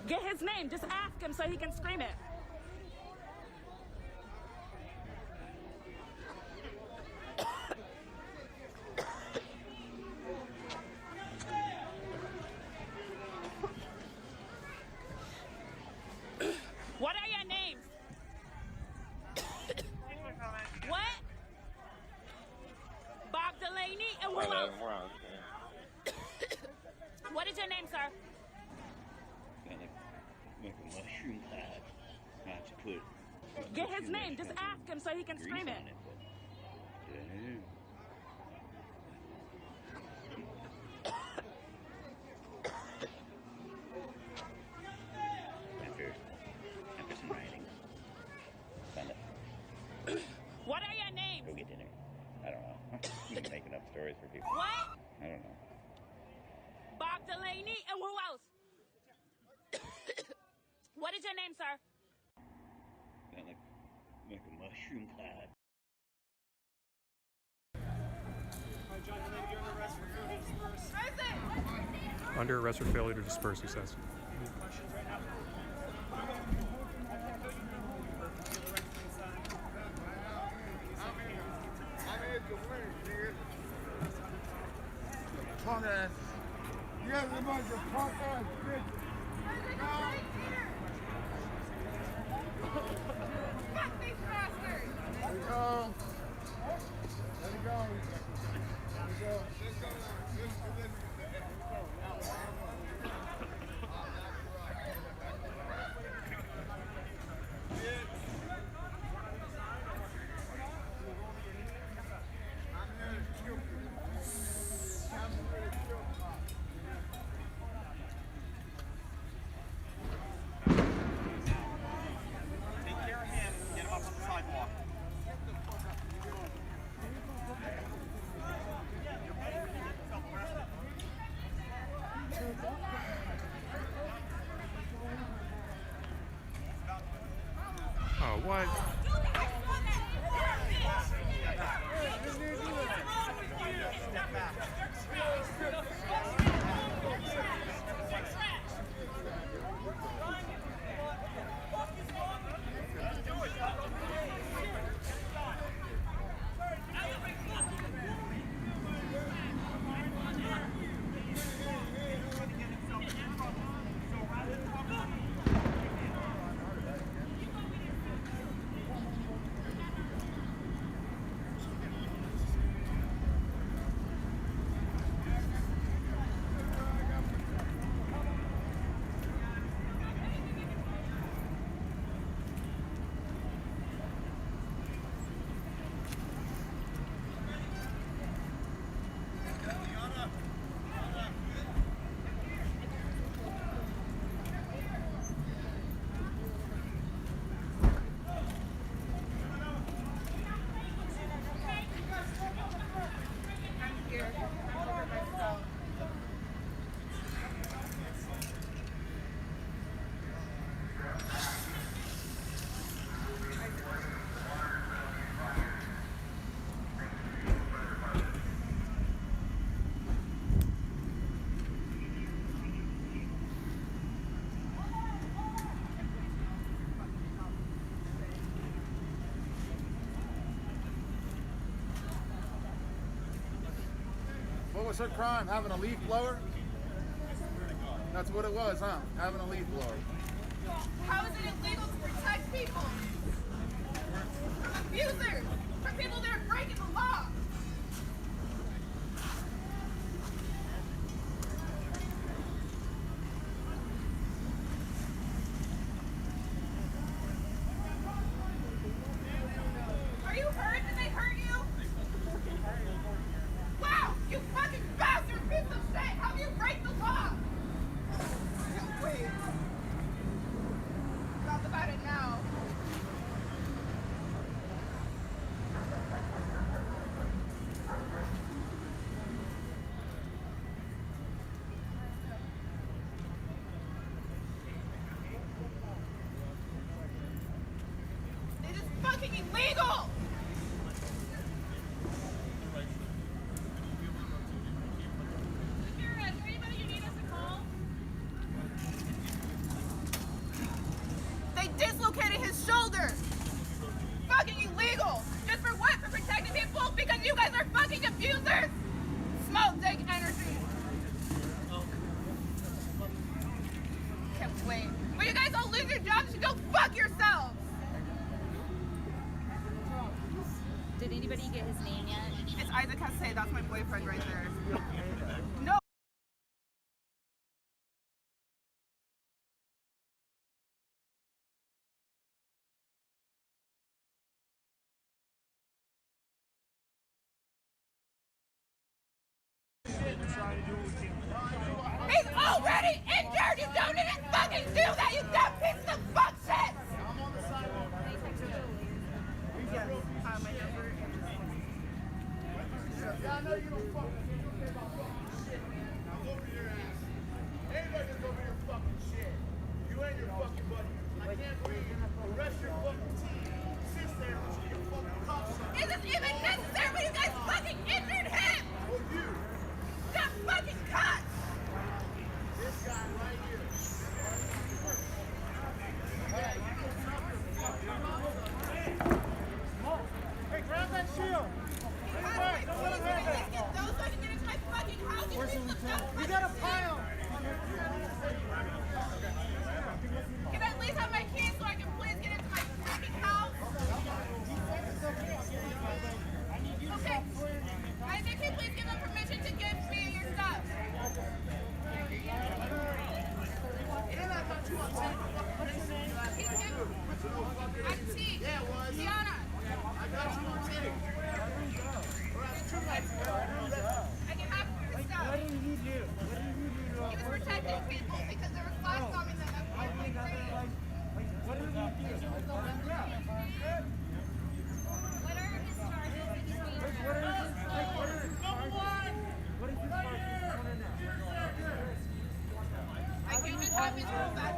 Get his name. Just ask him so he can scream it. What are your names? What? Bob Delaney and who else? What is your name, sir? Gotta make a mushroom pie. Not to put. Get his name. Just ask him so he can scream it. After some writing, found it. What are your names? Go get dinner. I don't know. You're making up stories for people. What? I don't know. Bob Delaney and who else? What is your name, sir? Gotta make a mushroom pie. Alright, John, you may be under arrest for failure to disperse. Under arrest for failure to disperse, he says. Any questions right now? I'm here to win, nigga. Punk ass. You guys are a bunch of punk ass bitches. Fuck these bastards! Let it go. Let it go. Let it go. I'm here to kill you. I'm here to kill you. Take care of him. Get him up on the sidewalk. Oh, what? Step back. What was her crime? Having a leaf blower? That's what it was, huh? Having a leaf blower. How is it illegal to protect people from abusers, from people that are breaking the law? Are you hurt? Did they hurt you? Wow, you fucking bastard piece of shit! How do you break the law? Wait. Talk about it now. It is fucking illegal! Is there anybody you need us to call? Wait. When you guys all lose your jobs, you go fuck yourselves. Did anybody get his name yet? It's Isaac Hasse. That's my boyfriend right there. No. He's already injured! You don't need to fucking do that, you dumb piece of fuck shit! I know you don't fucking care about fucking shit. Now go over your ass. Anybody that's over your fucking shit. You and your fucking buddy. I can't believe the rest of your fucking team sits there and your fucking cops. Is this even necessary when you guys fucking injured him? Oh, you. Got fucking cut! This guy right here. Hey, grab that shield. We got a pile. Can I at least have my keys so I can please get into my fucking house? Okay. I think you please give them permission to give me your stuff. I'm T. Tiana. I got you on tape. I can have his stuff. What did you do? He was protecting people because there was flash bombing them. What did you do? What are his charges against me? What is his I can't even have his roll back.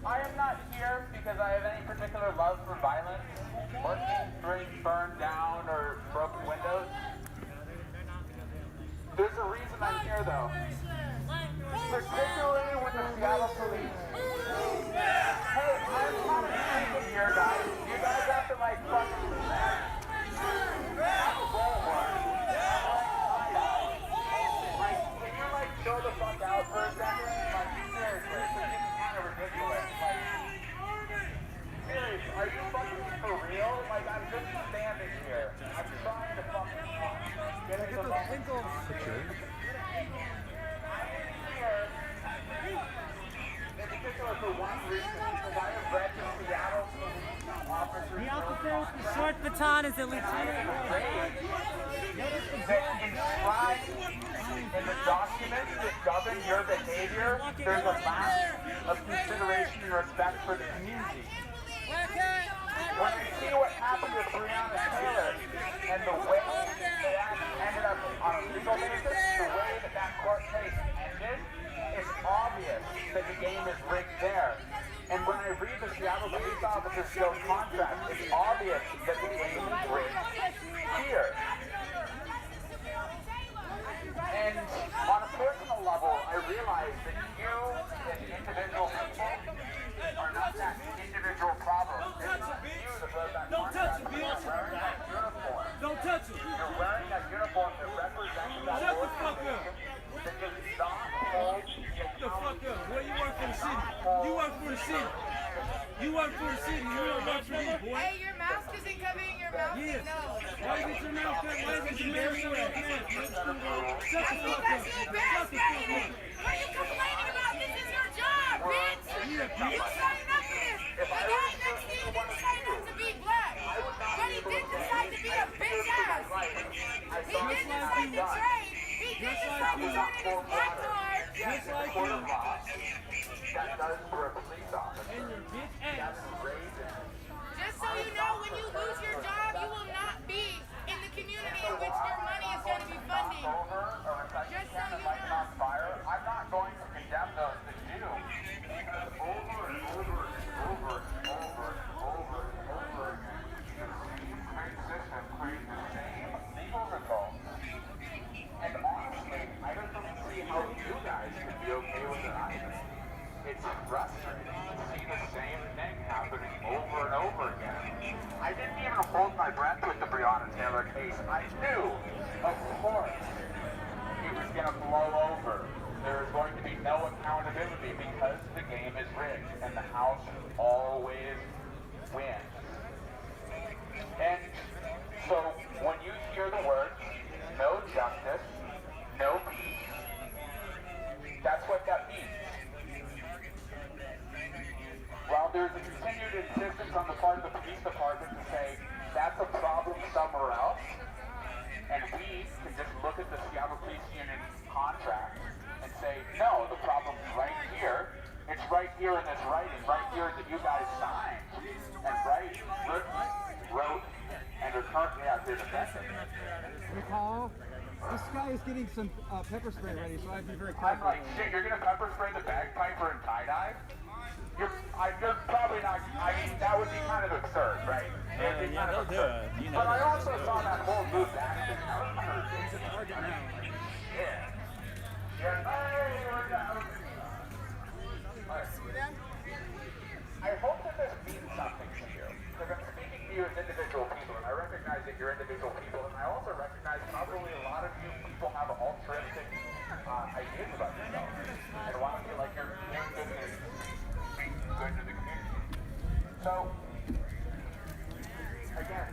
I am not here because I have any particular love for violence, or seeing streets burned down, or broken windows. There's a reason I'm here, though. Particularly with the Seattle police. Hey, I'm kind of thinking here, guys. You guys have to, like, fucking have a goal one. Like, can you, like, chill the fuck out for a second? Like, seriously, this is kind of ridiculous. Like, seriously, are you fucking for real? Like, I'm just standing here. I'm trying to fucking talk. Get into the fucking... In particular for one reason, because I have read the Seattle officers. The officer with the short baton is a lieutenant. That inscribed in the documents that govern your behavior, there's a lack of consideration and respect for the community. When you see what happened with Breonna Taylor and the way that ended up on a legal basis, the way that that court case ended, a skilled contract. It's obvious that the game is rigged here. And on a personal level, I realize that you as individual people are not that individual problem. It's not you that wrote that contract. You're wearing that uniform. Don't touch it. You're wearing that uniform that represents that Shut the fuck up. that does not hold you Shut the fuck up. Boy, you work for the city. You work for the city. You work for the city. You don't work for me, boy. Hey, your mask isn't covering your mouth. Yeah. No. Why you get your mouth cut? Why you get your mouth shut? Shut the fuck Because up. you Shut best the fuck it. up. What are you complaining about? This is your job, bitch. Yeah, You signed up for this. The guy next to you didn't sign up to be black. But he did decide to be a bitch ass. He did decide to trade. He did decide to turn in his black card. Just like you. that does for a police officer. And your bitch ass. That's racist. Just so you know, when you lose your job, you will not be in the community in which your money is going to be funding. Just so you know. I'm not going to condemn those that do. Because over and over and over and over and over and over again, the same great system creates the same legal results. And honestly, I don't see how you guys can be okay with it either. It's frustrating to see the same thing happening over and over again. I didn't even hold my breath with the Breonna Taylor case. I knew, of course, it was going to blow over. There is going to be no accountability because the game is rigged and the House always wins. And so when you hear the words, no justice, no peace, that's what that means. While there's a continued insistence on the part of the police department to say that's a problem somewhere else, and we can just look at the Seattle Police Union contract and say, no, the problem's right here. It's right here in this writing, right here that you guys signed, and wrote, and are currently out there defending. McCall, this guy is getting some pepper spray ready, so I have to be very I'm careful. like, shit, you're gonna pepper spray the bagpiper and tie-dye? You're probably not, I mean, that would be kind of absurd, right? It would be kind of absurd. But I also saw that whole move back thing. That was kind of ridiculous. Yeah. I hope that this means something to you, because I'm speaking to you as individual people, and I recognize that you're individual people, and I also recognize probably a lot of you people have altruistic ideas about yourself, and want to feel like you're doing good to the community. So, again,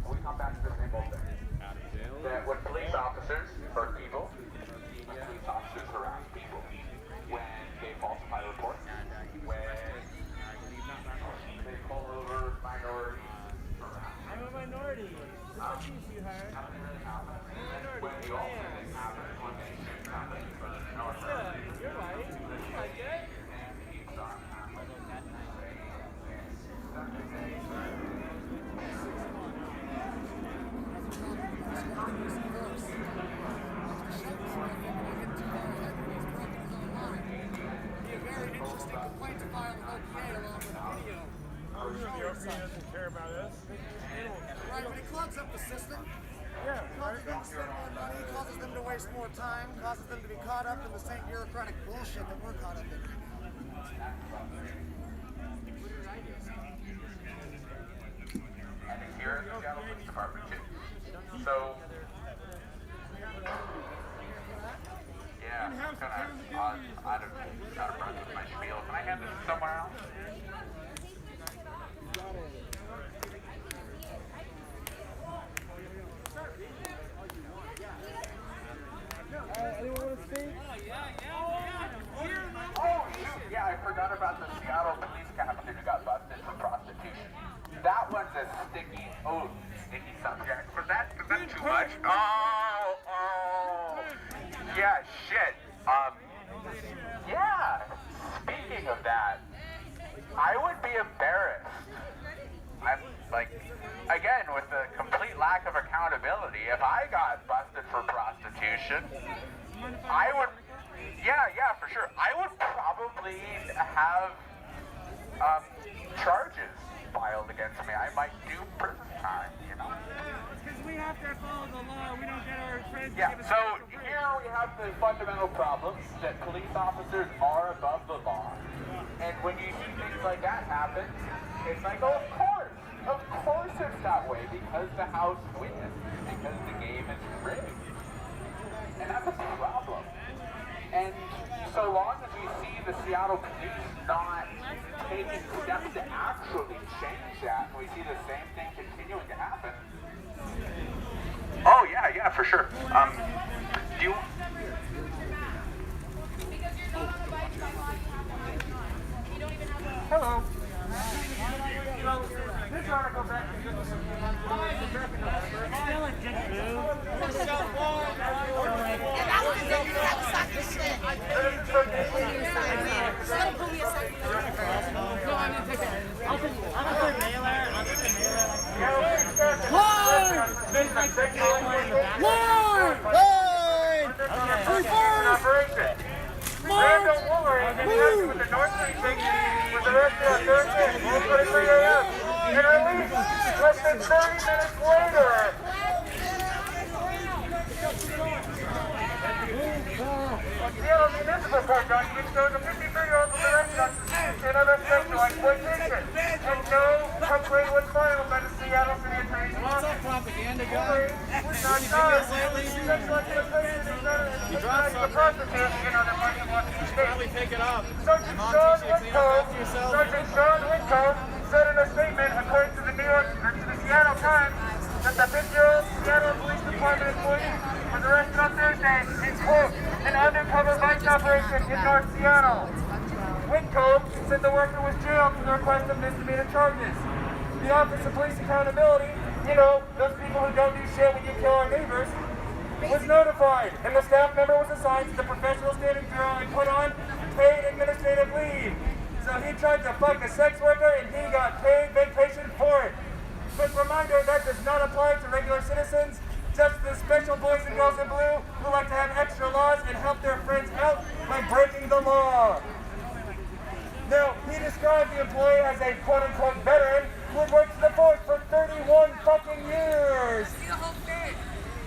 we come back to the same old thing. That when police officers hurt people, when police officers harass people, when they falsify reports, when they pull over minorities. I'm a minority. It's not easy, her. When the alternate happens, when they shoot somebody for the north. You're right. You like it? Doesn't care about us. Right, when he clogs up the system, causes them to spend more money, causes them to waste more time, causes them to be caught up in the same bureaucratic bullshit that we're caught up in. And here in the Seattle Police Department too. So, yeah, I'm gonna, out of breath with my spiel. Can I hand this to someone else? Anyone want to speak? Oh, shoot, yeah, I forgot about the Seattle police captain who got busted for prostitution. That one's a sticky subject. Was that too much? Oh, yeah, shit. Yeah, speaking of that, I would be embarrassed. I'm like, again, with the complete lack of accountability, if I got busted for prostitution, I would, yeah, for sure. I would probably have charges filed against me. I might do prison time, you know? Because we have to follow the law. We don't get our friends to Yeah, give us so special break. here we have the fundamental problem that police officers are above the law. And when you see things like that happen, it's like, oh, of course it's that way, because the House wins, because the game is rigged. And that's a problem. And so long as we see the Seattle police not taking steps to actually change that, and we see the same thing continuing to happen. Oh yeah, for sure. Do you? Hello. This article back to good. Randall Wooler in connection with the North Street Station was arrested on Thursday at 4:23 a.m. and released less than 30 minutes later. Seattle Municipal Court documents shows a 53-year-old was arrested on suspicion of sexual exploitation, and no complaint was filed by the Seattle City Attorney's Office. Propaganda Wooler was not charged with sexual exploitation and the prostitution on the money Washington State. pick it up. Sergeant Sean Whitcomb said in a statement, according to the Seattle Times, that the 50-year-old Seattle Police Department employee was arrested on Thursday in, quote, an undercover vice operation in North Seattle. Whitcomb said the worker was jailed for the request of misdemeanor charges. The Office of Police Accountability, you know, those people who don't do shit when you kill our neighbors, was notified, and the staff member was assigned to the Professional Standing Bureau and put on paid administrative leave. So he tried to fuck a sex worker and he got paid vacation for it. Quick reminder, that does not apply to regular citizens, just the special boys and girls in blue who like to have extra laws and help their friends out by breaking the law. Now, he described the employee as a quote-unquote veteran who had worked for the force for 31 fucking years.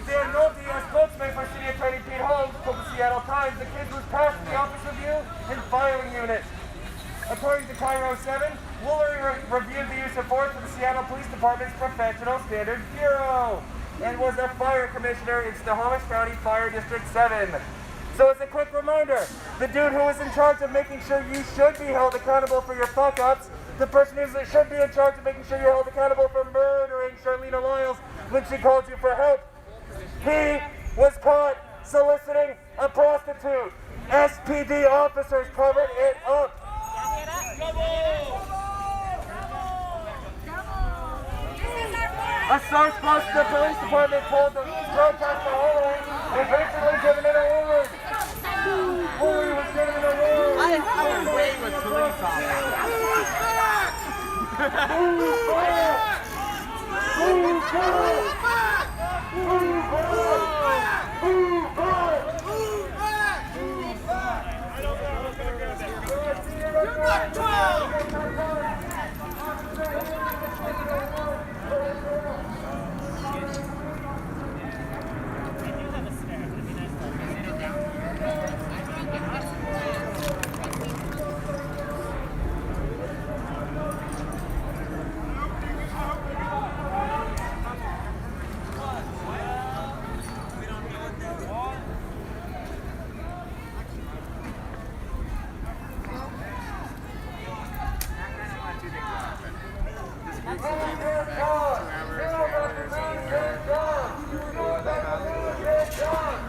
Dan Nolte, a spokesman for City Attorney Pete Holmes, told the Seattle Times the case was passed the Office Review and Filing Unit. According to Cairo 7, Woolery reviewed the use of force for the Seattle Police Department's Professional Standards Bureau and was a fire commissioner in Snohomish County Fire District 7. So as a quick reminder, the dude who was in charge of making sure you should be held accountable for your fuck-ups, the person who should be in charge of making sure you're held accountable for murdering Charlena Lyles when she called you for help, he was caught soliciting a prostitute. SPD officers covered it up. A source close to the police department told the protest for Woolery was recently given an award. Woolery was given an award. I would wait with police officers. Move back! Move back! Move back! Move back! Move back! Move back! I don't know what's going to go there. You're not 12!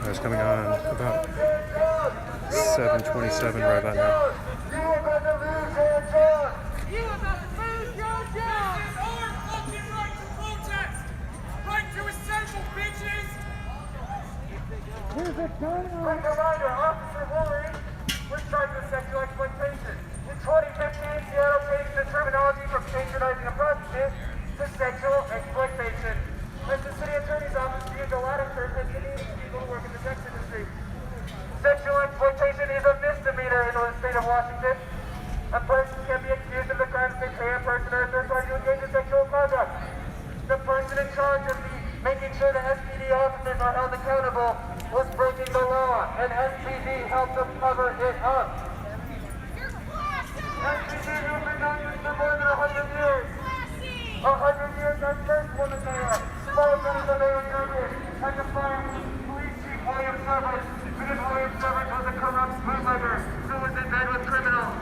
It's coming on about 7:27 right about now. You about to lose your job! You about to lose your job! This is our fucking right to protest! Right to assemble, bitches! Quick reminder, Officer Woolery was charged with sexual exploitation. In 2015, Seattle changed the terminology from patronizing a prostitute to sexual exploitation. As the city attorney's office viewed the latter term as demeaning people who work in the sex industry. Sexual exploitation is a misdemeanor in the state of Washington. A person can be accused of the not held accountable was breaking the law, and SPD helped them cover it up. SPD has been doing this for more than 100 years. 100 years, our first woman mayor, Sullivan is the mayor union, had to fire police chief William Severs, because William Severs was a corrupt bootlegger who was in bed with criminals.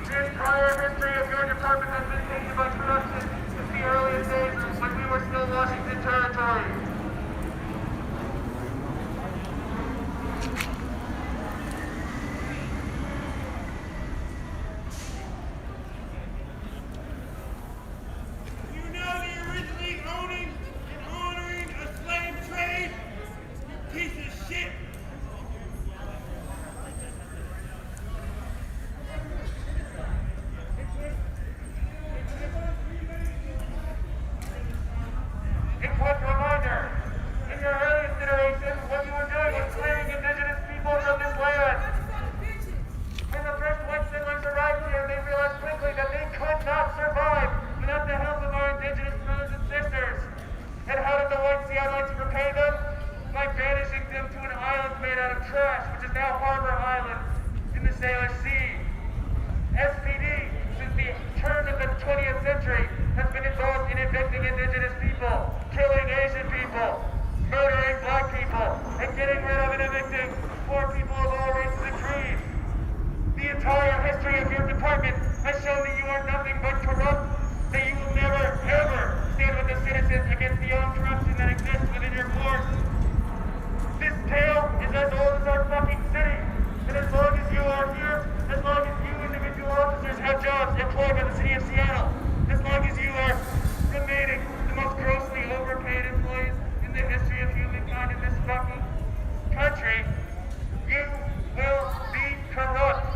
The entire history of your department has been tainted by corruption since the earliest days when we were still Washington territory. You know you're originally owning and honoring a slave trade, you piece of shit. A quick reminder, in your earliest iteration, what you were doing was clearing indigenous people from this land. When the first white settlers arrived here, they realized quickly that they could not survive without the help of our indigenous brothers and sisters. And how did the white Sea Islands repay them? By banishing them to an island made out of trash, which is now Harbor Island in the Salish Sea. SPD, since the turn of the 20th century, has been involved in evicting indigenous people, killing Asian people, murdering black people, and getting rid of and evicting poor people of all races and creeds. The entire history of your department has shown that you are nothing but corrupt, that you will never, ever stand with the citizens against the own corruption that exists within your force. This tale is as old as our fucking city, and as long as you are here, as long as you individual officers have jobs employed by the city of Seattle, as long as you are remaining the most grossly overpaid employees in the history of humankind in this fucking country, you will be corrupt.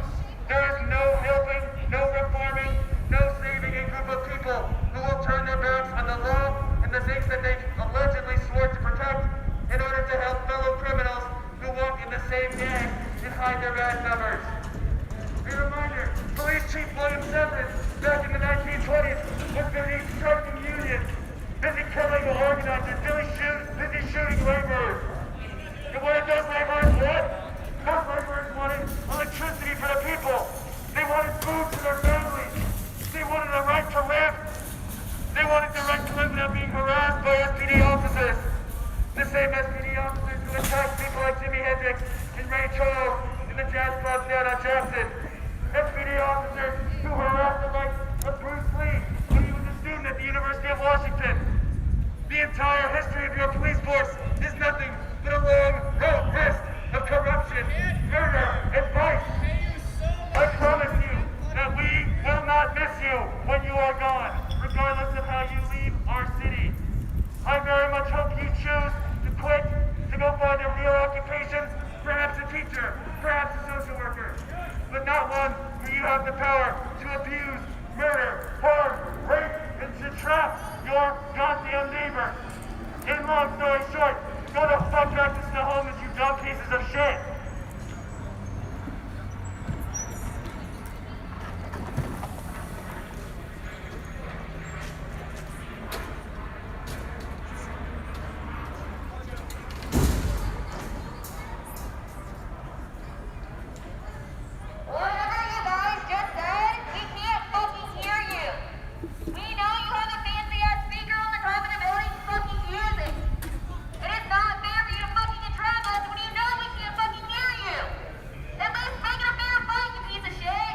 There is no helping, no reforming, no saving a group of people who will turn their backs on the law and the things that they allegedly swore to protect in order to help fellow criminals who walk in the same gang and hide their badge numbers. A reminder, Police Chief William Severs, back in the 1920s, was busy striking unions, busy killing the organizers, busy shooting laborers. And what did those laborers want? Those laborers wanted electricity for the people. They wanted food for their families. They wanted the right to live. They wanted the right to live without being harassed by SPD officers. The same SPD officers who attacked people like Jimi Hendrix and Ray Charles in the jazz clubs down on Jackson. SPD officers who harassed the likes of Bruce Lee when he was a student at the University of Washington. The entire history of your police force is nothing but a long, road list of corruption, murder, and vice. I promise you that we will not miss you when you are gone, regardless of how you leave our city. I very much hope you choose to quit, to go find a real occupation, perhaps a teacher, perhaps a social worker, but not one where you have the power to abuse, murder, harm, rape, and to trap your goddamn neighbor. In long story short, go the fuck back to Snohomish, you dumb pieces of shit. Whatever you guys just said, we can't fucking hear you. We know you have a fancy-ass speaker on the top of the building to fucking use it. It is not fair for you to fucking entrap us when you know we can't fucking hear you. At least make it a fair fight, you piece of shit.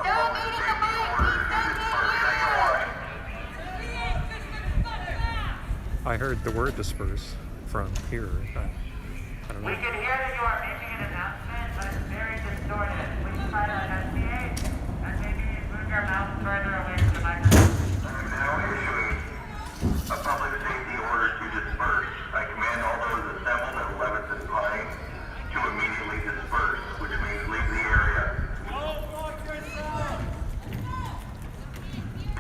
Stop eating the mic, we still can't hear you. I heard the word disperse from here. I don't We know. can hear that you are making an announcement, but it's very distorted. Please try to enunciate and maybe move your mouth further away from the microphone. Now issuing a public safety order to disperse. I command all those assembled at 11th and Pine to immediately disperse, which means leave the area.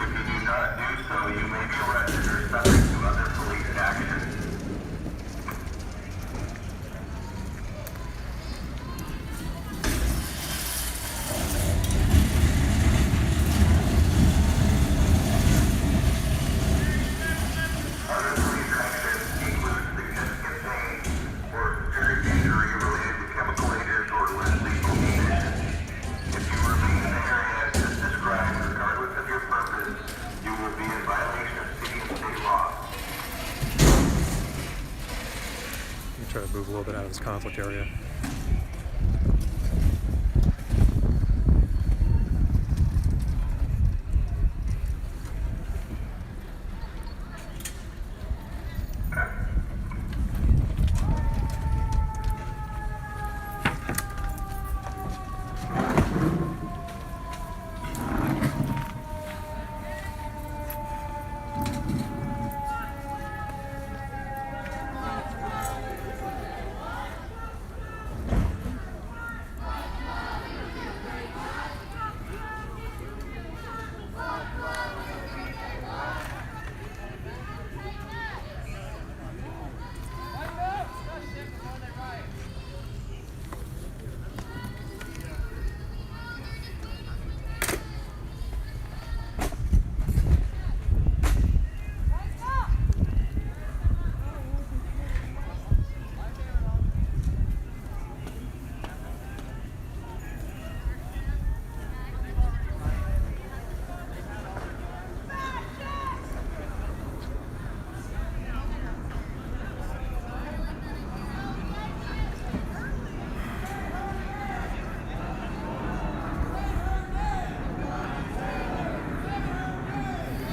If you do not do so, you may be arrested or subject to other police action. Try to move a little bit out of this conflict area.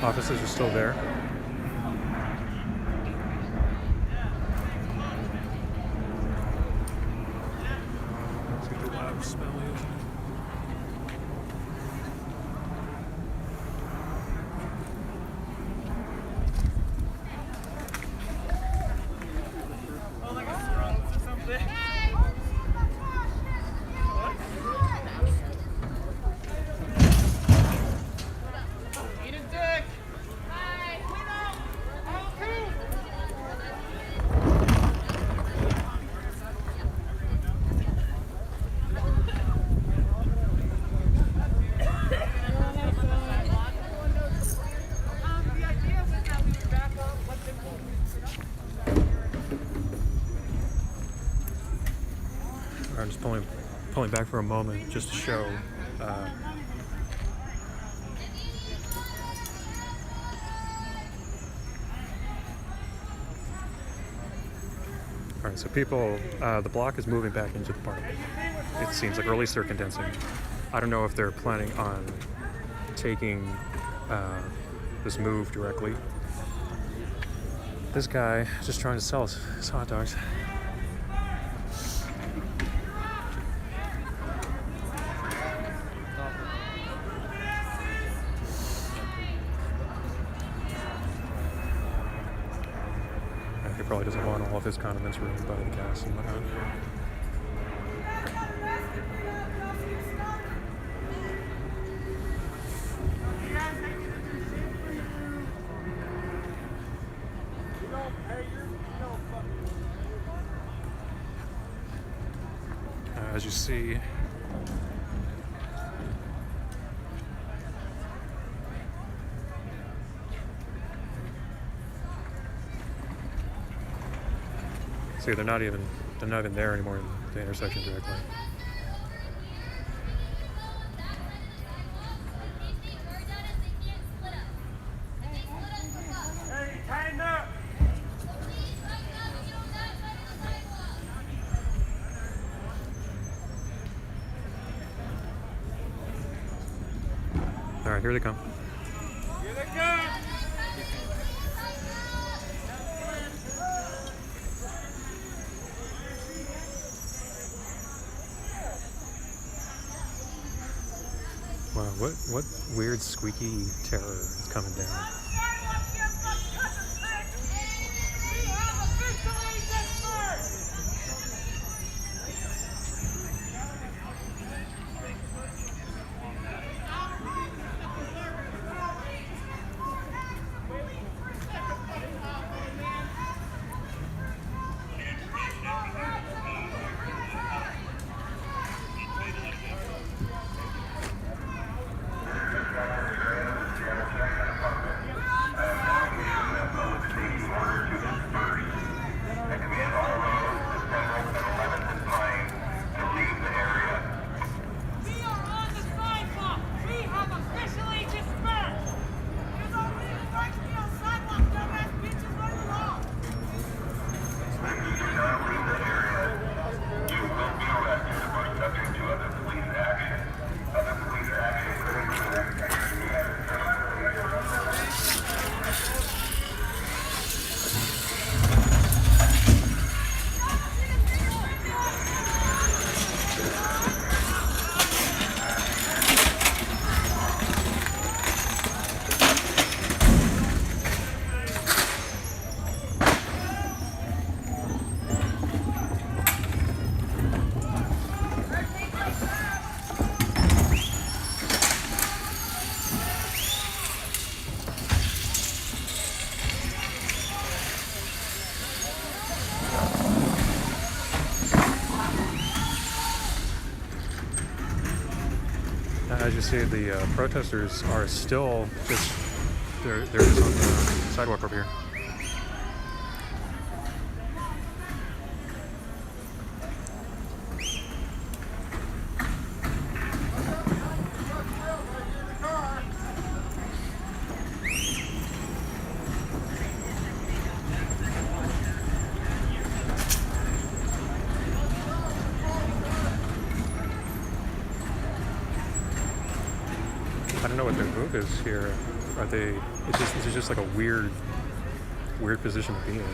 Officers are still there. Let's see what the loud smell is. Oh, like a Scrubs or something. Eat a dick. I'm just pulling back for a moment just to show Alright, so people, the block is moving back into the park. It seems like, or at least they're condensing. I don't know if they're planning on taking this move directly. This guy is just trying to sell his hot dogs. He probably doesn't want all of his condiments ruined by the gas and whatnot. As you see, they're not even there anymore in the intersection directly. Hey, tighten up. All right, here they come. Here they come. Wow, what weird squeaky terror is coming down. As you see, the protesters are still just they're just on the sidewalk over here. I don't know what their move is here. Are they? This is just like a weird position to be in.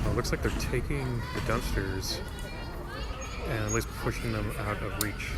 Well, it looks like they're taking the dumpsters and at least pushing them out of reach.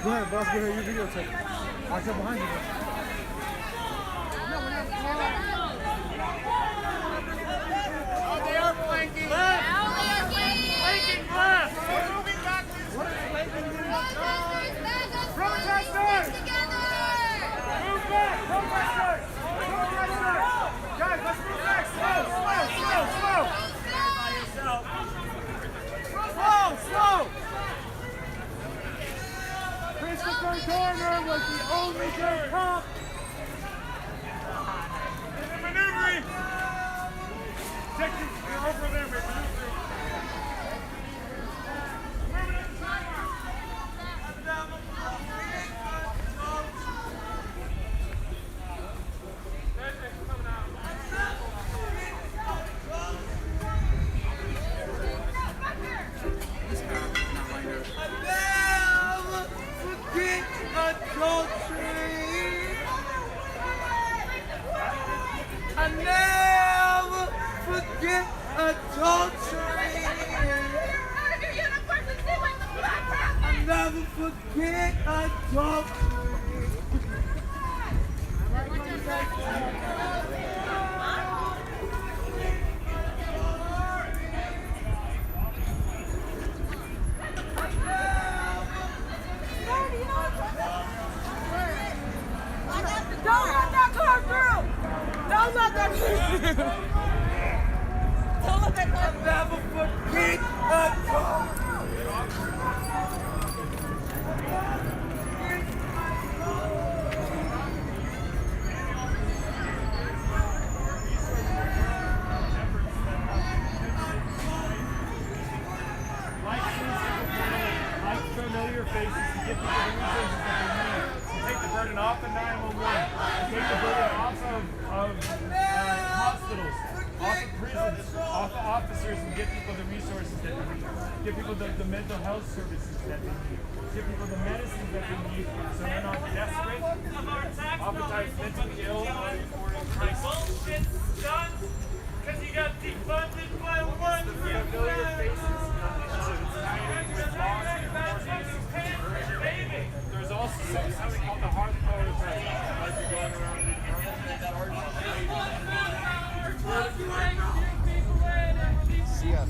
Go ahead, boss. Go ahead. You videotape. I'll jump behind you. Oh, they are flanking left. Flanking left. They're moving back this way. Protesters! Move back! Protesters! Guys, let's move back. Slow. Slow. Christopher Garner was the only good cop. They're maneuvering. You're over there, man. Adult adultery. I'll never forget adultery. Don't let that car through! Don't let that car through! Don't let that car through! Never forget adultery. Like familiar faces to give people the resources that they need. To take the burden off of 911. To take the burden off of hospitals, off of prisons, off of officers, and give people the resources that they need. Give people the mental health services that they need. Give people the medicines that they need so they're not desperate, oftentimes mentally ill, bullshit done because you got defunded by one familiar faces. There's also something called the hard code effect. As you're going around See us.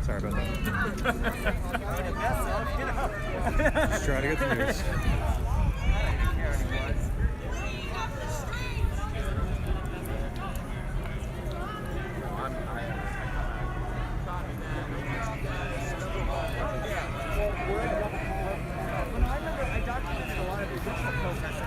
Sorry about that. Just trying to get the news. I documented a lot of the original protests.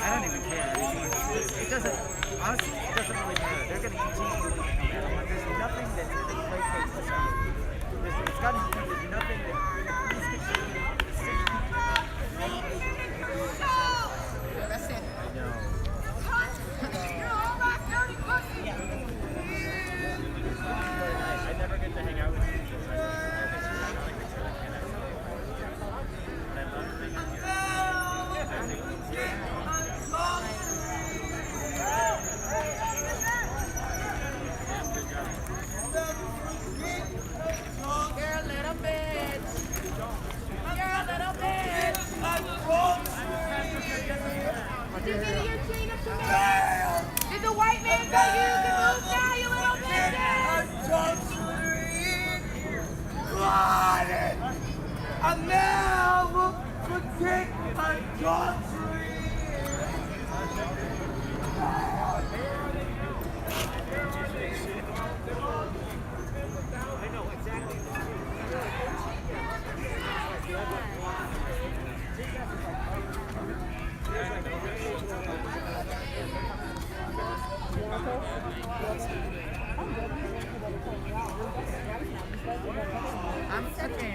I don't even care. It doesn't, honestly, it doesn't really matter. They're going to continue doing the command. There's nothing that the placates us on. It's got to be, there's nothing that the police can do. The city can do. That's it. I know. I never get to hang out with you. Did the white man tell you you can move now, you little bitches? Got it. I'll never forget adultery. I know exactly. I'm second.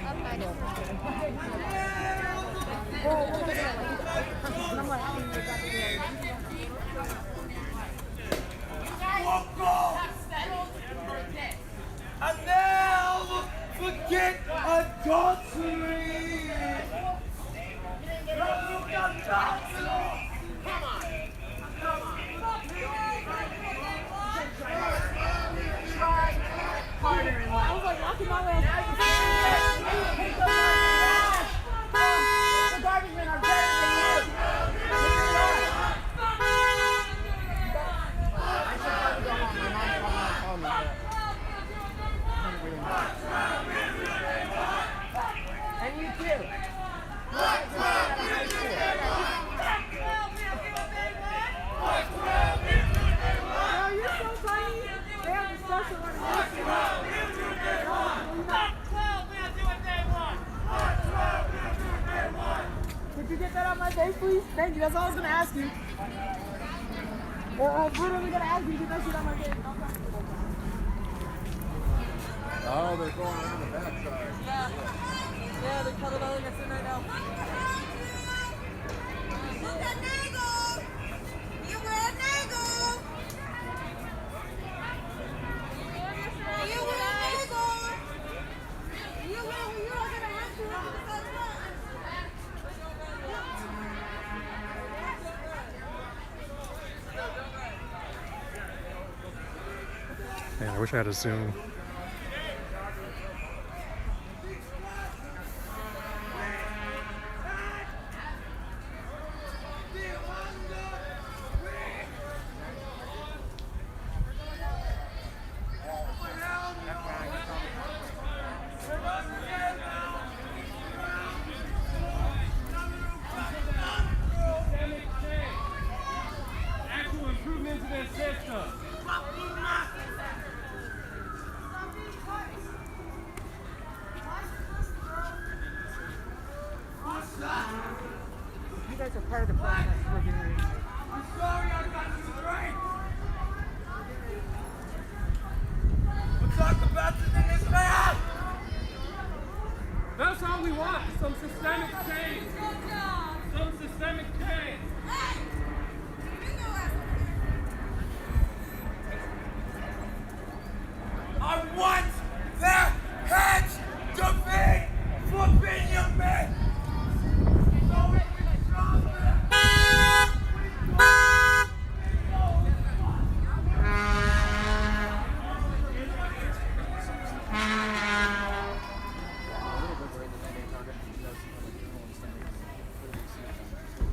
I'll never forget adultery. Harder in life. I was like walking my way. The garbage men are better than you. And you you get that out my face, please? Thank you. That's all I was gonna ask you. I'm literally gonna ask you to get that shit out my face. Oh, they're going around the backside. Yeah. Yeah, they're cuddled all against it right now. Look at Nagel! You wear a Nagel! You wear a Nagel! You wear when you're gonna have to run the sun. Man, I wish I had a Zoom. Actual improvements in their system. You guys are part of the process. We're getting ready. I'm sorry I got you straight. We'll talk about this in this man. That's all we want. Some systemic change. Some systemic change. I want their heads to be flipping your man. So we can stop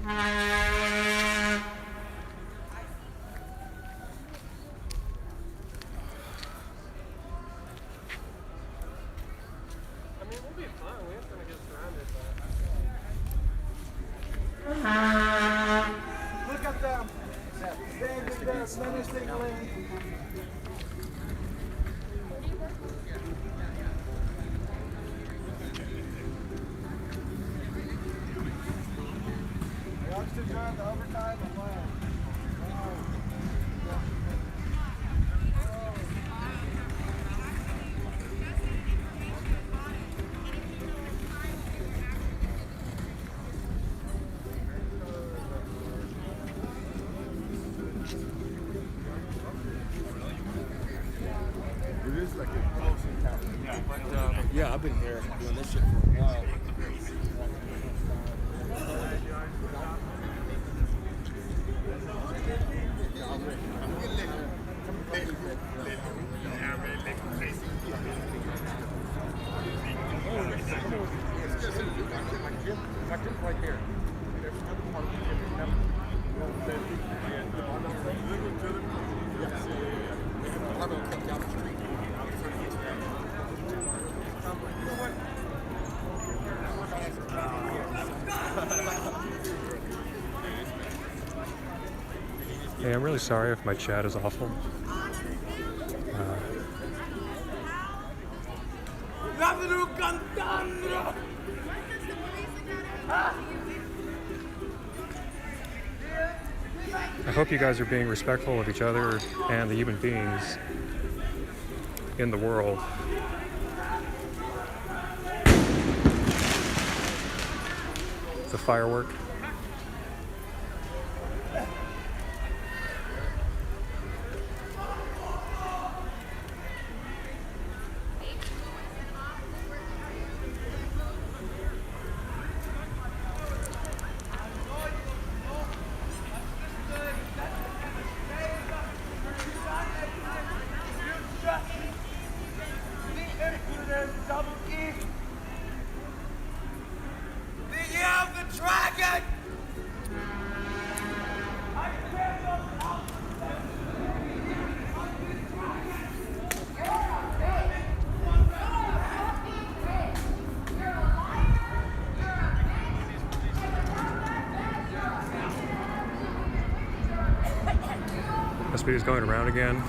I mean, we'll be fine. We're gonna get surrounded, Look at them. Standing there menacingly. The oxygen on the overtime and land. It is like a close encounter. But yeah, I've been here doing this shit for a while. My gym's right here. There's another part of the gym. Hey, I'm really sorry if my chat is awful. I hope you guys are being respectful of each other and the human beings in the world. The firework. SB is going around again.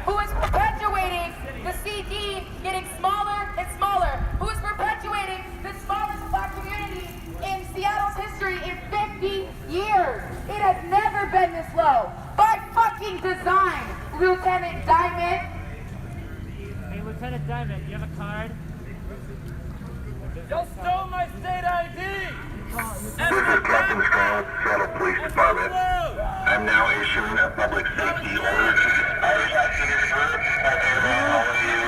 who is perpetuating the CD getting smaller and smaller, who is perpetuating the smallest black community in Seattle's history in 50 years. It has never been this low. By fucking design, Lieutenant Diamond. Hey, Lieutenant Diamond, you have a card? Y'all stole my state ID! This is Captain Strong, Seattle Police Department. I'm now issuing a public safety order to disperse all of you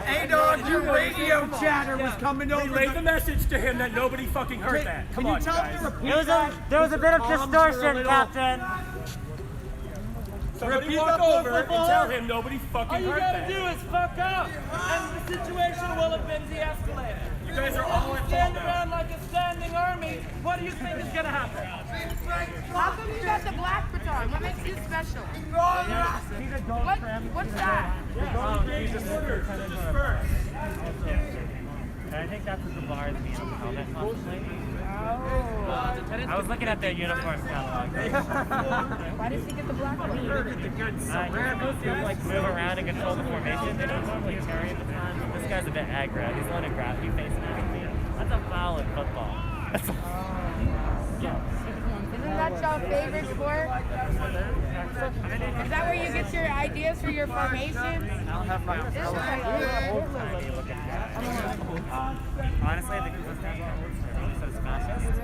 Hey dog, your radio chatter was coming over. Relay the message to him that nobody fucking heard that. Come on, guys. There was a bit of distortion, Captain. Somebody walk over and tell him nobody fucking heard that. All you gotta do is fuck up, and the situation will have been de-escalated. You guys are all at fault Stand now. around like a standing army. What do you think is gonna happen? How come you got the black baton? What makes you special? What's that? I think that's what the bars mean on the helmet constantly. I was looking at their uniforms catalog. Why did she get the black one? You're supposed to like move around and control the formation. They don't normally carry the baton. This guy's a bit aggro. He's on a graphy face and everything. That's a foul in football. Isn't that your favorite sport? Is that where you get your ideas for your formations? I'll have my Honestly, I think this guy says fascist.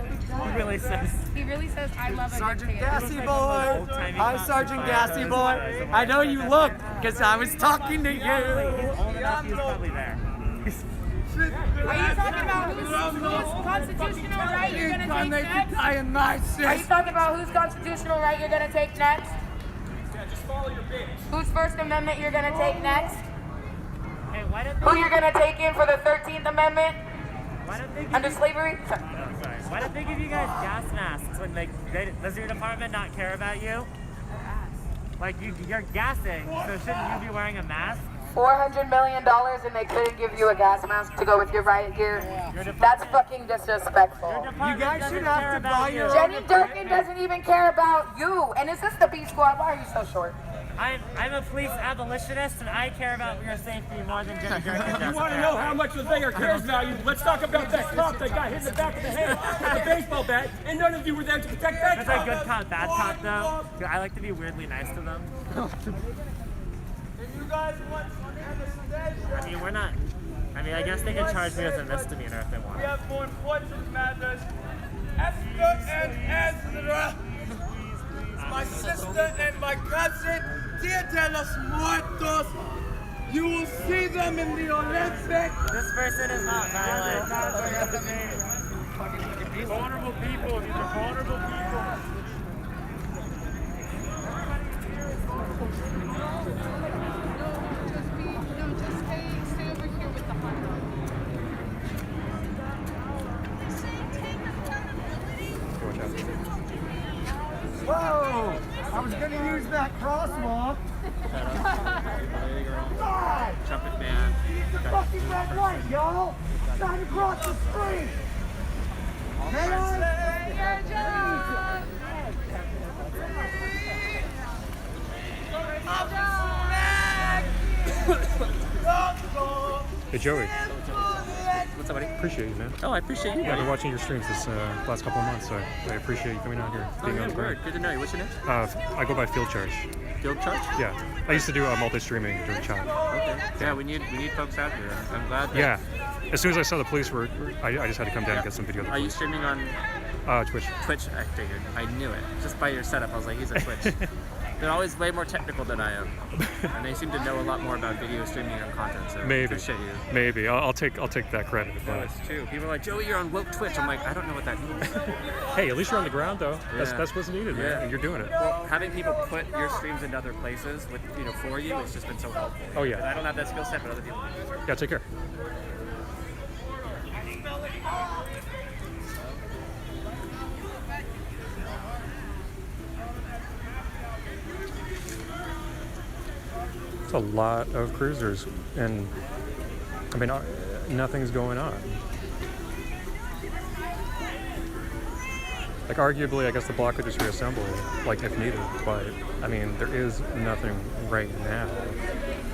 He really says, I love a Sergeant dictator. Gassy boy. Hi, Sergeant Gassy boy. I know you look because I was talking to you. He's old enough, he's probably there. Are you talking about whose constitutional right you're going to take next? Are you talking about whose constitutional right you're going to take next? Yeah, just follow your bitch. Whose First Amendment you're going to take next? Hey, why don't Who you're going to take in for the 13th Amendment they under slavery? Why don't they give you guys gas masks when does your department not care about you? Like you're gassing, so shouldn't you be wearing a mask? $400 million and they couldn't give you a gas mask to go with your riot gear? That's fucking disrespectful. You guys should have to buy your Jenny Durkin doesn't even care about you. And is this the B Squad? Why are you so short? I'm a police abolitionist and I care about your safety more than Jenny Durkin does. You want to know how much the mayor cares valuable? Let's talk about that cop that got hit in the back of the head with a baseball bat, and none of you were there to protect that That's cop. a good cop, bad cop though. I like to be weirdly nice to them. If you guys want some anesthesia, I mean, we're not. I mean, I guess they could charge me as a misdemeanor if they want. we have more important matters. Esther and Ezra, my sister and my cousin, Dia de los Muertos. You will see them in the Olympics. This person is not violent. Vulnerable people, these are vulnerable people. Whoa! I was gonna use that crosswalk. God! Trumpet band. It's a fucking red light, y'all! Trying to cross the street! May I? Hey Joey, What's up, buddy? appreciate you, man. Oh, I appreciate you. I've been watching your streams this last couple of months, so I appreciate you coming out here, being on the ground. Good to know you. What's your name? I go by Field Charge. Field Charge? Yeah, I used to do multi-streaming during child. Okay. Yeah, we need folks out here. I'm glad that. Yeah, as soon as I saw the police were, I just had to come down and get some video. Of the Are you police. streaming on Twitch. Twitch? I figured. I knew it. Just by your setup, I was like, he's a Twitch. They're always way more technical than I am, and they seem to know a lot more about video streaming and content. So Maybe. appreciate you. Maybe. I'll take that credit. No, But it's true. People are like, Joey, you're on woke Twitch. I'm like, I don't know what that means. hey, at least you're on the ground though. Yeah. That's what's needed, man. Yeah. And you're doing it. Well, having people put your streams into other places with for you, it's just been so helpful. Oh, yeah. And I don't have that skill set, but other people do. Yeah, take care. It's a lot of cruisers, and I mean, nothing's going on. Like, arguably, I guess the block could just reassemble, like, if needed. But, I mean, there is nothing right now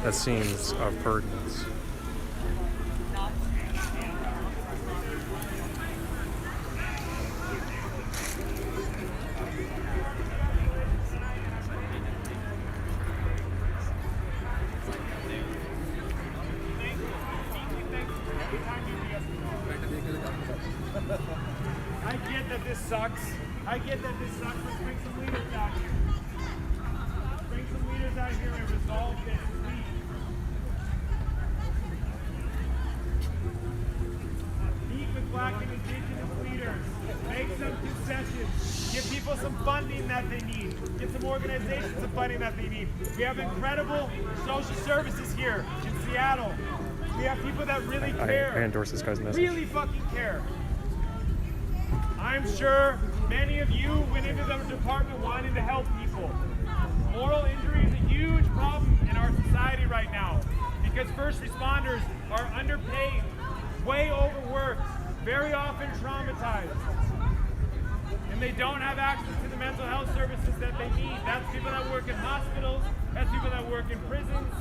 that seems of pertinence. I get that this sucks. I get that this sucks. Let's bring some leaders out here. Let's bring some leaders out here and resolve this, please. Meet with Black and Indigenous leaders. Make some concessions. Give people some funding that they need. Get some organizations some funding that they need. We have incredible social services here in Seattle. We have people that really care. I endorse this guy's message. Really fucking care. I'm sure many of you went into the department wanting to help people. Moral injury is a huge problem in our society right now because first responders are underpaid, way overworked, very often traumatized. And they don't have access to the mental health services that they need. That's people that work in hospitals, that's people that work in prisons,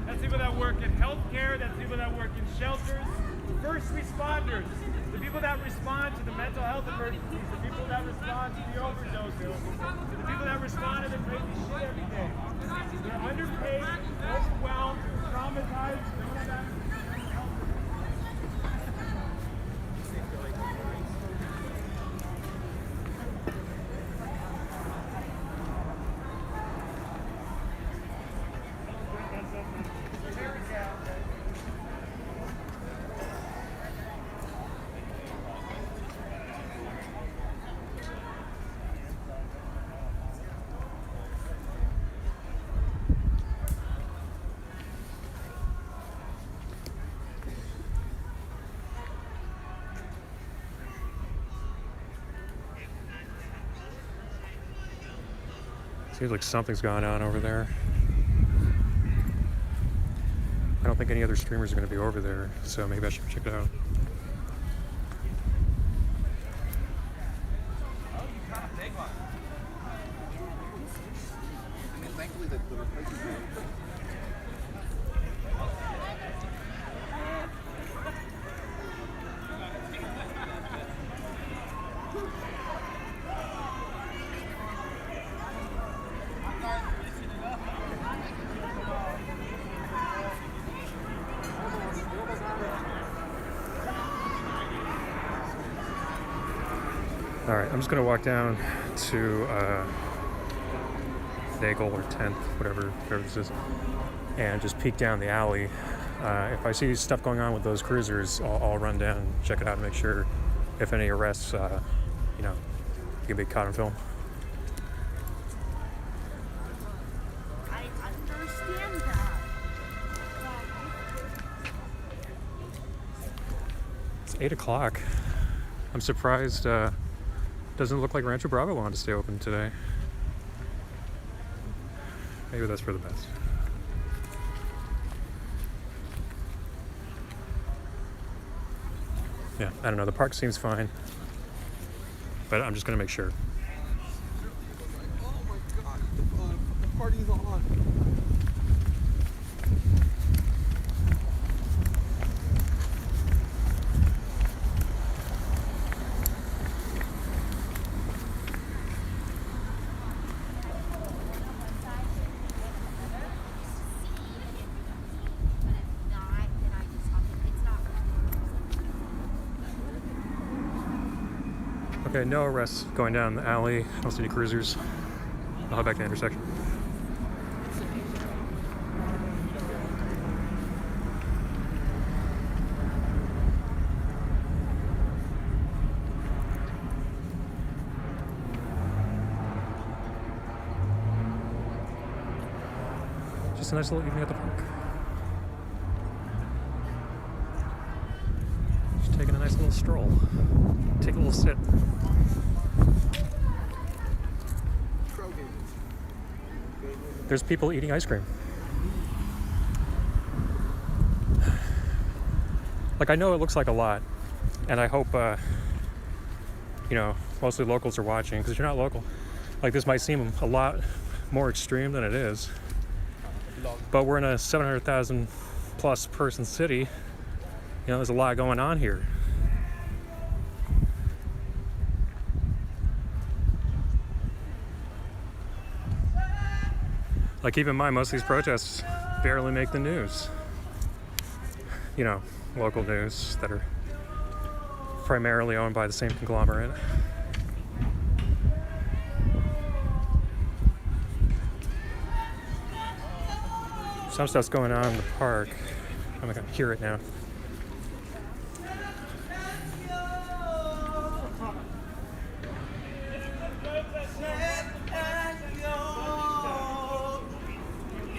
that's people that work in healthcare, that's people that work in shelters. First responders, the people that respond to the mental health emergencies, the people that respond to the overdoses, the people that respond to the crazy shit every day. They're underpaid, overwhelmed, traumatized, don't have access to mental health. Seems like something's going on over there. I don't think any other streamers are going to be over there, so maybe I should check it out. Alright, I'm just going to walk down to Nagel or 10th, whatever this is, and just peek down the alley. If I see stuff going on with those cruisers, I'll run down and check it out and make sure if any arrests, can be caught on film. I understand that. It's 8 o'clock. I'm surprised doesn't look like Rancho Bravo wanted to stay open today. Maybe that's for the best. Yeah, I don't know. The park seems fine, but I'm just gonna make sure. Oh my god, the party's on. Okay, no arrests going down the alley. I don't see any cruisers. I'll head back to the intersection. Just a nice little evening at the park. Just taking a nice little stroll. Take a little sit. There's people eating ice cream. Like, I know it looks like a lot, and I hope, mostly locals are watching, because if you're not local, like this might seem a lot more extreme than it is. But we're in a 700,000 plus person city. You know, there's a lot going on here. Like, keep in mind, most of these protests barely make the news. You know, local news that are primarily owned by the same conglomerate. Some stuff's going on in the park. I'm not gonna hear it now.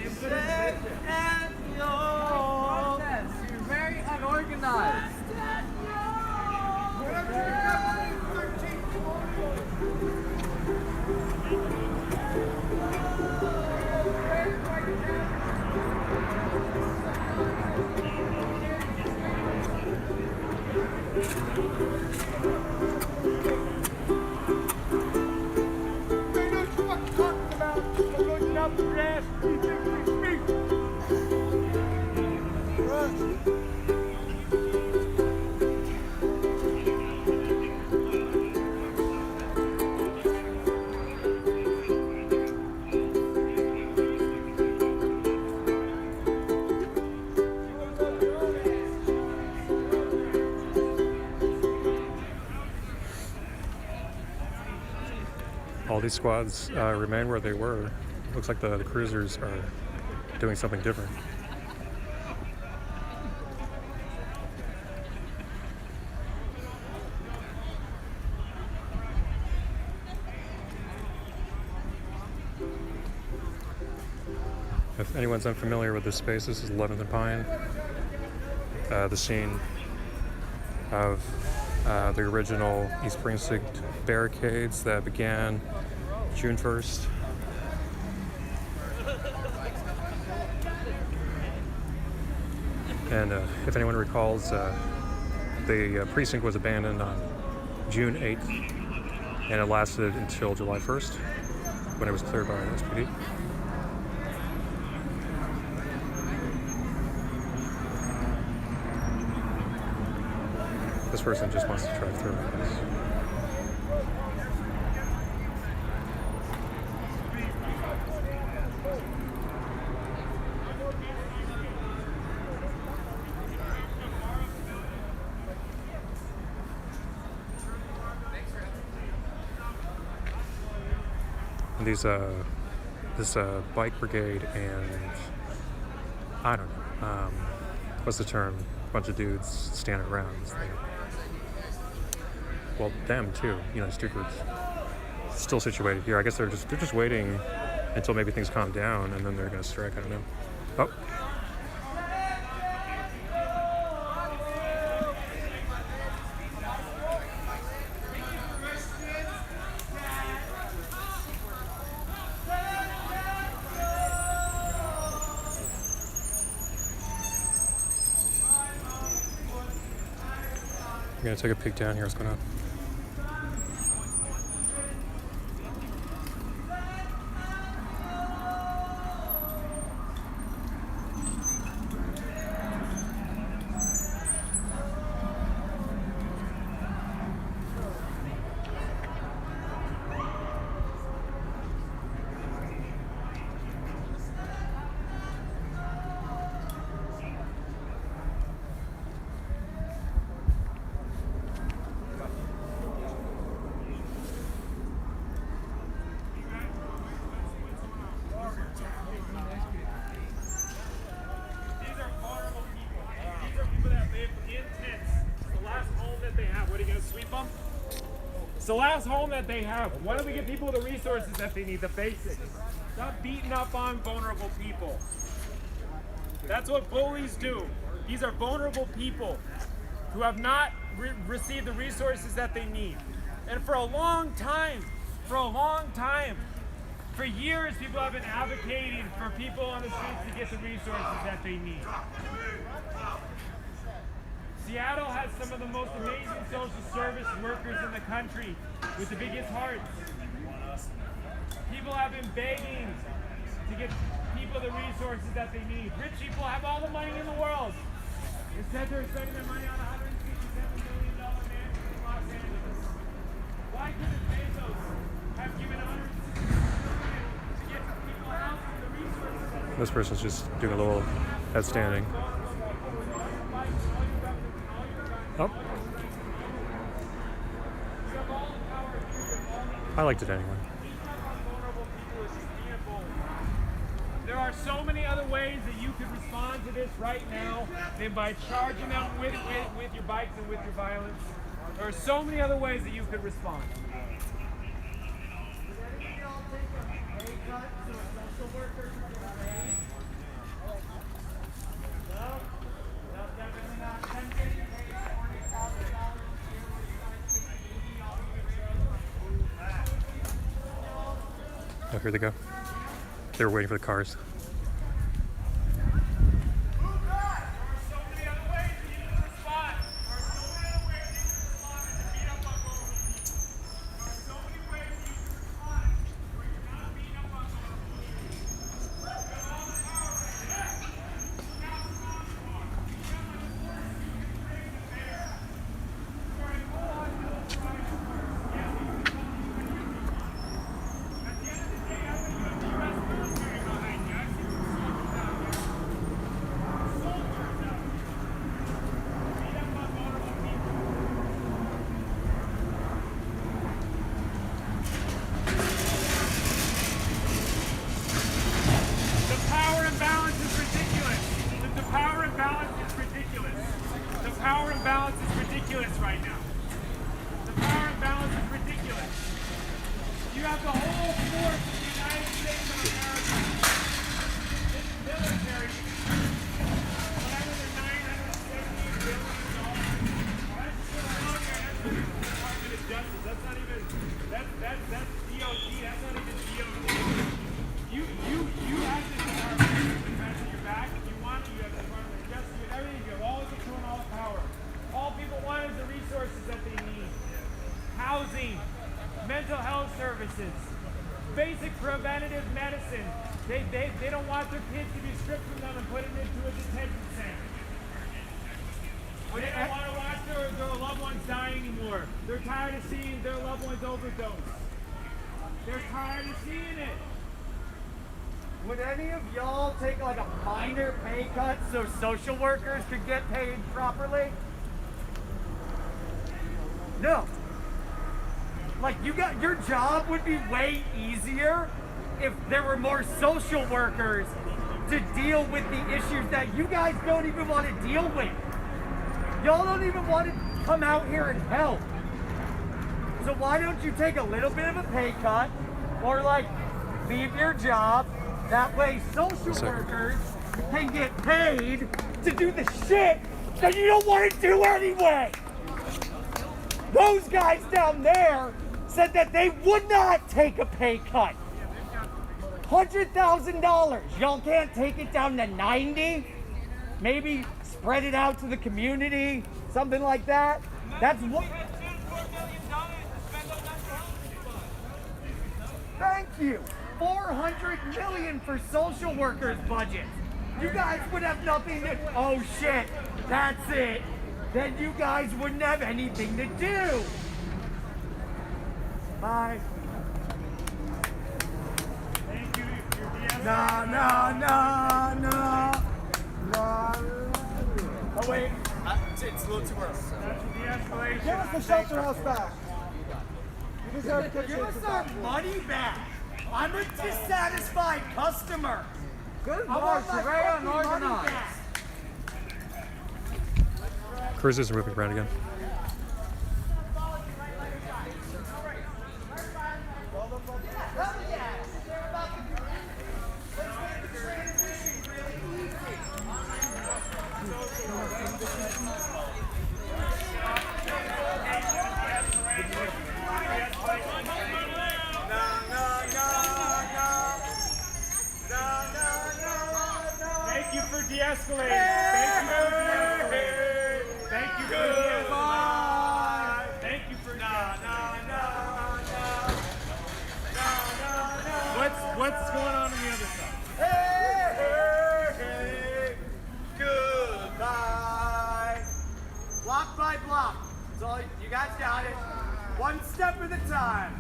You're very unorganized. All these squads remain where they were. Looks like the cruisers are doing something different. If anyone's unfamiliar with this space, this is 11th and Pine, the scene of the original East Precinct barricades that began June 1st. And if anyone recalls, the precinct was abandoned on June 8th, and it lasted until July 1st, when it was cleared by SPD. This person just wants to drive through, I guess. And these, this bike brigade and, I don't know, what's the term? A bunch of dudes standing around. Well, them too, you know, these two groups still situated here. I guess they're just waiting until maybe things calm down, and then they're gonna strike. I don't know. Oh. I'm gonna take a peek down here. What's going on? It's the last home that they have. Why don't we give people the resources that they need, the basics? Stop beating up on vulnerable people. That's what bullies do. These are vulnerable people who have not received the resources that they need. And for a long time, for years, people have been advocating for people on the streets to get the resources that they need. Seattle has some of the most amazing social service workers in the country with the biggest hearts. People have been begging to get people the resources that they need. Rich people have all the money in the world. Instead, they're spending their money on a $167 million mansion in Los Angeles. Why couldn't Bezos have given $167 million to get people housing the resources that they need? This person's just doing a little headstanding. Oh. I liked it anyway. There are so many other ways that you could respond to this right now than by charging them with your bikes and with your violence. There are so many other ways that you could respond. Oh, here they go. They were waiting for the cars. Mental health services, basic preventative medicine. They don't want their kids to be stripped from them and put them into a detention center. They don't want to watch their loved ones die anymore. They're tired of seeing their loved ones overdose. They're tired of seeing it. Would any of y'all take like a minor pay cut so social workers could get paid properly? No. Like, your job would be way easier if there were more social workers to deal with the issues that you guys don't even want to deal with. Y'all don't even want to come out here and help. So why don't you take a little bit of a pay cut or like leave your job? That way social workers can get paid to do the shit that you don't want to do anyway. Those guys down there said that they would not take a pay cut. $100,000. Y'all can't take it down to 90? Maybe spread it out to the community, something like that. That's what. Thank you. $400 million for social workers budget. You guys would have nothing to. Oh shit, that's it. Then you guys wouldn't have anything to do. Bye. Thank you. No. Oh wait. It's a little too early. That's de-escalation. Give us the shelter house back. Give us our money back. I'm a dissatisfied customer. Good work. You're very unorganized. Cruisers are moving around again. Thank you for de-escalating. Thank you for de-escalating. Thank you for goodbye. Thank you for What's going on the other side? Hey, goodbye. Block by block. That's all you guys got it. One step at a time.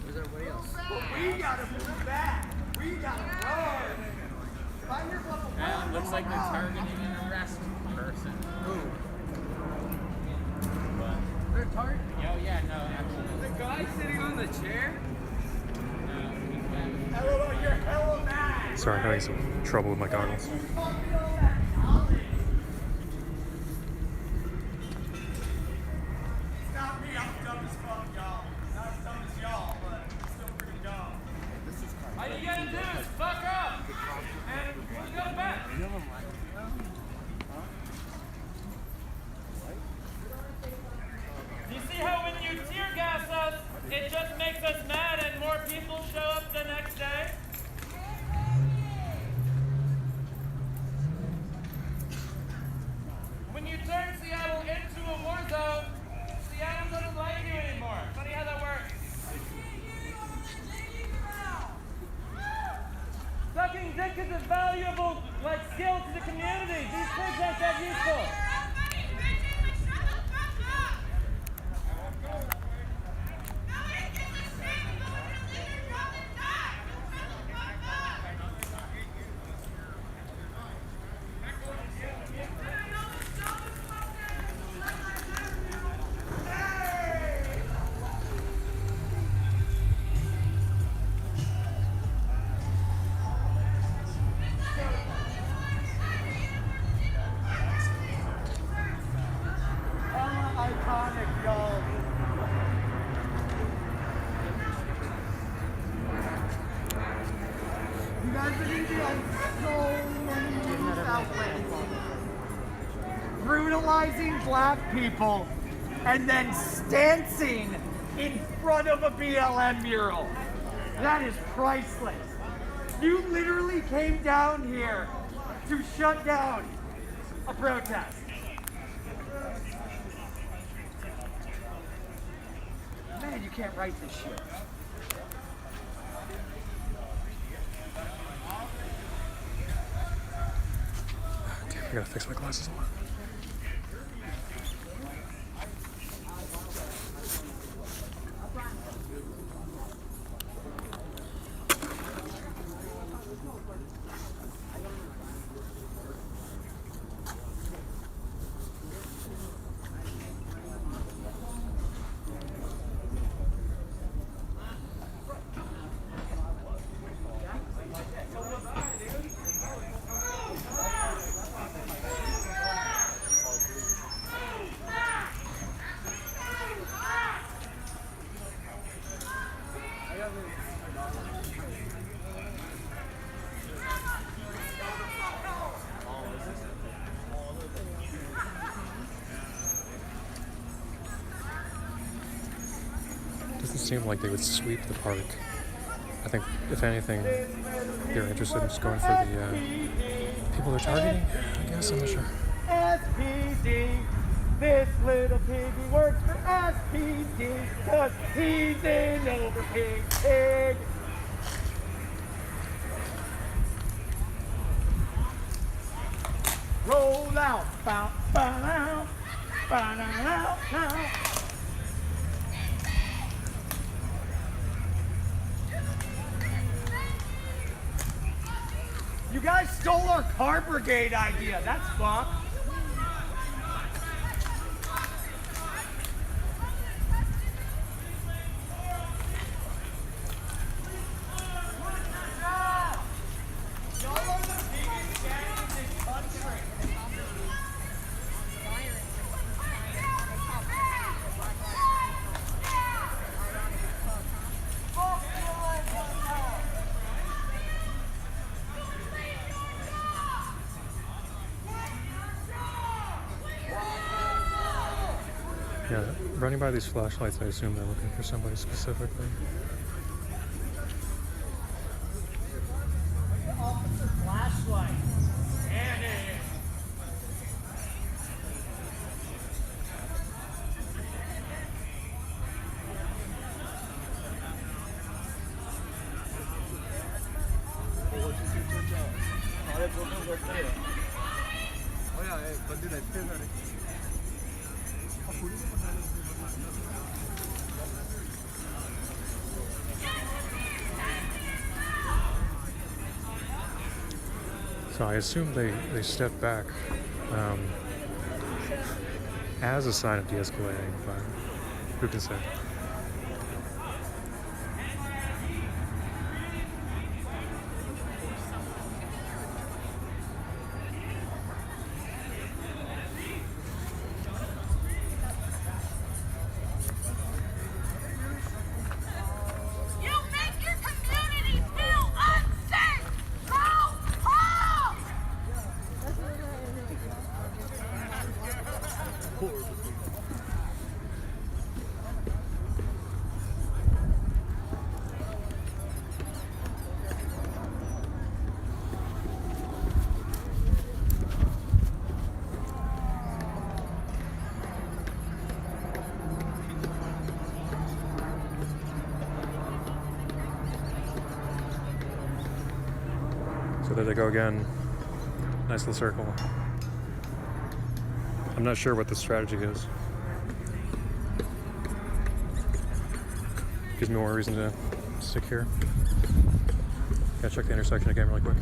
Where's everybody else? But we gotta move back. We gotta run. If I hear level one, Looks like they're targeting an arrest person. Who? They're targeting? Oh yeah, no, actually. The guy sitting on the chair? hello, you're hella mad. Sorry, I'm having some trouble with my goggles. Fucking all that knowledge. It's not me, I'm dumb as fuck, y'all. Not as dumb as y'all, but still pretty dumb. All you gotta do is fuck up and we'll go back. You see how when you tear gas us, it just makes us mad and more people show up the next day? When you turn Seattle into a war zone, Seattle doesn't like you anymore. Funny how that works. Sucking dick is a valuable skill to the community. These kids aren't that useful. Iconic, y'all. You guys are gonna be on so many news outlets brutalizing black people and then stancing in front of a BLM mural. That is priceless. You literally came down here to shut down a protest. Man, you can't write this shit. Damn, I gotta fix my glasses. Doesn't seem like they would sweep the park. I think, if anything, they're interested in just going for the people they're targeting. I guess, I'm not sure. SPD, this little piggy works for SPD, cause he's an over pig. Roll out, bow, bow, bow, bow. You guys stole our car brigade idea. That's fucked. Y'all are the biggest gang in this country. Yeah, running by these flashlights, I assume they're looking for somebody specifically. Officer flashlight. And So I assume they stepped back as a sign of de-escalating, but who can say? You make your community feel unsafe! Go home! So there they go again. Nice little circle. I'm not sure what the strategy is. Gives me more reason to stick here. Gotta check the intersection again really quick.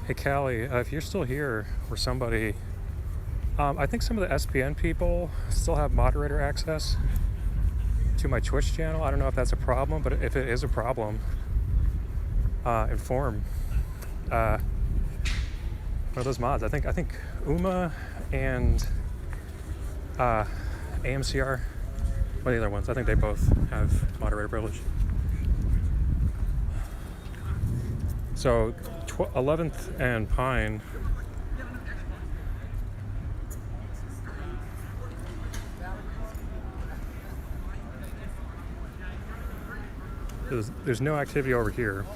Hey Callie, if you're still here, or somebody, I think some of the SPN people still have moderator access to my Twitch channel. I don't know if that's a problem, but if it is a problem, inform one of those mods. I think Uma and AMCR, one of the other ones, I think they both have moderator privilege. So 11th and Pine. There's no activity over here.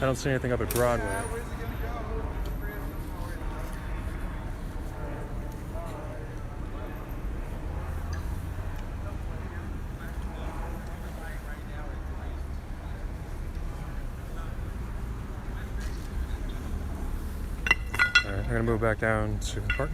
I don't see anything up at Broadway. Alright, I'm gonna move back down to the park.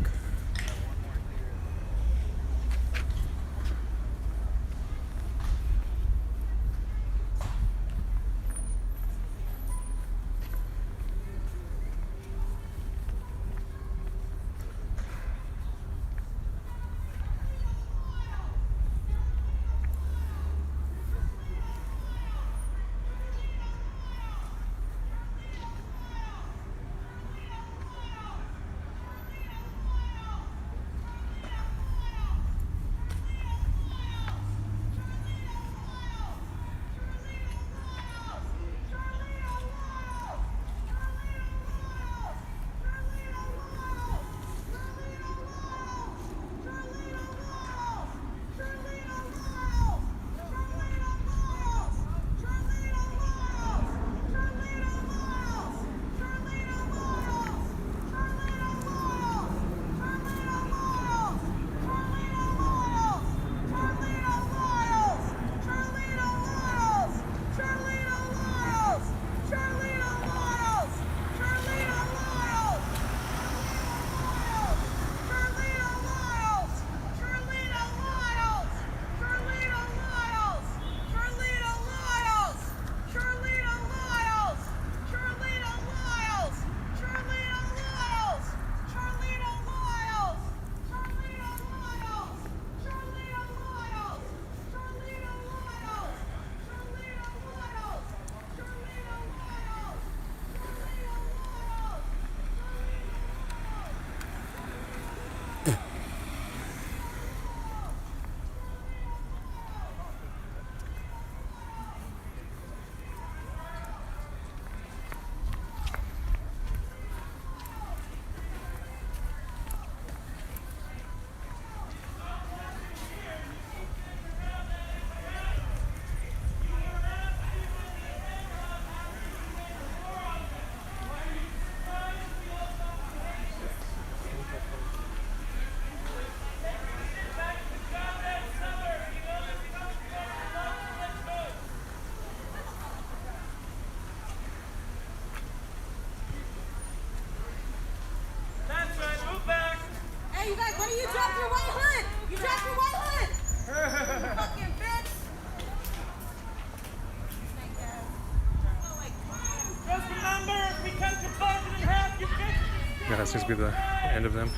Yeah, that seems to be the end of them.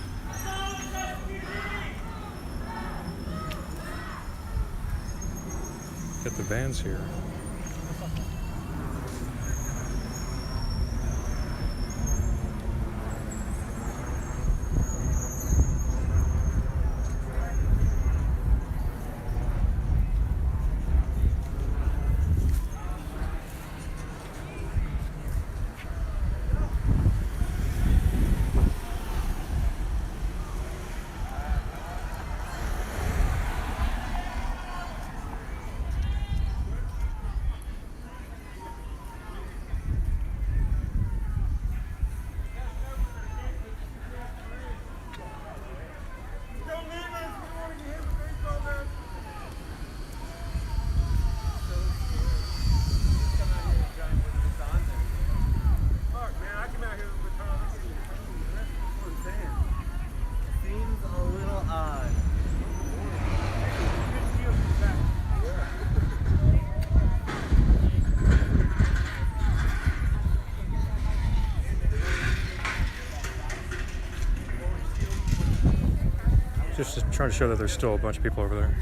Get the vans here. Seems a little odd. Just to try to show that there's still a bunch of people over there.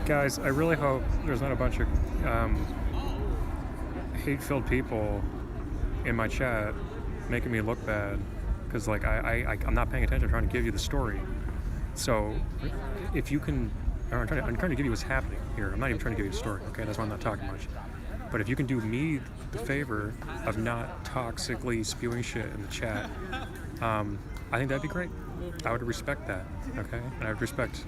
Guys, I really hope there's not a bunch of hate-filled people in my chat making me look bad, because like I'm not paying attention. I'm trying to give you the story. So if you can, I'm trying to give you what's happening here. I'm not even trying to give you the story. Okay, that's why I'm not talking much. But if you can do me the favor of not toxically spewing shit in the chat, I think that'd be great. I would respect that. Okay, and I would respect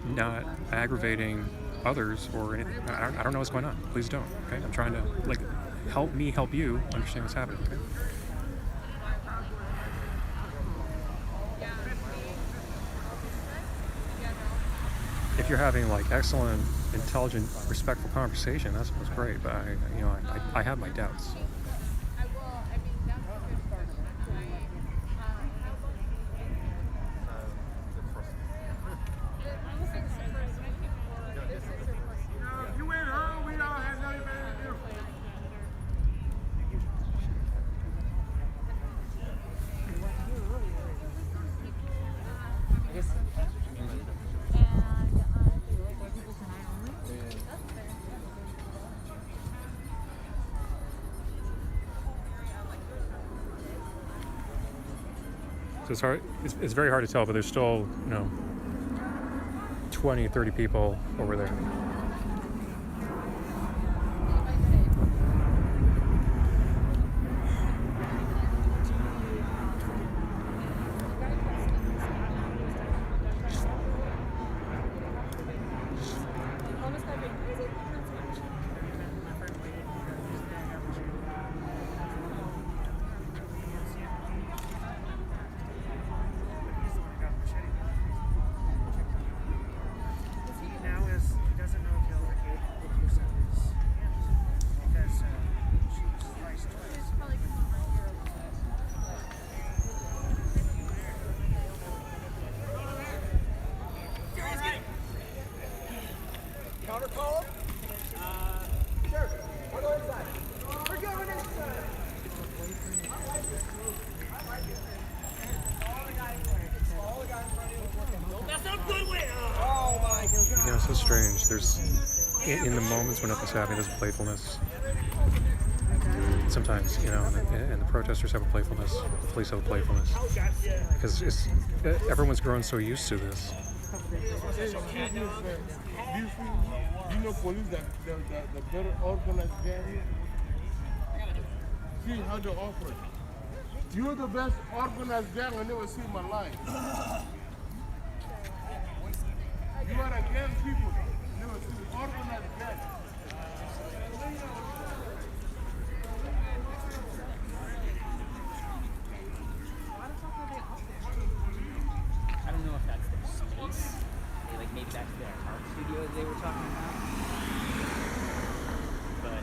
not aggravating others or anything. I don't know what's going on. Please don't. Okay, I'm trying to like help me help you understand what's happening. Okay. If you're having like excellent, intelligent, respectful conversation, that's great. But I have my doubts. So it's very hard to tell, but there's still, 20, 30 people over there. It's so strange. There's, in the moments when nothing's happening, there's playfulness. Sometimes, and the protesters have a playfulness, the police have a playfulness. Because everyone's grown so used to this. Police, the better organized gang. See how they operate. You're the best organized gang I never seen in my life. You are a gang people. Never seen organized gang. maybe that's the art studio that they were talking about. But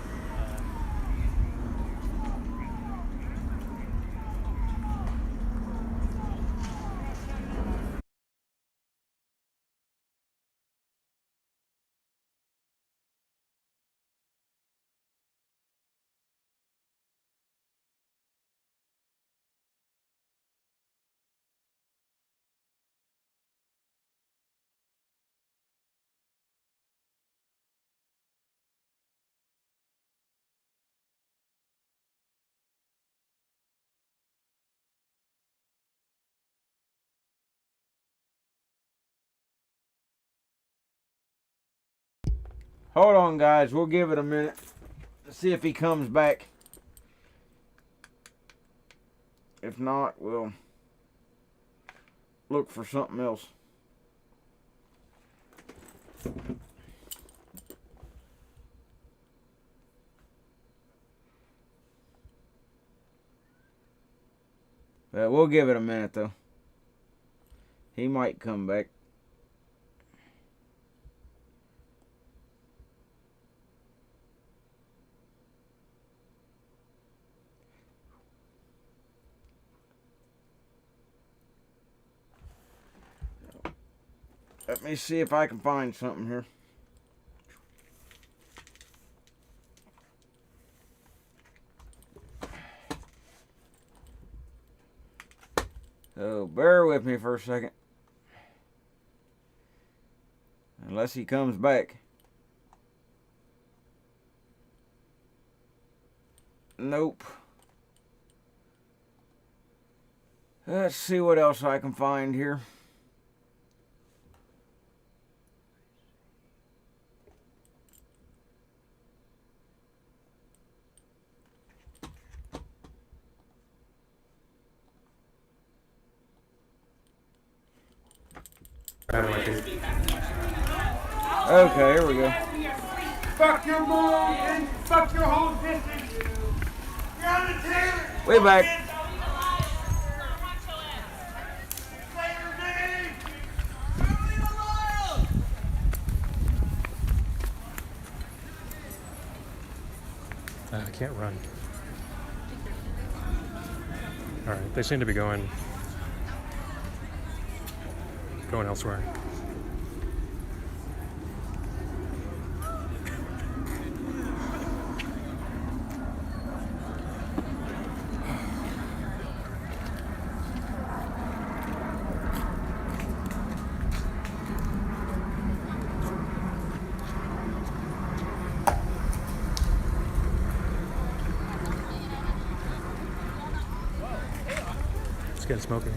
Hold on, guys. We'll give it a minute to see if he comes back. If not, we'll look for something else. But we'll give it a minute, though. He might come back. Let me see if I can find something here. So bear with me for a second. Unless he comes back. Nope. Let's see what else I can find here. Okay, here we go. Fuck your mom and fuck your whole district. You're on the tail. Way back. I can't run. Alright, they seem to be going elsewhere. It's getting smoky.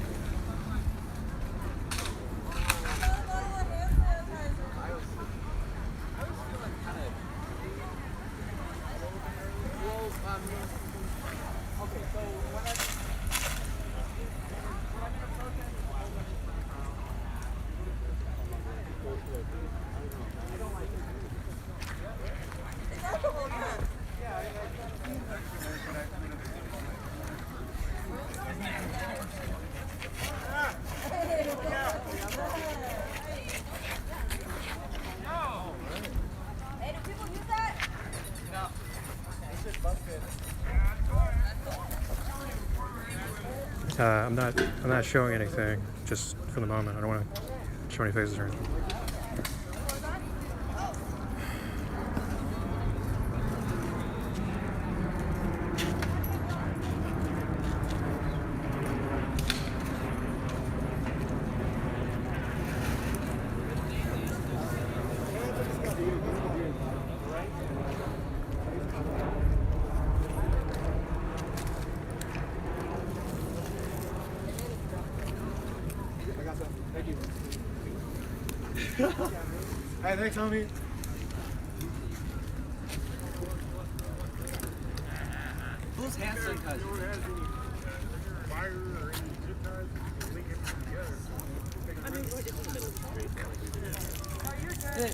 I'm not showing anything just for the moment. I don't want to show any faces or anything. Hey, thanks, homie. Who's hand sanitizer? Fire or any zip ties, you can link it together. I mean, we're just in the middle of the street. Hey,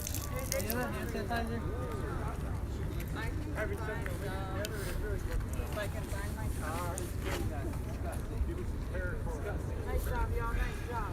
you have hand sanitizer? Having something to link together is really good. If I can find my car. People prepare for it. Nice job, y'all. Nice job.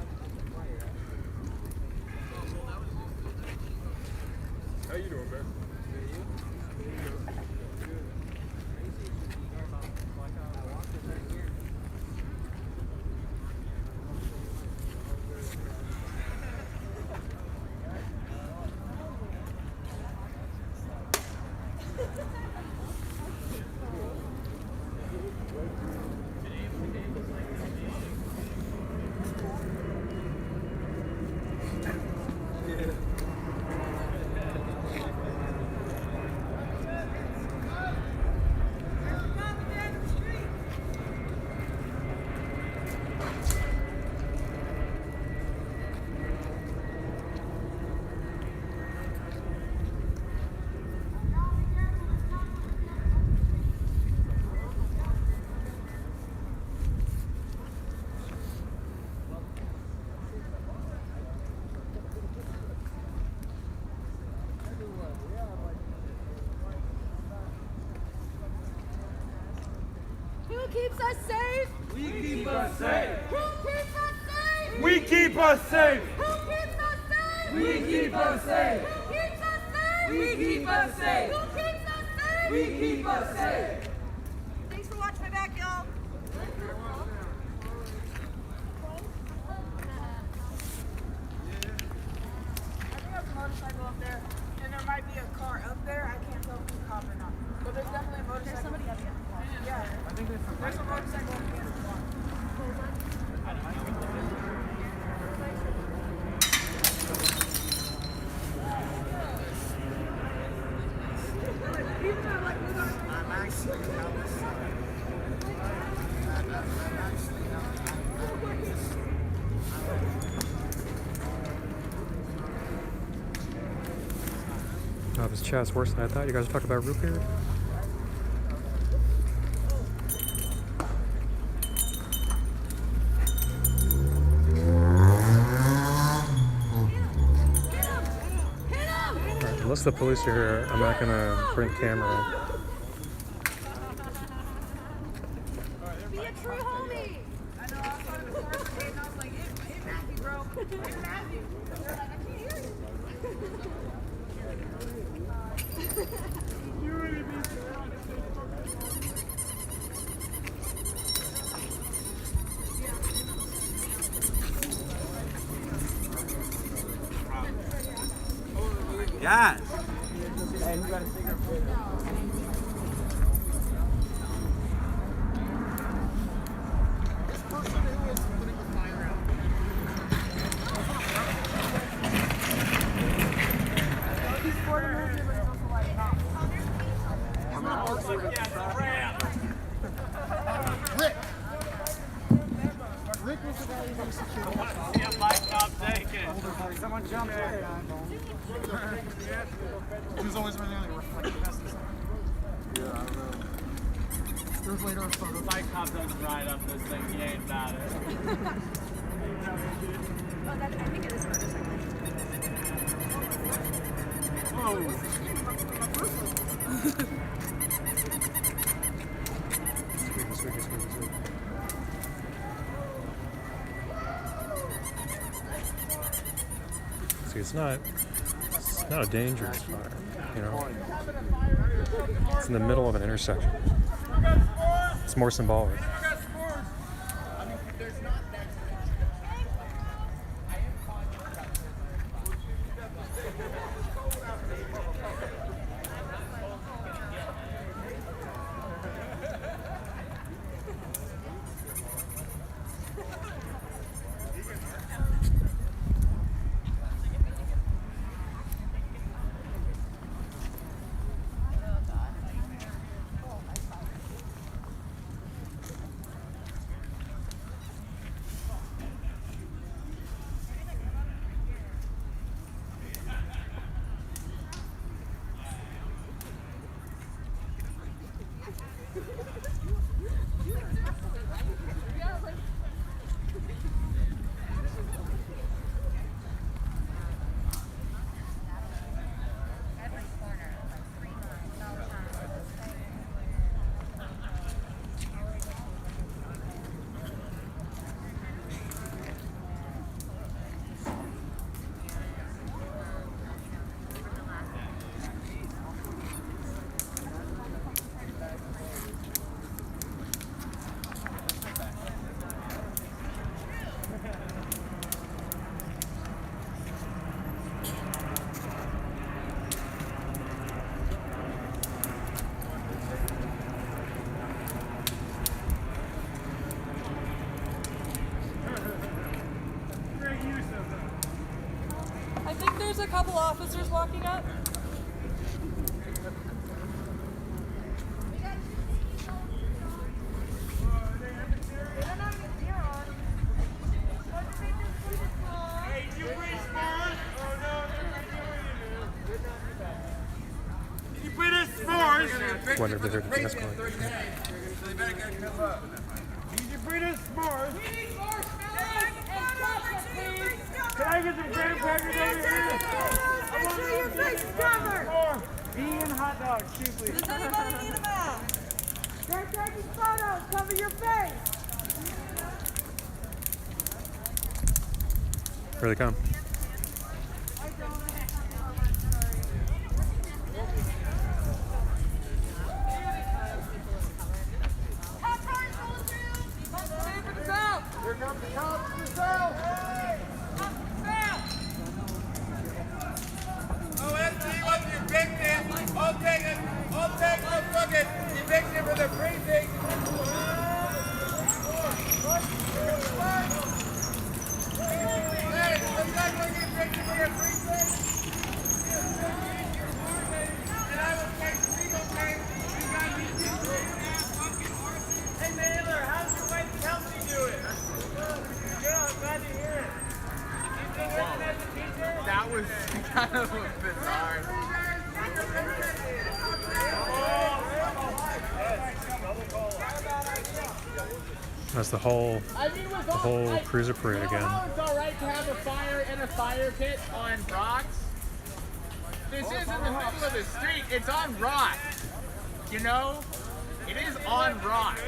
Who keeps us safe? We keep us safe. Who keeps us safe? We keep us safe. Who keeps us safe? We keep us safe. Who keeps us safe? We keep us safe. Who keeps us safe? We keep us safe. Thanks for watching my back, y'all. I think there's a motorcycle up there, and there might be a car up there. I can't tell if it's a cop or not. But there's definitely a motorcycle. There's somebody up there. Yeah. I think there's a motorcycle up against the block. I'm actually on this side. Oh, this chat's worse than I thought. You guys are talking about root beer? Alright, unless the police are here, I'm not gonna bring camera. Be a true homie. I know, I was talking to the forest today, and I was like, it Matthew, bro. It Matthew. They're like, I can't hear you. Yes. Hey, who got a cigarette? This person who is putting the fire out. He's for the movie, but he's also like, not. I'm not also Rick. Rick was the guy who was security. Yeah, Mike, not taken. Someone jumped in. Who's always been there? Like the best or something. Yeah, I don't know. There's later a photo. Mike Cobb doesn't ride up this thing. He ain't about it. Oh, that, I think it is motorcycle. See, it's not a dangerous fire, you know. It's in the middle of an intersection. It's more symbolic. I think there's a couple officers walking up. Wonder if they heard the gas going. Did you bring us s'mores? We need more s'mores! Can I get some graham crackers over here? Make sure your face is covered. Vegan hot dogs, too, please. Does anybody need a mask? They're taking photos. Cover your face. Here they come. Here comes the cops themselves. OSD was evicted. I'll take the fucking eviction for the precinct. Hey, let's not go get eviction for your precinct. And I will take legal case. Hey, Naylor, how's your wife Kelsey doing? Good, I'm glad to hear it. You still working as a teacher? That was kind of bizarre. That's the whole cruiser parade again. It's all right to have a fire in a fire pit on rocks. This isn't the middle of the street. It's on rocks. You know, it is on rocks.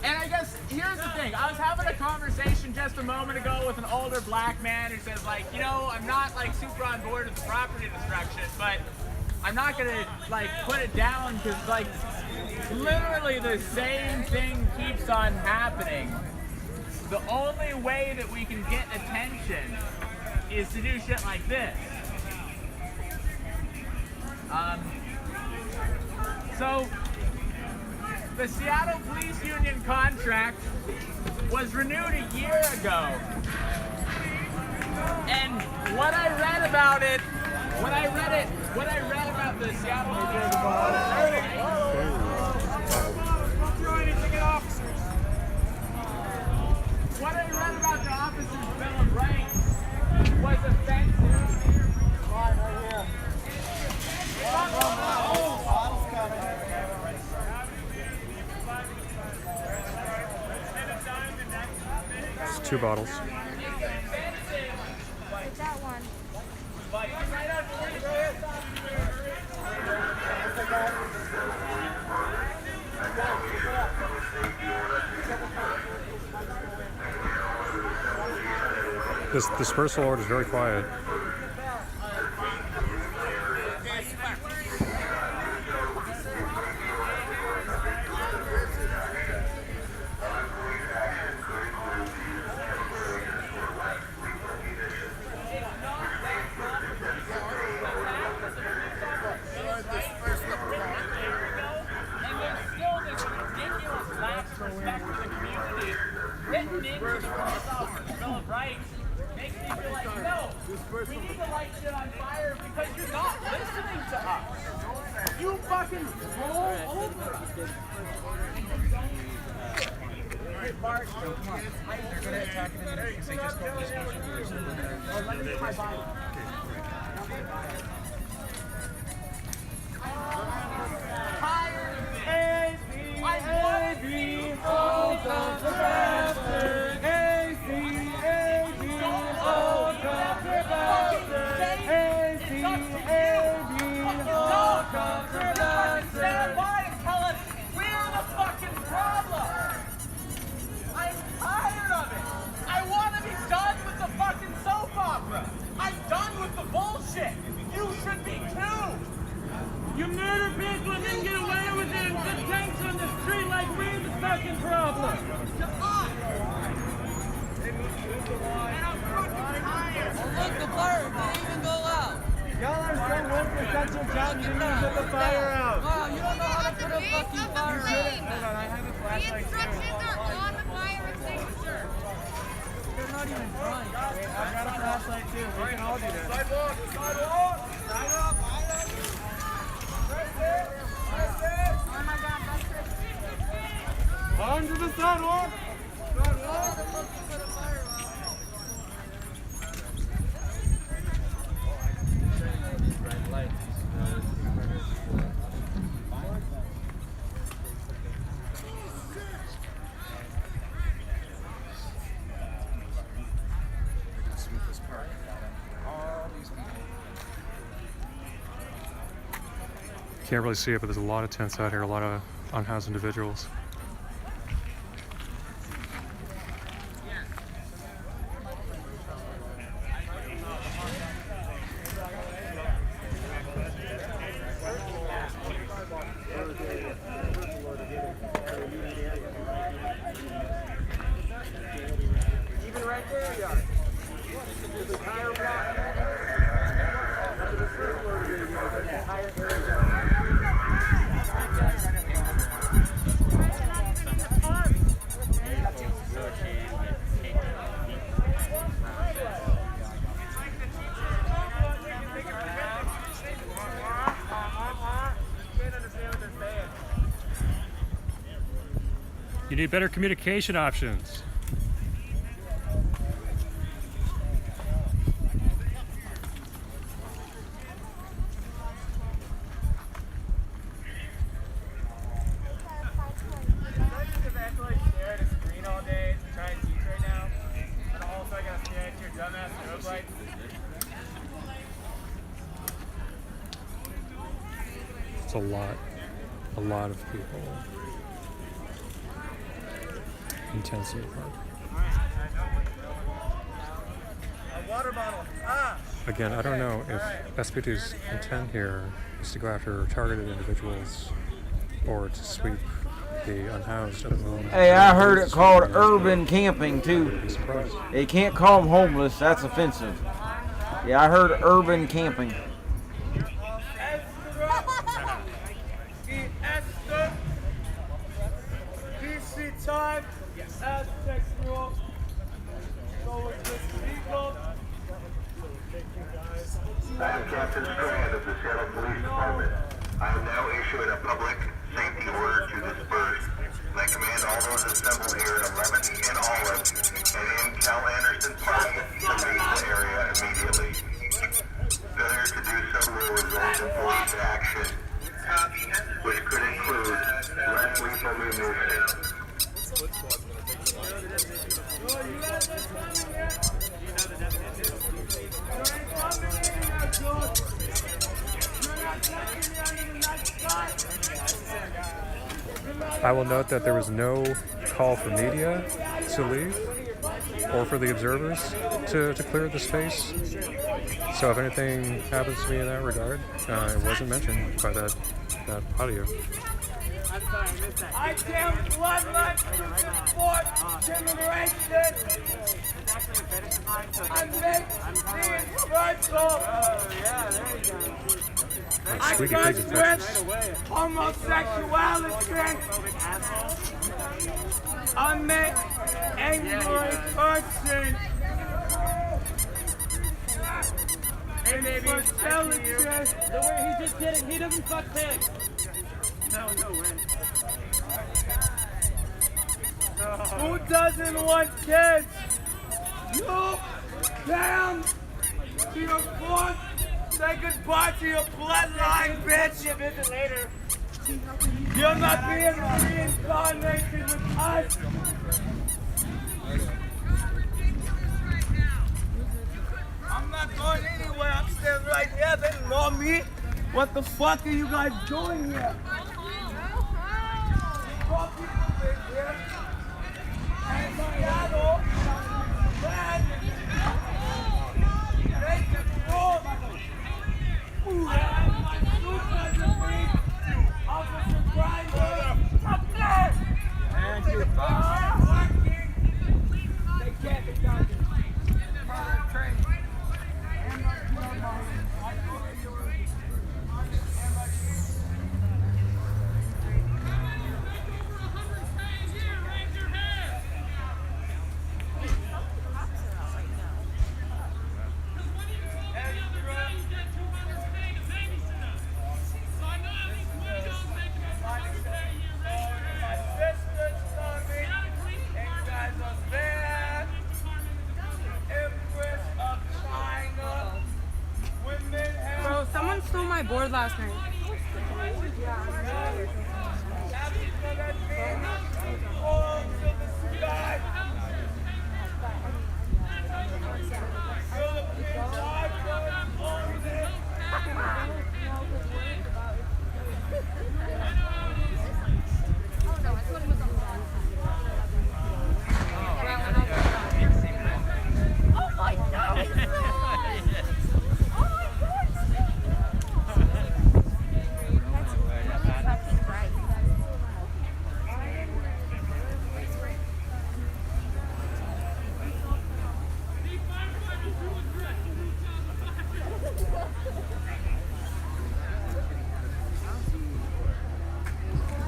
And I guess, here's the thing, I was having a conversation just a moment ago with an older black man who says, like, you know, I'm not, like, super on board with the property destruction, but I'm not gonna, like, put it down because, like, literally the same thing keeps on happening. The only way that we can get attention is to do shit like this. So, the Seattle Police Union contract was renewed a year ago. And what I read about it, what I read about the Seattle What I read about the officers' Bill of Rights was offensive. Right here. It's 2 bottles. Take that one. This dispersal order is very quiet. We need to light shit on fire because you're not listening to us. You fucking roll over us. Hey, Bart, come on. They're going to attack it. They just go this way. Let me get my body. Stand by and tell us we're the fucking problem. I'm tired of it. I want to be done with the fucking soap opera. I'm done with the bullshit. You should be too. You murder people and then get away with it and put tanks on the street like we're the fucking problem. And I'm fucking tired. Look, the fire didn't even go out. Y'all are so one for such a job, you didn't even put the fire out. Wow, you don't know how to put a fucking fire out. Hold on, I have a The flashlight instructions are on the fire extinguisher. They're not even trying. I've got a flashlight too. We can all do that. Sidewalk! Sidewalk! Right there! Right there! Oh my god, that's crazy. Onto the sidewalk! Sweep this park. Can't really see it, but there's a lot of tents out here, a lot of unhoused individuals. Even right there, yeah. There's a tire block. After the first floor, there's an entire area. You need better communication options. It's a lot of people. Intensity park. Water bottle. Again, I don't know if SPD's intent here is to go after targeted individuals or to sweep the unhoused at the moment. Hey, I heard it called urban camping too. They can't call them homeless, that's offensive. Yeah, I heard urban camping. Time. Aztec rule. So it's just legal. I'm Captain Strand of the Seattle Police Department. I am now issuing a public safety order to disperse. And I command all those assembled here at 11th and Olive and in Cal Anderson Park to leave the area immediately. Failure to do so will result in police action, which could include less lethal munitions. I will note that there was no call for media to leave or for the observers to clear the space. So if anything happens to me in that regard, it wasn't mentioned by that audio. I damn bloodline support generation. I make these virtual. I transgress homosexuality. I make angry person. Hey, baby. The way he just did it, he doesn't fuck pigs. No way. Who doesn't want kids? You damn to your fourth. Say goodbye to your bloodline, bitch. You visit later. You're not being reincarnated with us. I'm not going anywhere. I'm staying right here. They know me. What the fuck are you guys doing here? Poor people live here. And Seattle, bad. They control. Officer Grinder. And you they can't be done. Bro, someone stole my board last night.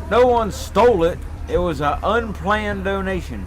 No one stole it. It was an unplanned donation.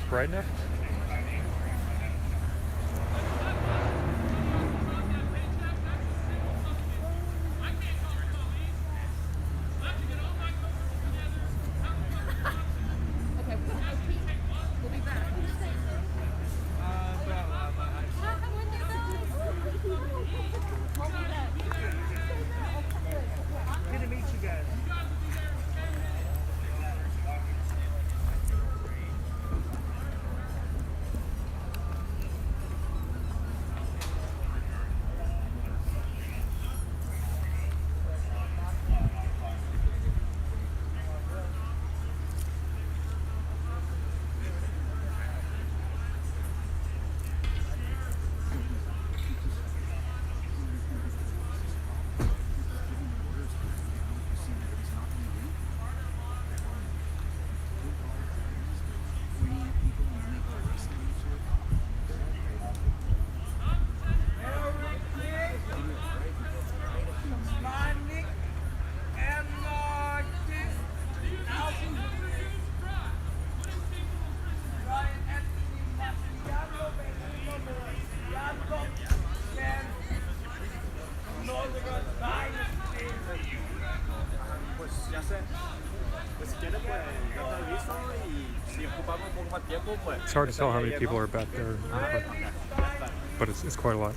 Bright enough? Good to meet you guys. It's hard to tell how many people are back there, but it's quite a lot.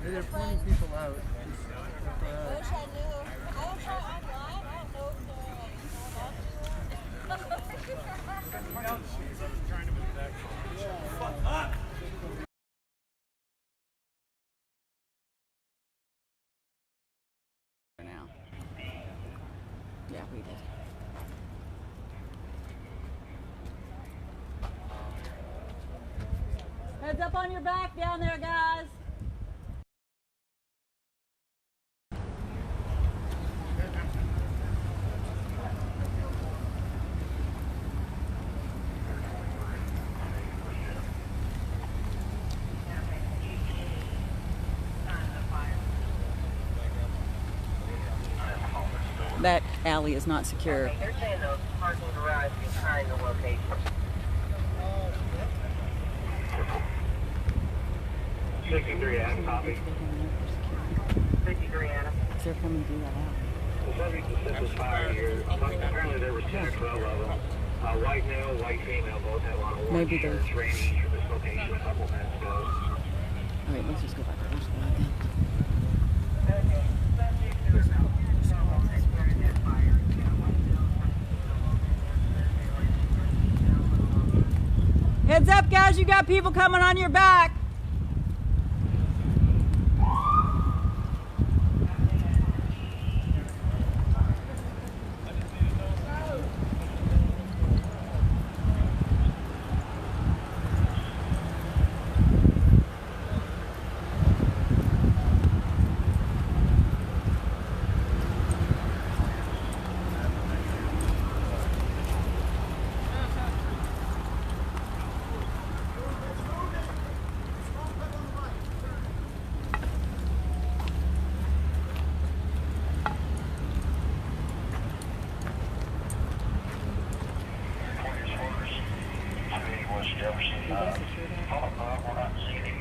They're pointing people out. I wish I knew. I don't try online. I don't know now. Yeah, we did. Heads up on your back down there, guys. That alley is not secure. They're saying the parking garage behind the location. 63 Adam, copy. 53 Adam. They're coming through that alley. The subject is set this fire here. Apparently there were 10 or 12 of them. White male, white female, both have on orange Maybe they're shirts. Range from this location a couple minutes ago. All right, let's just go back to horse again. Heads up, guys, you got people coming on your back.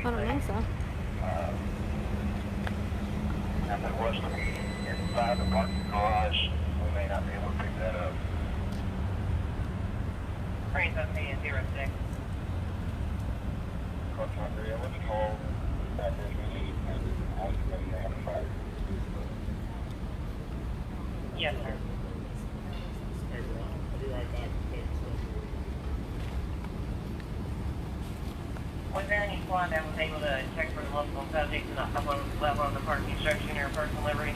I don't think so. If it was to be inside the parking garage, we may not be able to pick that up. Trains on me at 06. Contractor, let's call that busy and I'll be ready to have a fire. Yes, sir. I'll be right back. Was there any squad that was able to check for the multiple subjects and up on the level of the parking instruction or personal liberty?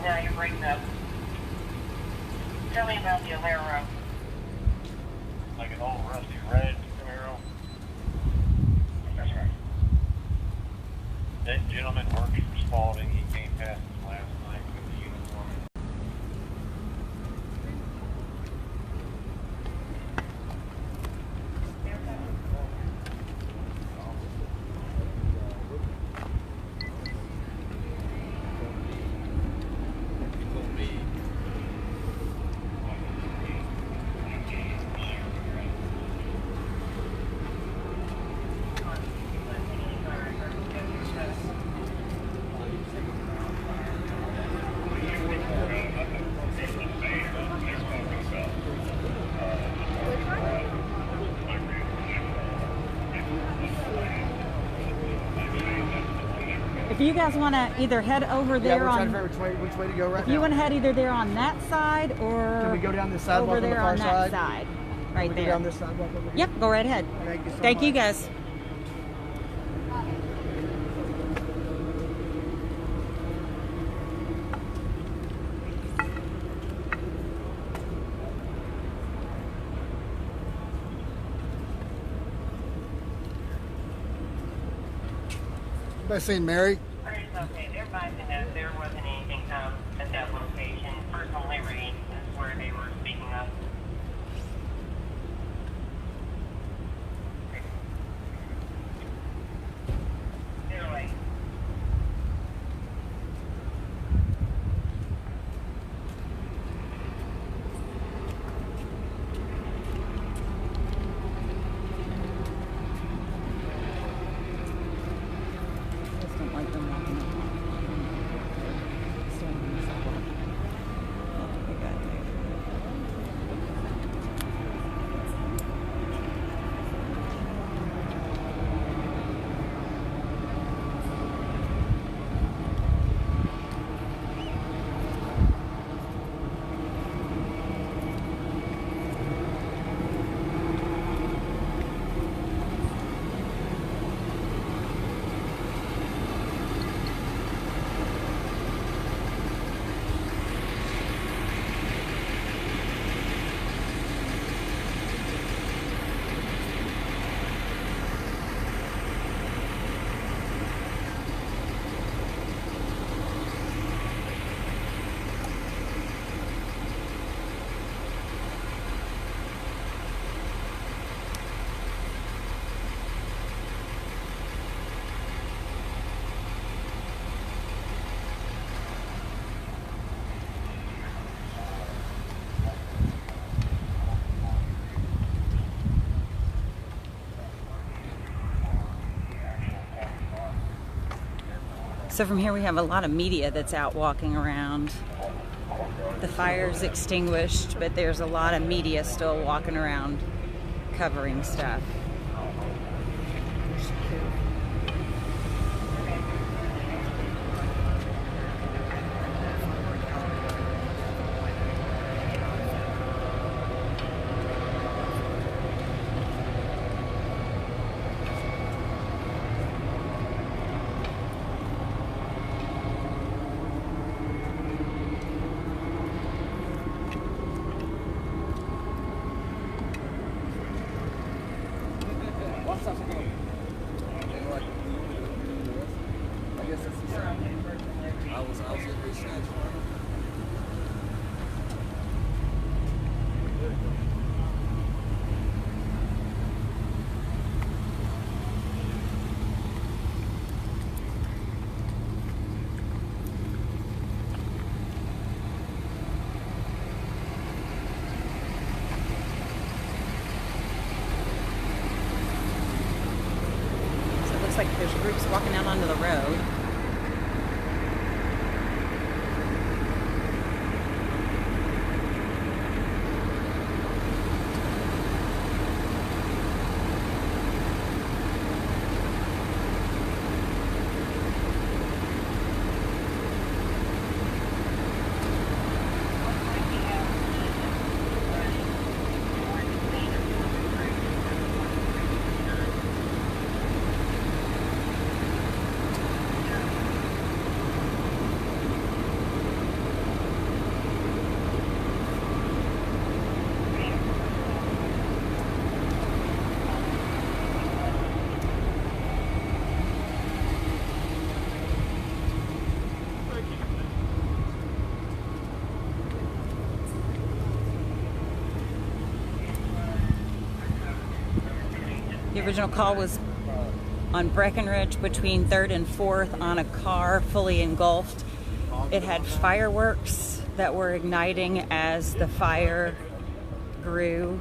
Now you're breaking up. Tell me about the Alero. Like an old rusty red Camaro. That's right. That gentleman works for Spalding. He came past us last night with the uniform. If you guys want to either head over there we're on, trying to figure which way to go right if now. you want to head either there on that side or Can we go down this sidewalk over there on on the that far side, right Can we there. go down this sidewalk over here? Yep, go right ahead. Thank you so Thank you much. guys. By St. Mary. Okay, they're advising that there wasn't anything at that location. Personal liberty is where they were speaking of. They're late. Just don't like them walking up. Standing on the sidewalk. That's what we got there. So from here we have a lot of media that's out walking around. The fire's extinguished, but there's a lot of media still walking around covering stuff. Like there's groups walking out onto the road. The original call was on Breckenridge between 3rd and 4th on a car fully engulfed. It had fireworks that were igniting as the fire grew.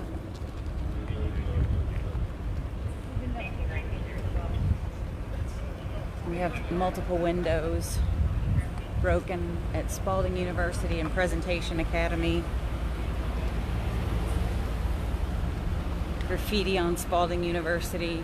We have multiple windows broken at Spalding University and Presentation Academy. Graffiti on Spalding University.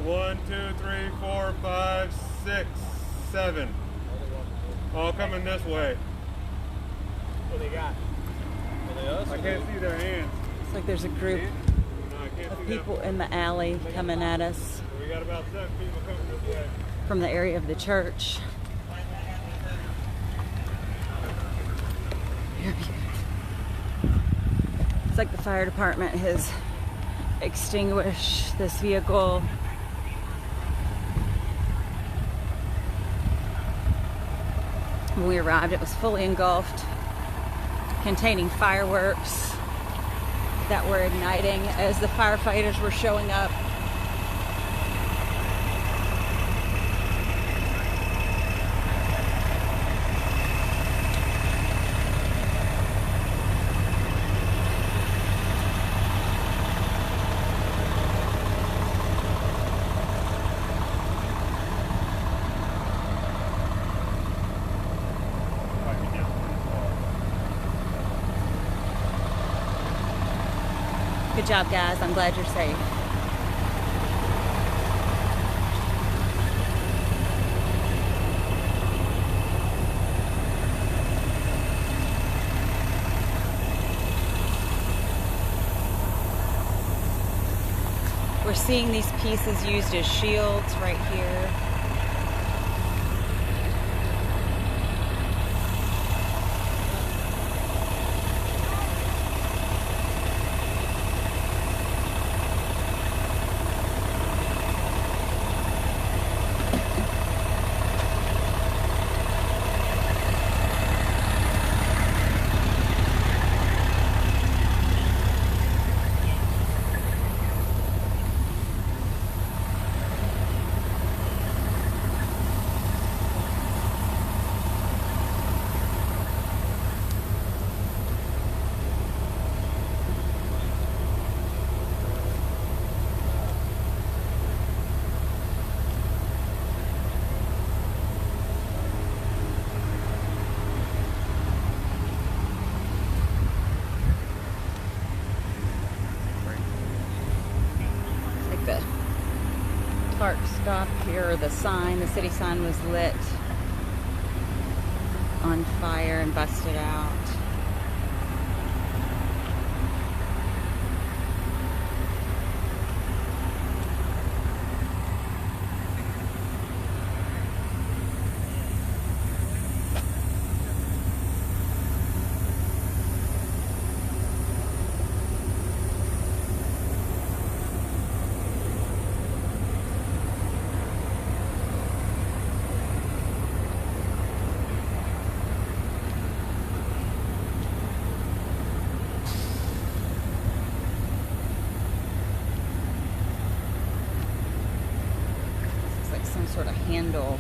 One, two, three, four, five, six, seven. All coming this way. What they got? I can't see their hands. It's like there's a group of people in the alley coming at us. We got about 7 people coming this way. From the area of the church. It's like the fire department has extinguished this vehicle. When we arrived, it was fully engulfed, containing fireworks that were igniting as the firefighters were showing up. Good job, guys. I'm glad you're safe. We're seeing these pieces used as shields right here. stop here, the sign, the city sign was lit on fire and busted out. Some sort of handle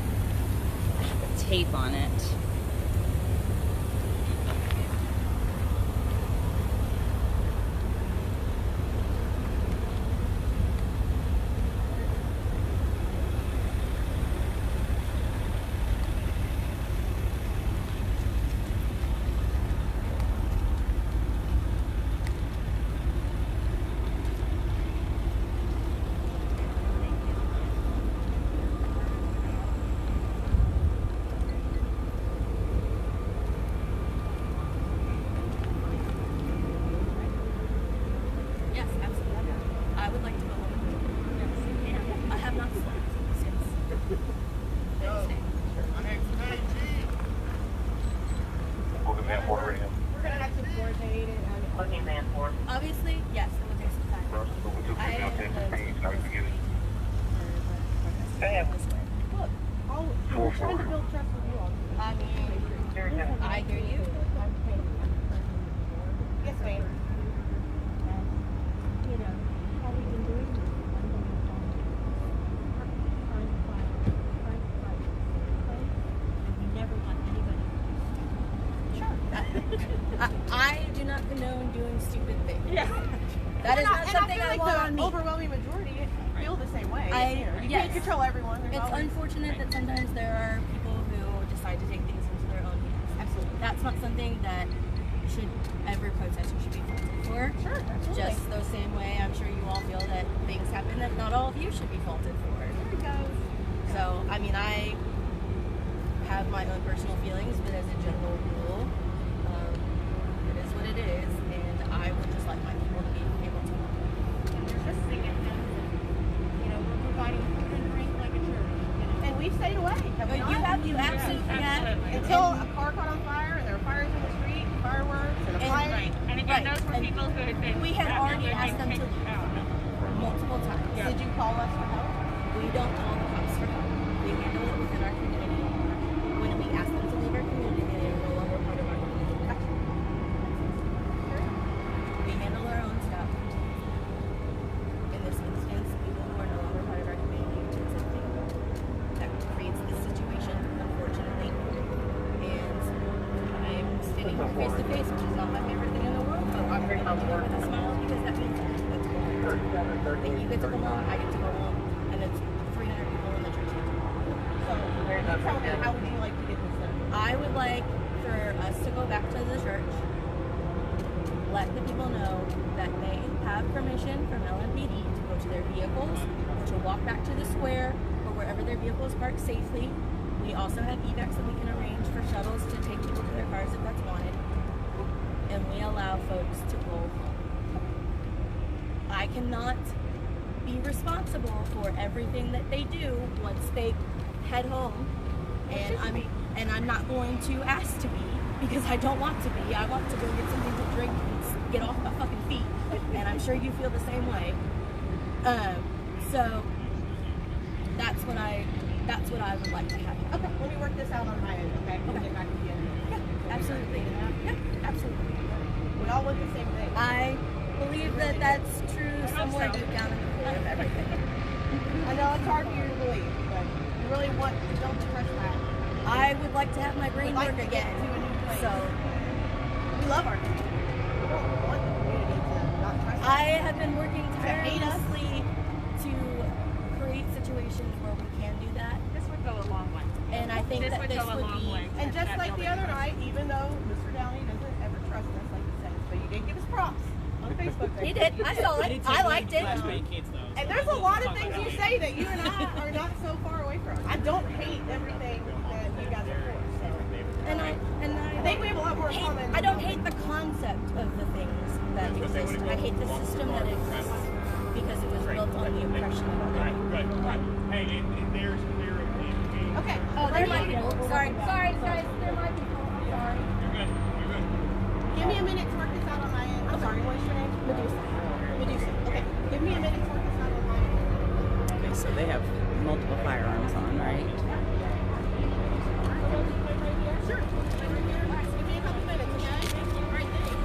with tape on it. Obviously, yes, it would take some time. Look, we're trying to build trust with you all. I mean, I hear you. Yes, ma'am. You know, how we've been doing this. And we never want anybody. Sure. I do not condone doing stupid things. Yeah. That is Well, not something I want on the me. overwhelming majority feel the same way. You Yes. can't control everyone. There's It's always- unfortunate that sometimes there are people who decide to take things into their own hands. Absolutely. That's not something that every protester should be faulted for. Sure, absolutely. Just the same way I'm sure you all feel that things happen that not all of you should be faulted for. There we go. So, I mean, I have my own personal feelings, but as a general rule, it is what it is, and I would just like my people to be able to know. Just thinking that, you know, we're providing food and drink like a church. And we've stayed away. Have we not? You absolutely have. Until a car caught on fire and there were fires in the street, fireworks, and a fire. And again, those were people who had been. We had already asked them to leave multiple times. Yeah. Did you call us for help? We don't call the cops for help. We handle it within our community. When we ask them to leave our community, they are no longer part of our community. We handle our own stuff. In this instance, people who are no longer part of our community did something that creates this situation, unfortunately. And I'm standing here face to face, which is not my favorite thing in the world, but I'm going to do it with a smile because that means that's cool. That you get to go home, I get to go home, and it's 300 people in the church. So, tell me, how would you like to get this done? I would like for us to go back to the church, let the people know that they have permission from LMPD to go to their vehicles, to walk back to the square, or wherever their vehicles parked safely. We also have evacs that we can arrange for shuttles to take people to their cars if that's wanted. And we allow folks to go home. I cannot be responsible for everything that they do once they head home. And I'm not going to ask to be, because I don't want to be. I want to go get something to drink and get off my fucking feet. And I'm sure you feel the same way. So that's what I would like to have. Okay, let me work this out on my end, okay? We'll get back to you. Yeah, absolutely. Yeah, absolutely. We all want the same thing. I believe that that's true somewhere deep down in the core of everything. I know it's hard for you to believe, but you really want to build the trust back. I would like to have my brain work again. So we love our community. We don't want the community to not trust us. I have been working tirelessly to create situations where we can do that. This would go a long way. And I think that this would be. And just like the other night, even though Mr. Downey doesn't ever trust us, like he says, but you did give us props on Facebook. He did. I saw it. I liked it. Flashbang kids though. And there's a lot of things you say that you and I are not so far away from. I don't hate everything that you guys are for. So. And I think we have a lot more in common. I don't hate the concept of the things that exist. I hate the system that exists because it was built on the oppression of other people. Right. Hey, there's clear. Okay. Oh, they're my people. Sorry, guys. They're my people. I'm sorry. You're good. Give me a minute to work this out on my end. I'm sorry, what's your name? Medusa. Okay. Give me a minute to work this out on my end. Okay, so they have multiple firearms on, right? Sure. Give me a couple minutes, okay? Right there.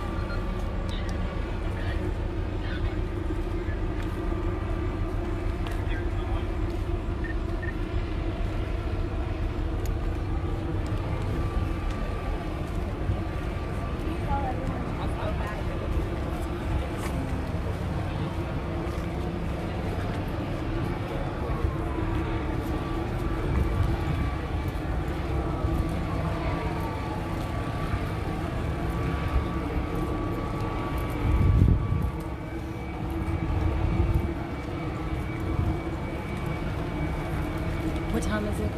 What time is it?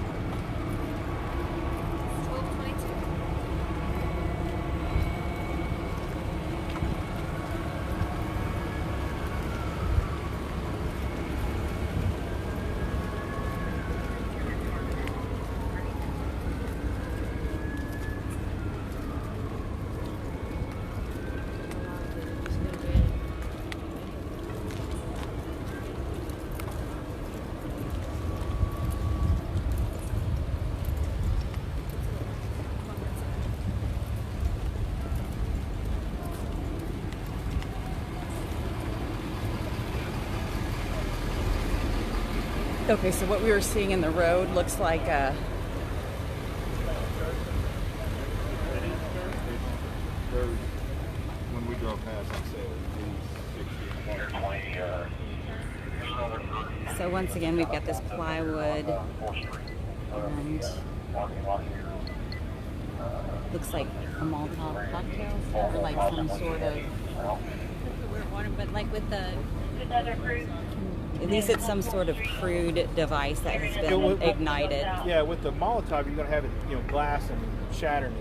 Okay, so what we were seeing in the road looks like a when we drove past, I said So once again, we've got this plywood and looks like a Molotov cocktail or like some sort of. But like with the At least it's some sort of crude device that has been ignited. Yeah, with the Molotov, you're gonna have it, glass and shattering.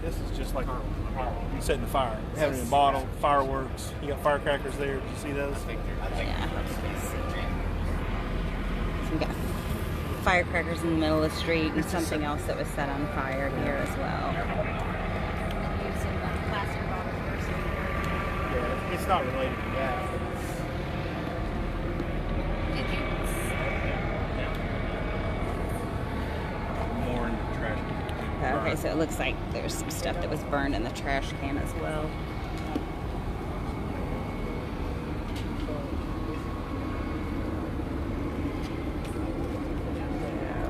This is just like you setting the fire, having it in a bottle, fireworks. You got firecrackers there. Did you see those? Yeah. So we got firecrackers in the middle of the street and something else that was set on fire here as well. Yeah, it's not related to that. More in the trash can. Okay, so it looks like there's some stuff that was burned in the trash can as well.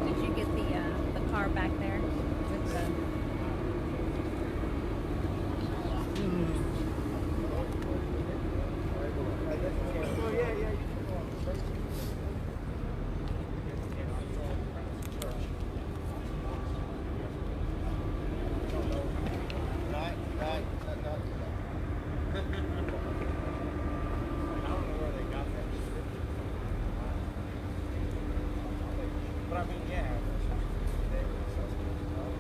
Did you get the car back there with the?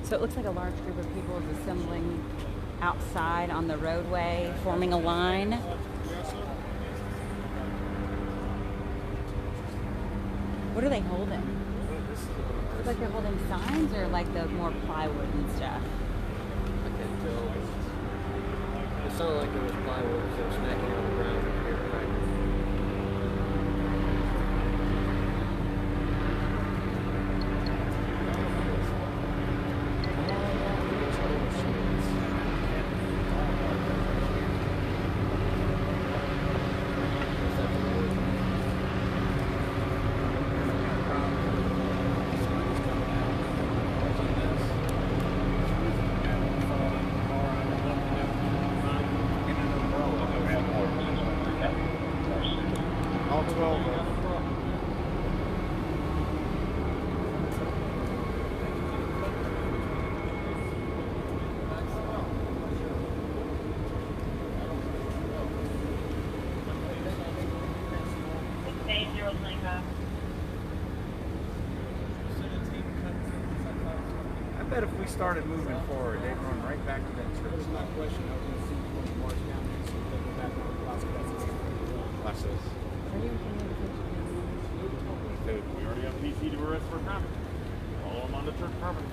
So it looks like a large group of people is assembling outside on the roadway, forming a line. What are they holding? Looks like they're holding signs or like the more plywood and stuff. I can't tell. It sounded like there was plywood that was smacking on the ground up here, right? All 12 of them. bet if we started moving forward, they'd run right back to that church. There's no question. I was going to see when you march down there, so they go back on the plaza. Watch this. Dude, we already have an EC to arrest for a crime. Follow them on the church property.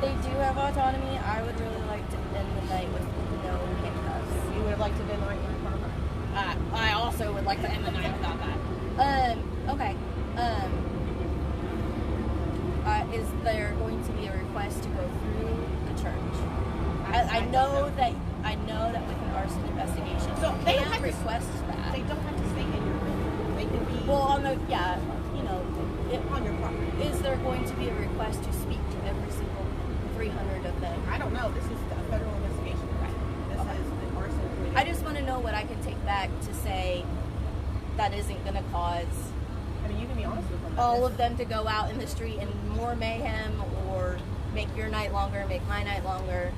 They do have autonomy. I would really like to end the night with no handcuffs. You would have liked to end the night with I also would like to end the night without that. Okay. Is there going to be a request to go through the church? I know that with an arson investigation, so they don't have request that. They don't have to stay in your building. They can be on your property. Is there going to be a request to speak to every single 300 of them? I don't know. This is a federal investigation, right? This is the arson. I just want to know what I can take back to say that isn't going to cause. I mean, you can be honest with them. All of them to go out in the street and more mayhem, or make your night longer, make my night longer.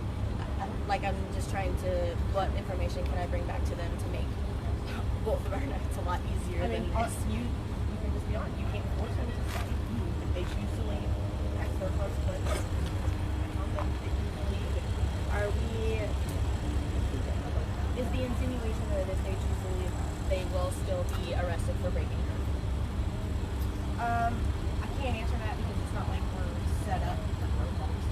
Like, I'm just trying to, what information can I bring back to them to make both of our nights a lot easier than this? You can just be honest. You can't force them to stay. If they choose to leave, that's their consequence. Is the insinuation that if they choose to leave, they will still be arrested for breaking curfew? I can't answer that because it's not like we're set up for roadblocks.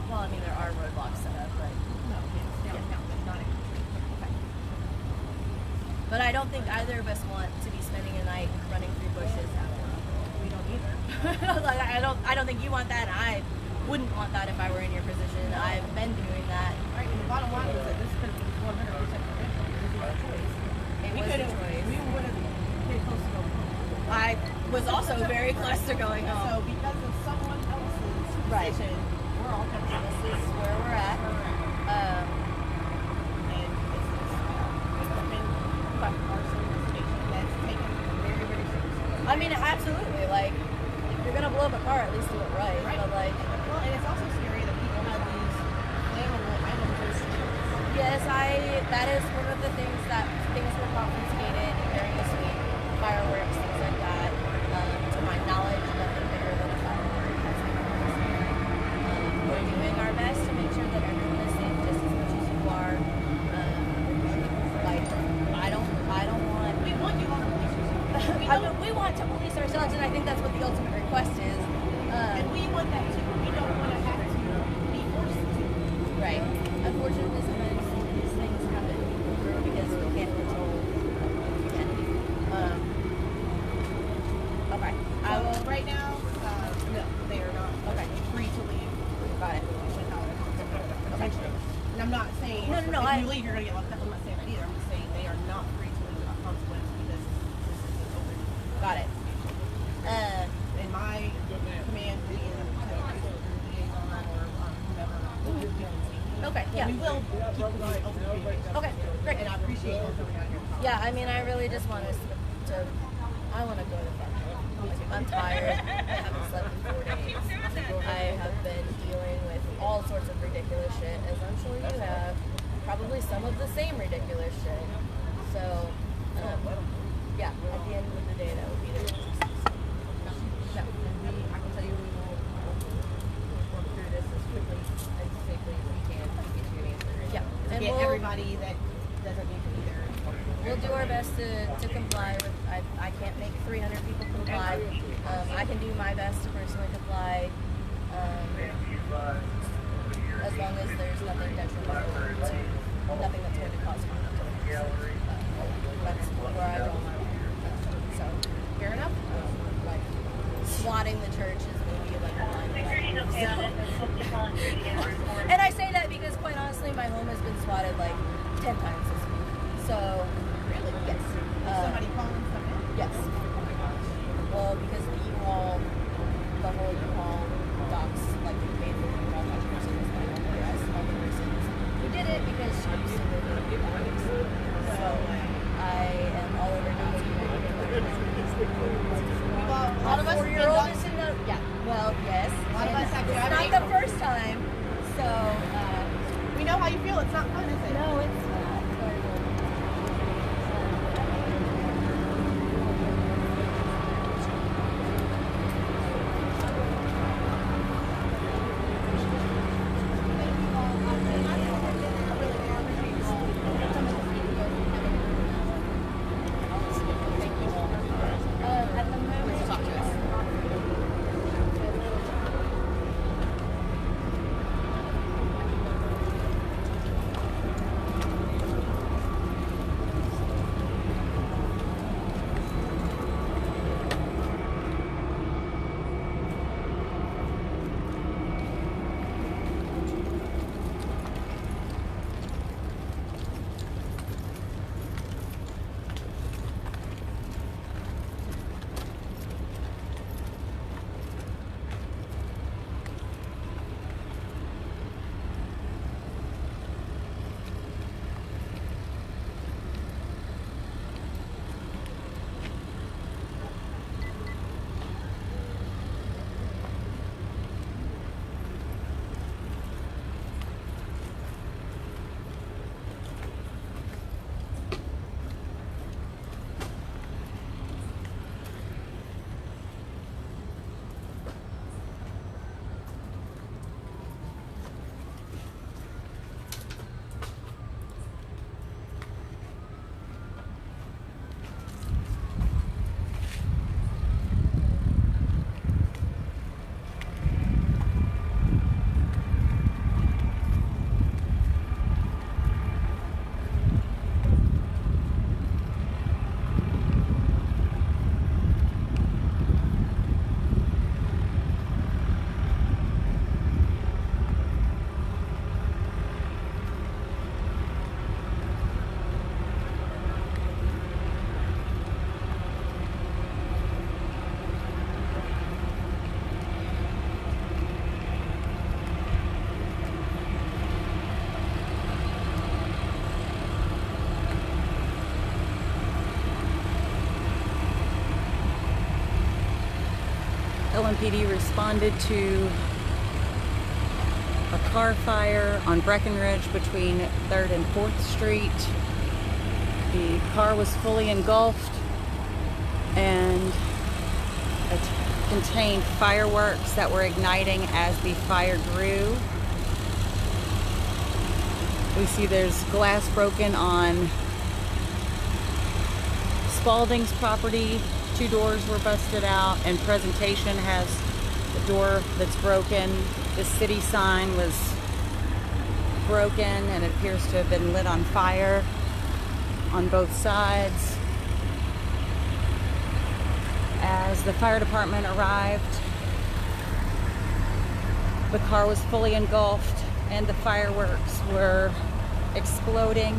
Well, I mean, there are roadblocks set up, but no, it's downtown, but not in the street. But I don't think either of us want to be spending a night running through bushes. We don't either. Like, I don't think you want that. I wouldn't want that if I were in your position. I've been doing that. Right, and the bottom line is that this could have been 100% prevention. This is our choice. It was a choice. We would have been close to going home. I was also very close to going home. So because of someone else's Right. decision, we're all coming home. This is where we're at. And it's this equipment arson investigation that's taken very, very seriously. I mean, absolutely. Like, if you're gonna blow up a car, at least do it right. But like, well, and it's also scary that people have these flammable items in stores. yes, that is one of the things were confiscated during this week. Fireworks, things like that. To my knowledge, nothing bigger than a firework has been confiscated. We're doing our best to make sure that everyone is safe just as much as you are. Like, I don't want. We want you on the police yourself. We want to police ourselves, and I think that's what the ultimate request is. And we want that too. We don't want to have to be forced to. Right. Unfortunately, sometimes these things happen because we can't control humanity. Okay. I will. Right now, no, they are not. Okay. Free to leave. Got it. Okay. And I'm not saying No. if you leave, you're gonna get locked up. I'm not saying that either. I'm just saying they are not free to leave without consequence because this is an open. Got it. In my command, being a liaison or whomever, we will continue. Okay. Yeah. We will keep the open communication. Okay. Great. And I appreciate you coming out here. Yeah. I mean, I really just want us to. I want to go to bed. I'm tired. I haven't slept in 4 days. I have been dealing with all sorts of ridiculous shit, as I'm sure you have. Probably some of the same ridiculous shit. So, yeah, at the end of the day, that would be the reason. No, and I can tell you we will work through this as quickly and safely as we can to get you an answer. Yeah, and get we'll, everybody that doesn't need to be there. We'll do our best to comply with. I can't make 300 people comply. I can do my best to personally comply. As long as there's nothing detrimental to nothing that's going to cause harm to the person. That's where I don't. So fair enough. Like swatting the church is maybe like a line. And I say that because quite honestly, my home has been swatted like 10 times this week. So really, yes. Somebody calling something? Yes. Well, because the U-Haul, the whole U-Haul docks, like we paid for the U-Haul that person was my home address. All the persons who did it because she used to live in the docks. So I am all over Nazi. A lot of us 4-year-old is in the well, yes. A lot of us have It's not the first time. So we know how you feel. It's not fun, is it? No, it's not. LMPD responded to a car fire on Breckenridge between 3rd and 4th Street. The car was fully engulfed and it contained fireworks that were igniting as the fire grew. We see there's glass broken on Spalding's property. 2 doors were busted out, and Presentation has the door that's broken. The city sign was broken and it appears to have been lit on fire on both sides. As the fire department arrived, the car was fully engulfed and the fireworks were exploding.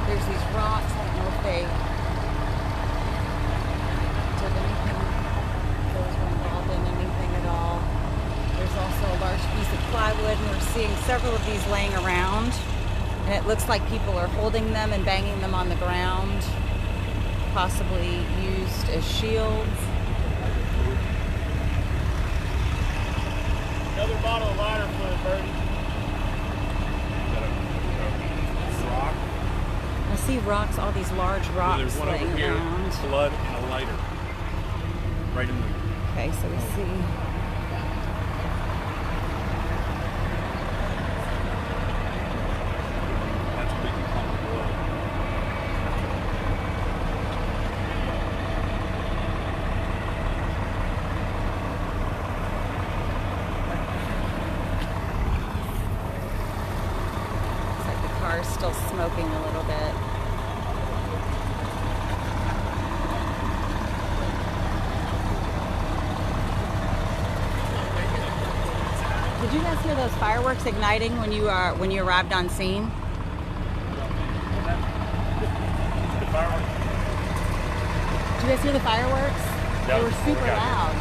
There's these rocks. I don't know if they did anything, those were involved in anything at all. There's also a large piece of plywood, and we're seeing several of these laying around. And it looks like people are holding them and banging them on the ground, possibly used as shields. Another bottle of lighter fluid, Birdie. Rock. I see rocks, all these large rocks There's one laying over here, around. blood and a lighter. Right in there. Okay, so we see. That's a big clump of blood. Looks like the car is still smoking a little bit. Did you guys hear those fireworks igniting when you arrived on scene? Did you guys hear the fireworks? They were super loud.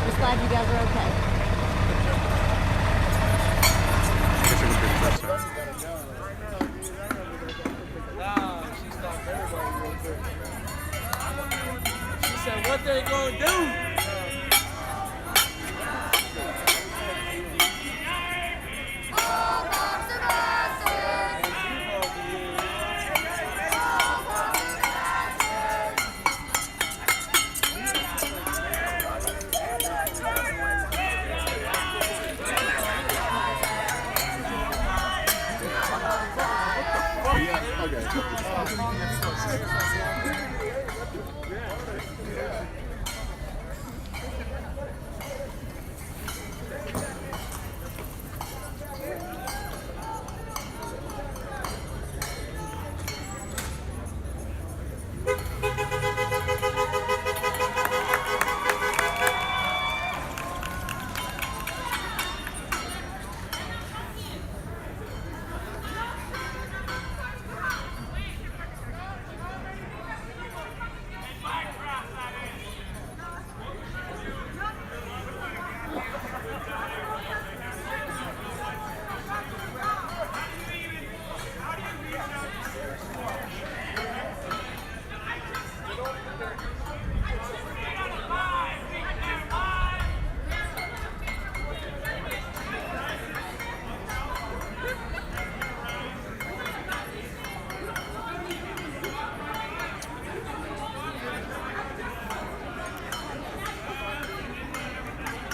Just glad you guys are okay. She said, what they gonna do?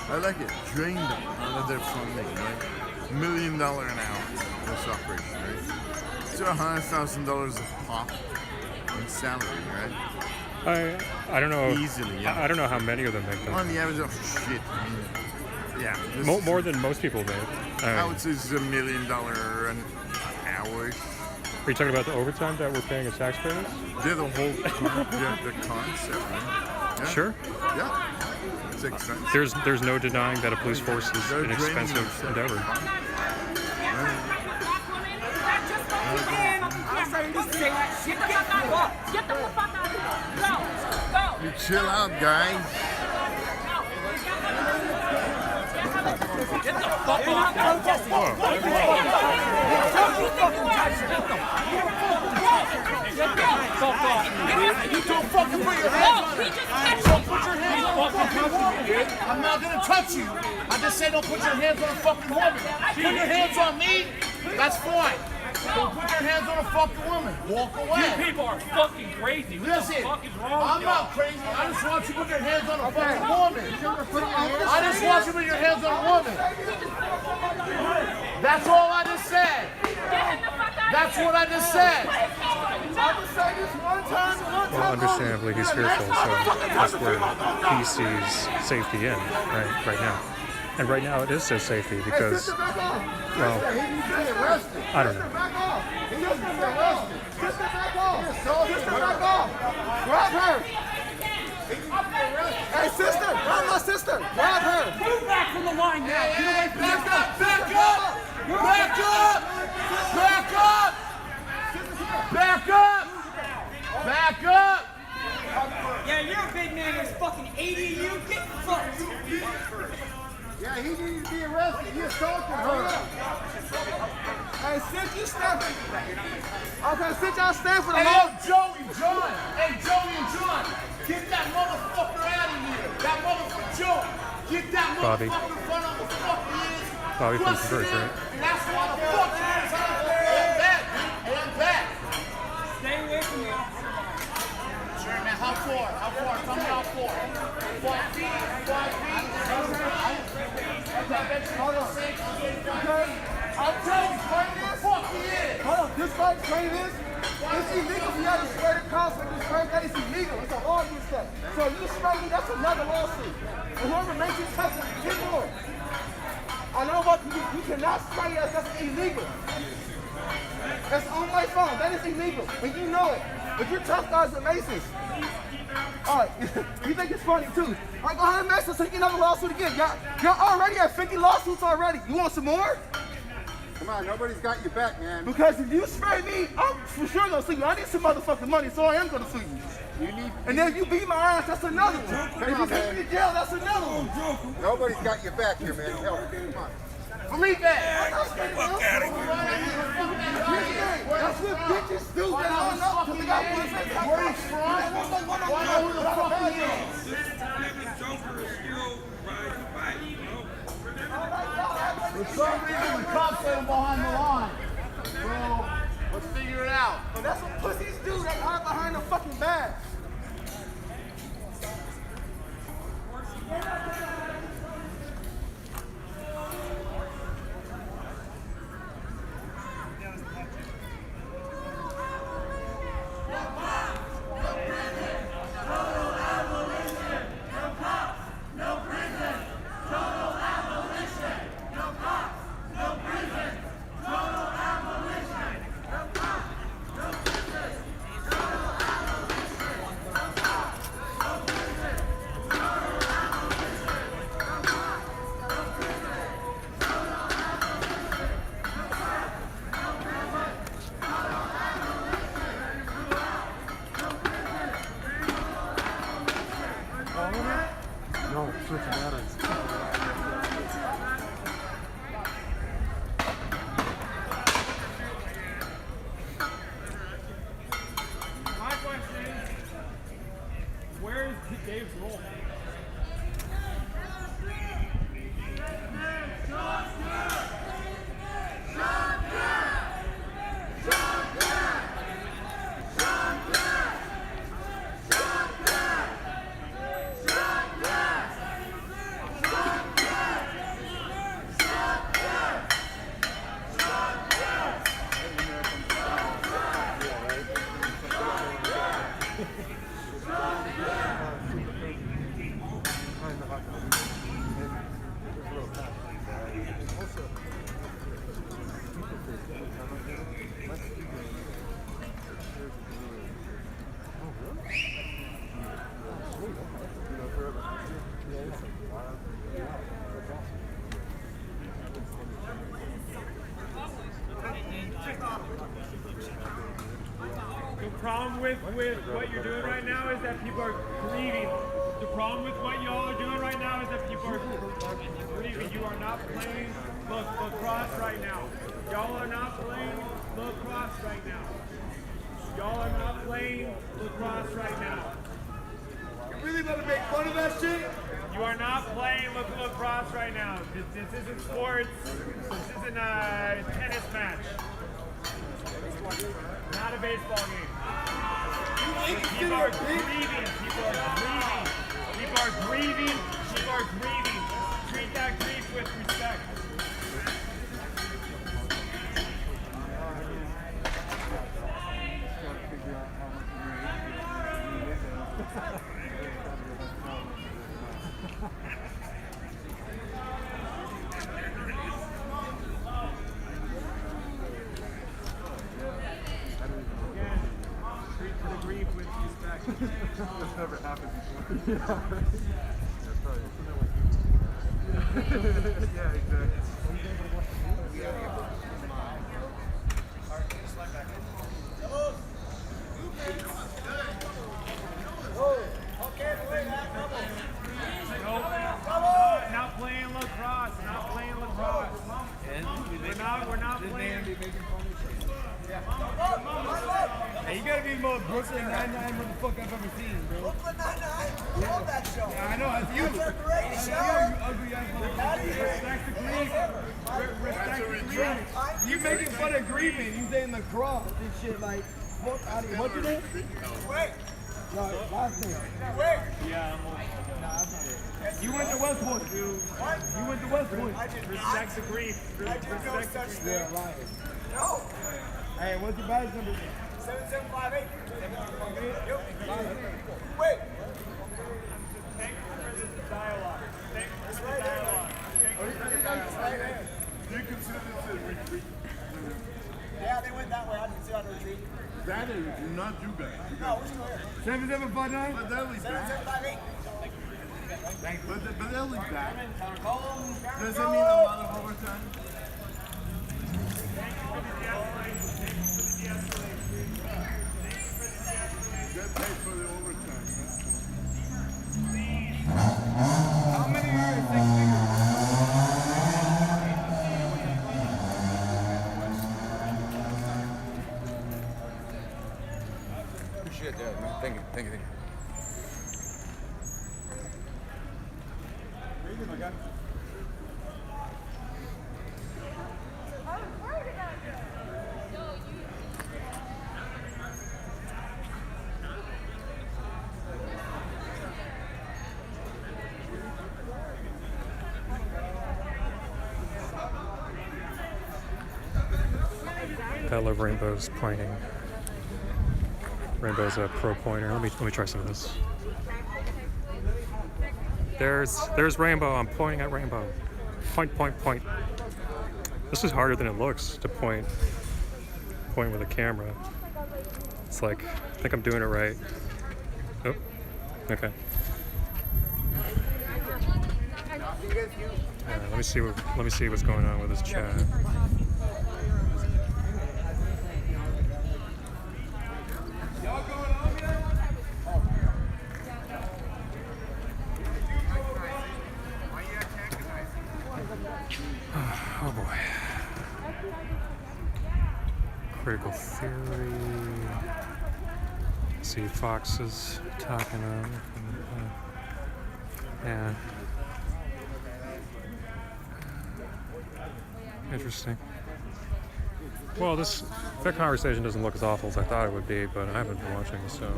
I like it. Drained out of their funding, right? $1 million an hour, this operation, right? So $100,000 a pop in salary, right? I don't know. Easily, yeah. I don't know how many of them make them. On the average of shit, I mean, yeah. More than most people make. I would say it's $1 million an hour. Are you talking about the overtime that we're paying as taxpayers? Yeah, the whole the concept, right? Yeah. Sure. Yeah. It's expensive. There's no denying that a police force is an expensive endeavor. I'm sorry to say that shit. Get Get the fuck out of here. Go. Go. You chill out, guys. Get the fuck off. You don't fucking put your hands on her. Don't put your hands on a fucking woman. I'm not gonna touch you. I just said don't put your hands on a fucking woman. Put your hands on me, that's fine. Don't put your hands on a fucking woman. Walk away. You people are fucking crazy. What Listen, the fuck is wrong I'm with not y'all? crazy. I just want you to put your hands on a fucking woman. I just want you to put your hands on a woman. That's all I just said. That's what I just said. Well, understandably, he's fearful, so that's where he sees safety in right now. And right now it is his safety because, well, I don't know. Grab her. Hey, sister, grab my sister. Grab her. Move back from the line now. Get away from Back up. Back up. Back up. Back up. Back up. Back up. Yeah, you're a big man. There's fucking 80 of you. Get fucked. Yeah, he needs to be arrested. He assaulted her. Hey, sit you stand. Okay, sit y'all stand for the law. Hey, Joey, John. Hey, Joey and John. Get that motherfucker out of here. That motherfucker, Joe. Get that Bobby. motherfucker in front of the fuck he is. Bobby from Converge, right? And that's why the fuck he is. I'm back. Hey, I'm back. Stay away from me. Sure, man. How far? How far? Tell me how far. 5 feet. 5 feet. Hold on. I'm telling you, what the fuck he is. Hold on. This fight, train this. It's illegal for y'all to swear to cops with this frame. That is illegal. It's a law against that. So if you spray me, that's another lawsuit. And whoever makes you touch it, get more. I know what you cannot spray us. That's illegal. That's on my phone. That is illegal. And you know it. But you're tough guys with maces. Alright, you think it's funny too. Alright, go ahead and mess us so you can have a lawsuit again. Y'all already have 50 lawsuits already. You want some more? Come on, nobody's got your back, man. Because if you spray me, I'm for sure gonna sue you. I need some motherfucking money, so I am gonna sue you. And then if you beat my ass, that's another one. If you take me to jail, that's another one. Nobody's got your back here, man. Help. Come on. Believe that. Fuck out of here. That's what bitches do. They don't know because they got one thing. Where he's from? Why know who the fuck he is? For some reason, the cops let him behind the line. So, let's figure it out. But that's what pussies do. They hide behind the fucking badge. No, switch batteries. My question is, where is Dave's role? The problem with what you're doing right now is that people are grieving. The problem with what y'all are doing right now is that people are grieving. You are not playing lacrosse right now. Y'all are not playing lacrosse right now. Y'all are not playing lacrosse right now. You really about to make fun of that shit? You are not playing lacrosse right now. This isn't sports. This isn't a tennis match. Not a baseball game. People are grieving. People are grieving. People are grieving. People are grieving. Treat that grief with respect. That's never happened before. Yeah, exactly. Not playing lacrosse. Not playing lacrosse. We're not playing. Hey, you gotta be the most Brooklyn Nine-Nine motherfucker I've ever seen, bro. Brooklyn Nine-Nine? I love that show. Yeah, I know, that's you. That's a great That's show. you ugly ass motherfucker. Respect the grief. Respect the grief. You making fun of grieving. You saying the cross and shit like, fuck out of here. What's your name? Wait. No, last name. Wait. Yeah, You went to West Point. What? You went to West Point. I did respect the grief. I did no such thing. Yeah, lying. No. Hey, what's your badge number? 7758. Wait. Thank you for this dialogue. Thank you for the dialogue. Do you consider this a retreat? Yeah, they went that way. I didn't see on the retreat. That is not you guys. No, we're still here. 7759? But they'll leave back. 7758. But they'll leave back. Does it mean a lot of overtime? Get paid for the overtime. How many are in 6 figures? Appreciate that, man. Thank you. Thank you. Thank you. I love Rainbow's pointing. Rainbow's a pro pointer. Let me try some of this. There's Rainbow. I'm pointing at Rainbow. Point, point, point. This is harder than it looks to point with a camera. It's like, I think I'm doing it right. Oh, okay. Let me see what's going on with this chat. Oh boy. Critical theory. See, Fox is talking yeah. Interesting. Well, that conversation doesn't look as awful as I thought it would be, but I haven't been watching, so.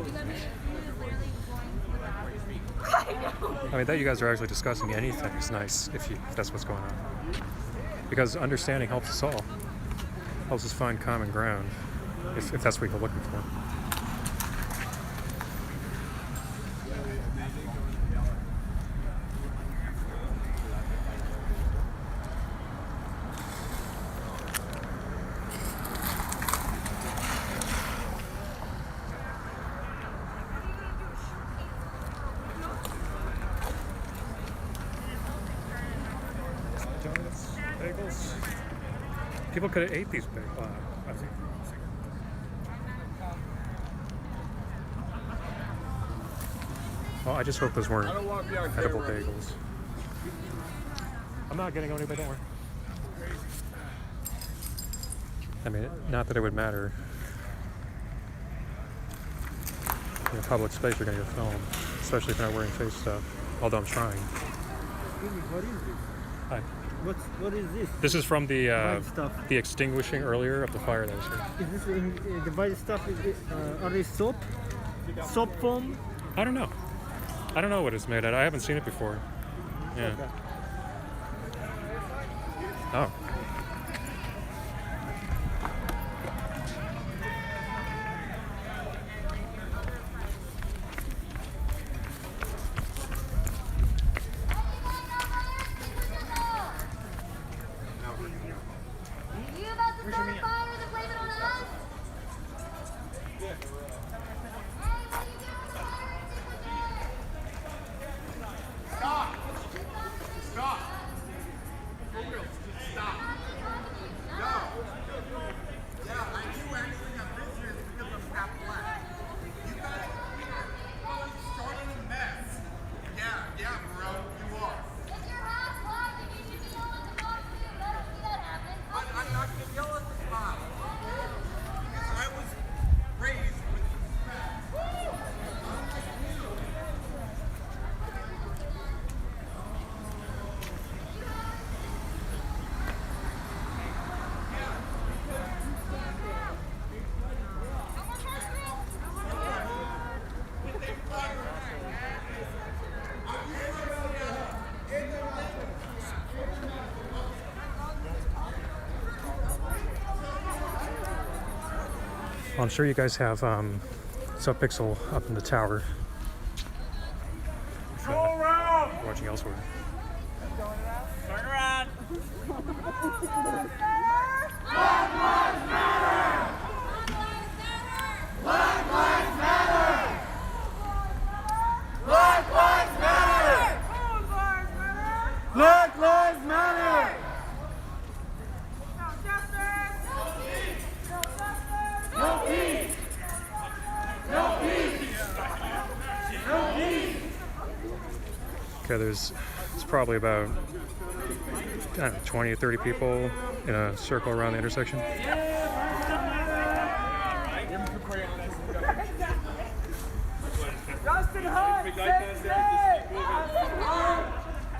I mean, that you guys are actually discussing anything is nice if that's what's going on. Because understanding helps us all. Helps us find common ground, if that's what you're looking for. People could have ate these big. Well, I just hope those weren't I don't want to be on edible camera. bagels. I'm not getting on anybody, don't worry. I mean, not that it would matter. In a public space, you're going to get filmed, especially if you're not wearing face stuff, although I'm trying. What is this? Hi. What is this? This is from the White stuff. the extinguishing earlier of the fire that was here. Is this the white stuff? Are they soap? Soap foam? I don't know. I don't know what it's made out of. I haven't seen it before. Yeah. Okay. Oh. You about to start a fire and blame it on us? Stop! Stop! For real, just stop. No. Yeah, I do actually have visitors because I'm half black. You guys started a mess. Yeah, bro, you are. If you're half black, then you should be yelling at the box too. I don't see that happen. I'm not going to yell at the box. Because I was raised with respect. Well, I'm sure you guys have Subpixel up in the tower. Go around! Watching elsewhere. Turn around. Black Lives Matter! Black Lives Matter! Black Lives Matter! Black Lives Matter! No peace! No peace! No peace! Okay, there's probably about, I don't know, 20 or 30 people in a circle around the intersection. Justin Hunt! Say his name!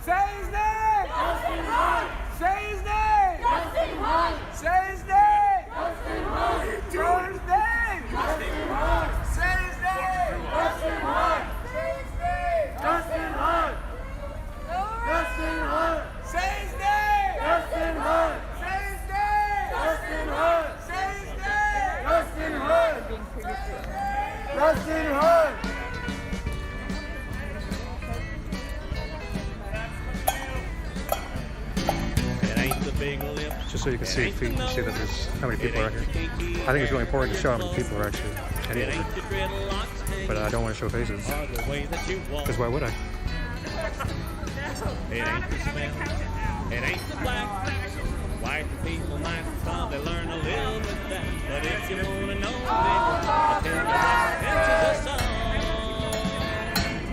Say his name! Justin Hunt! Say his name! Justin Hunt! Say his name! Justin Hunt! Say his name! Justin Hunt! Say his name! Justin Hunt! Say his name! Justin Hunt! Justin Hunt! Say his name! Justin Hunt! Say his name! Justin Hunt! Say his name! Justin Hunt! Justin Hunt! It ain't the big lip. Just so you can see feet and see that there's how many people are out here. I think it's really important to show how many people are actually anywhere. But I don't want to show faces. Because why would I? It ain't the smell. It ain't the black. White people might probably learn a little bit of that. But if you want to know, I'll tell you what's into the song.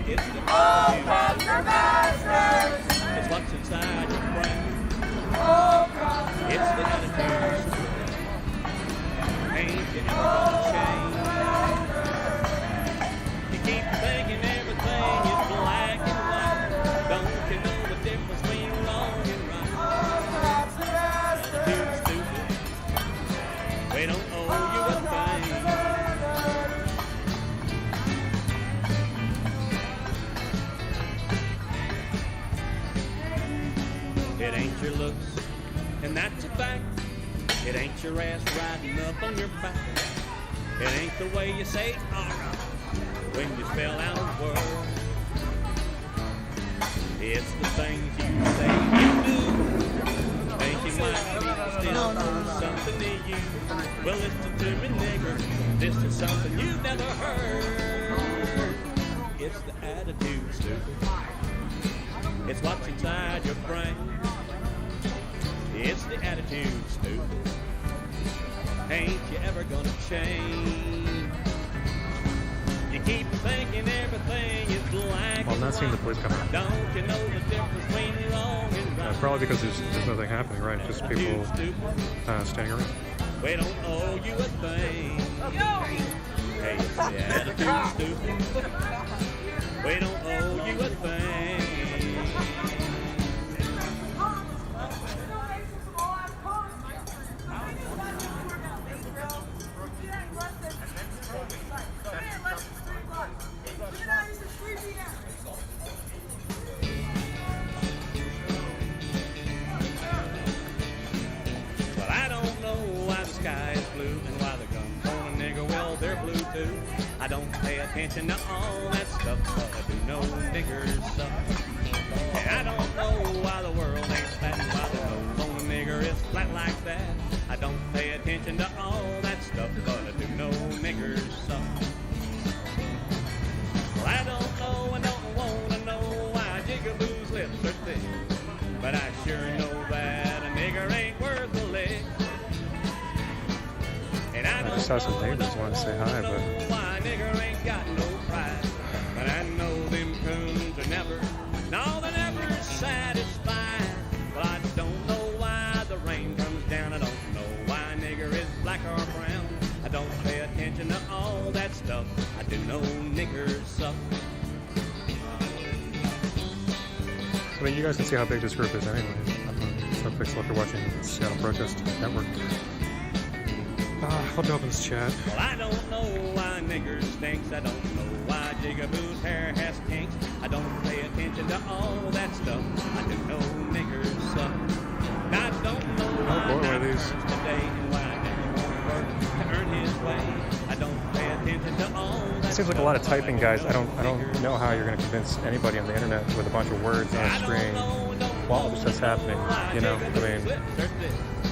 It's the All cops are bastards! It's what's inside your brain. All cops are It's the attitude. Ain't you ever gonna change? You keep thinking everything is black and white. Don't you know the difference between wrong and right? Attitude's stupid. They don't owe you a thing. It ain't your looks, and that's a fact. It ain't your ass riding up on your back. It ain't the way you say alright when you spell out a word. It's the things you say you do. Think you might be still something to you. Well, listen to me, nigger. This is something you've never heard. It's the attitude, stupid. It's what's inside your brain. It's the attitude, stupid. Ain't you ever gonna change? You keep thinking everything is black not seeing the police coming. Don't you know the difference between wrong and right? Probably because there's nothing happening, right? Just people standing around. We don't owe you a thing. Hey, it's the attitude, stupid. We don't owe you a thing. Well, I don't know why the sky is blue and why the guns on a nigger, well, they're blue too. I don't pay attention to all that stuff, but I do know niggers suck. And I don't know why the world ain't flat and why the nose on a nigger is flat like that. I don't pay attention to all that stuff, but I do know niggers suck. Well, I don't know and don't want to know why Jigaboo's lips are thick, but I sure know that a nigger ain't worth a lick. And I just saw some neighbors want to say hi, but why a nigger ain't got no pride, but I know them coons are never, no, they're never satisfied. Well, I don't know why the rain comes down. I don't know why a nigger is black or brown. I don't pay attention to all that stuff. I do know niggers suck. I mean, you guys can see how big this group is anyway. So thanks a lot for watching Seattle Protest Network. I'll open this chat. Well, I don't know why niggers stinks. I don't know why Jigaboo's hair has kinks. I don't pay attention to all that stuff. I do know niggers suck. I don't know why what are these? Today and why a nigger won't work to earn his way. I don't pay attention to all that. It seems like a lot of typing, guys. I don't know how you're going to convince anybody on the internet with a bunch of words on a screen while this is happening. You know, I mean,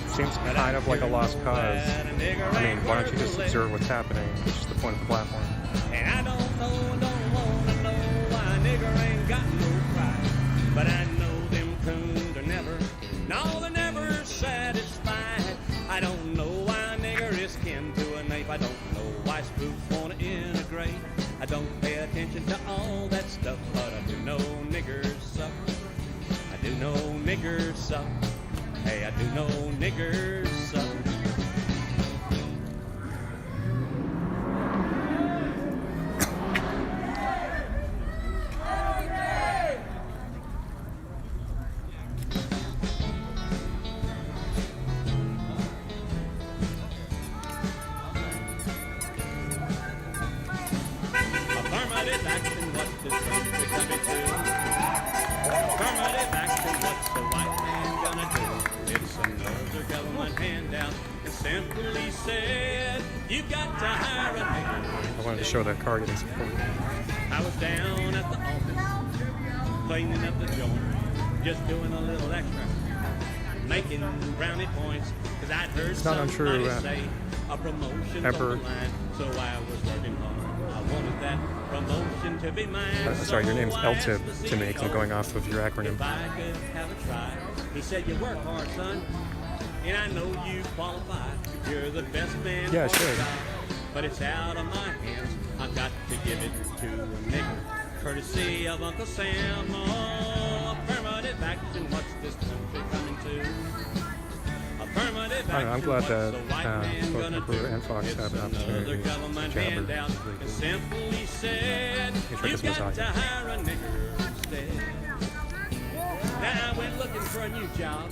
seems kind of like a lost cause. I mean, why don't you just observe what's happening, which is the point of the platform. And I don't want to know why a nigger ain't got no pride, but I know them coons are never, no, they're never satisfied. I don't know why a nigger is kin to a nape. I don't know why spooks want to integrate. I don't pay attention to all that stuff, but I do know niggers suck. I do know niggers suck. Hey, I do know niggers suck. Affirmative action, what's this country coming to? Affirmative action, what's the white man gonna do? It's another government handout. It simply said, you've got to hire a nigger. I wanted to show that car getting support. I was down at the office, cleaning up the joint, just doing a little extra, making brownie points, because I'd heard somebody say a promotion's on the line, so I was working hard. I wanted that promotion to be mine. Sorry, your name's LTIP to me, because I'm going off of your acronym. If I could have a try. He said, you work hard, son, and I know you qualify. You're the best man Yeah, for sure. the job, but it's out of my hands. I've got to give it to a nigger, courtesy of Uncle Sam. Oh, affirmative action, what's this country coming to? Affirmative action, I'm glad that what's the white man both gonna Emperor do? and Fox It's have an another opportunity government to jabber. handout. It simply said, Make sure you it got doesn't to hire a nigger instead. Now I went looking for a new job.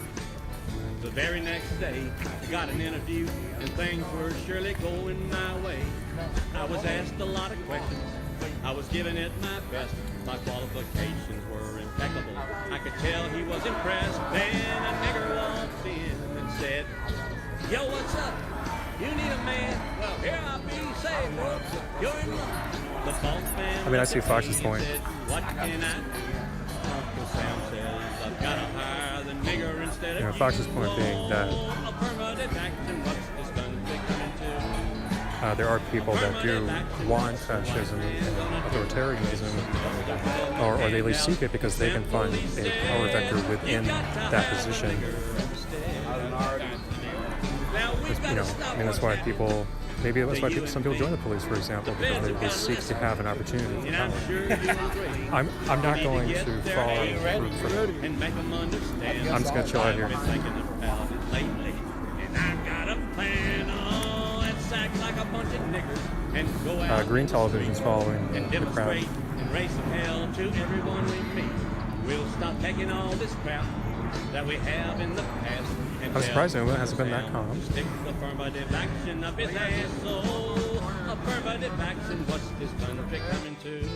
The very next day, I got an interview, and things were surely going my way. I was asked a lot of questions. I was giving it my best. My qualifications were impeccable. I could tell he was impressed. Then a nigger walked in and said, yo, what's up? You need a man? Well, here I be. Say, folks, you're in luck. The boss man. I mean, I see Fox's point. Said, what can I do? Uncle Sam says, I've got to hire the nigger instead of You know, Fox's point being that there are people that do want fascism and authoritarianism, or they at least seek it because they can find a power vector within that position. You know, I mean, that's why people Maybe that's why some people join the police, for example, because they seek to have an opportunity for power. I'm not going to follow for that. I'm just going to chill out here. And I've got a plan, let's act like a bunch of niggers and go out Green Television's following and the crowd. demonstrate and raise some hell to everyone we meet. We'll stop taking all this crap that we have in the past. I'm surprised it hasn't been that calm. Stick affirmative action up his asshole. Affirmative action, what's this country coming to?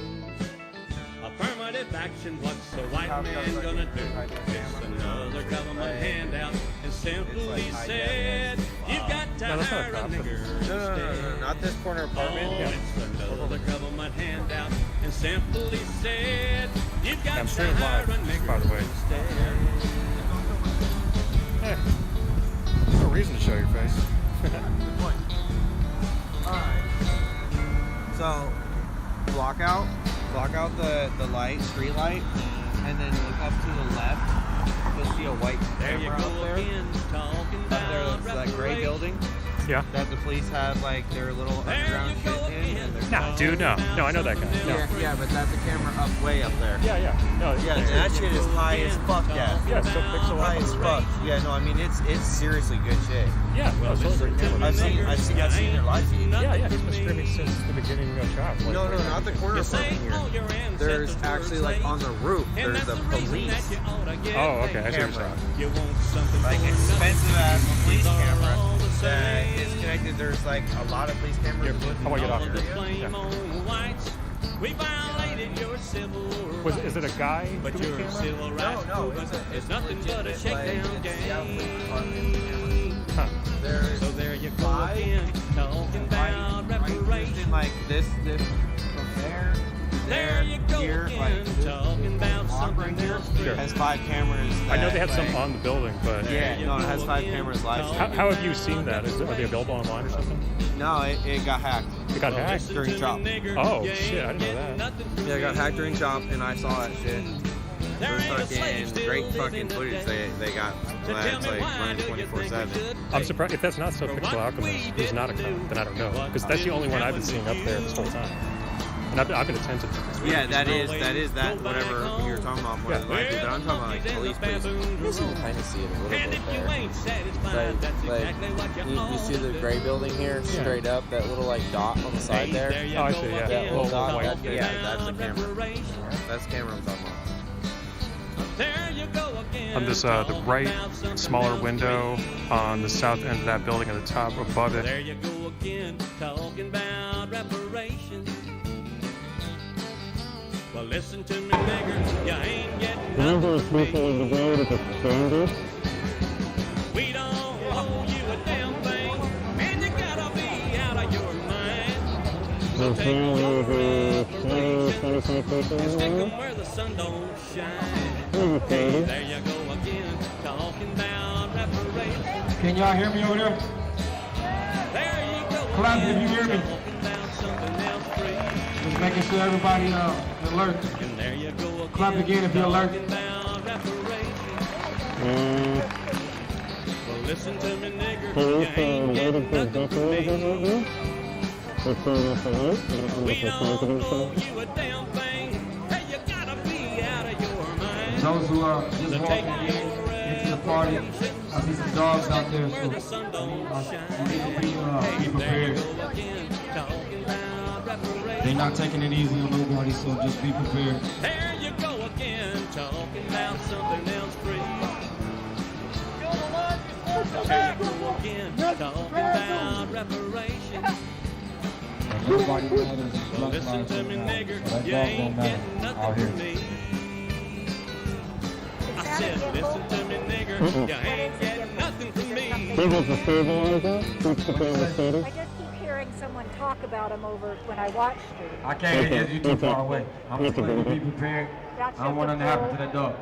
Affirmative action, what's the white man gonna do? It's another government handout, and simply said, you've got to hire a nigger. No, not this corner apartment. It's another government handout, and simply said, you've got to hire a nigger. By the way. Hey, no reason to show your face. Alright. So, block out the light, street light, and then look up to the left. You'll see a white camera up there. Up there, that's that gray building. Yeah. That the police have like their little underground shit in. And Nah, dude, no, I know that guy. No. Yeah, but that's a camera up way up there. Yeah. No, yeah, and that shit is high as fuck, yeah. Yeah, it's so pixel high as fuck. Yeah, no, I mean it's seriously good shit. Yeah, well, it's totally great camera. I've seen their live feed. Yeah, it's been streaming since the beginning of trial. Like, No, not the corner apartment here. There's actually like on the roof. There's a police. Oh, okay, I see what you're saying. Like expensive ass police camera that is connected. There's like a lot of police cameras. How do I get off here? Yeah. Is it a guy But doing you're camera? civil rights. No, it's nothing but a shakedown game. Huh. So there you go again, talking about reparations. Like this from there, you go here, again, like talking about something else. Sure. has 5 cameras. I know they had that, some on the building, but Yeah, no, it has 5 cameras live. How have you seen that? Are they available online or something? No, it got hacked. It got hacked during chop. Oh shit, I didn't know that. Yeah, it got hacked during chop, and I saw that shit. It was fucking great fucking footage they got. That's like running 24/7. I'm surprised if that's not so Pixel Alchemist, who's not a cop, then I don't know, because that's the only one I've been seeing up there this whole time. And I've been attentive to this. Yeah, that is that whatever you were talking about more than likely, but I'm talking about like police. You can kind of see it a little bit there. Like you see the gray building here, straight up, that little like dot on the side there. Oh, I see, yeah. That little dot, white. That's the camera. That's the camera I'm talking about. On this the right smaller window on the south end of that building at the top above it. There you go again, talking about reparations. Well, listen to me, nigger, you ain't getting nothing from me. We don't owe you a damn thing, and you gotta be out of your mind. So take your reparations and stick 'em where the sun don't shine. Hey, there you go again, talking about reparations. Can y'all hear me over there? There you go Clap if again, you hear me. talking about something else free. Just making sure everybody alert. And there you go again, Clap again if you're alert. talking about reparations. Well, listen to me, nigger, you ain't getting nothing from me. We don't owe you a damn thing. Hey, you gotta be out of your mind. Those who are just walking into the party, I see some dogs out there, so you need to be prepared. They're not taking it easy on nobody, so just be prepared. There you go again, talking about something else free. There you go again, talking about reparations. Everybody matters. Well, listen to me, nigger, you ain't getting nothing from me. I said, listen to me, nigger, you ain't getting nothing from me. I just keep hearing someone talk about him over when I watch stream. I can't hear you too far away. I'm just going to be prepared. I don't want nothing to happen to that dog.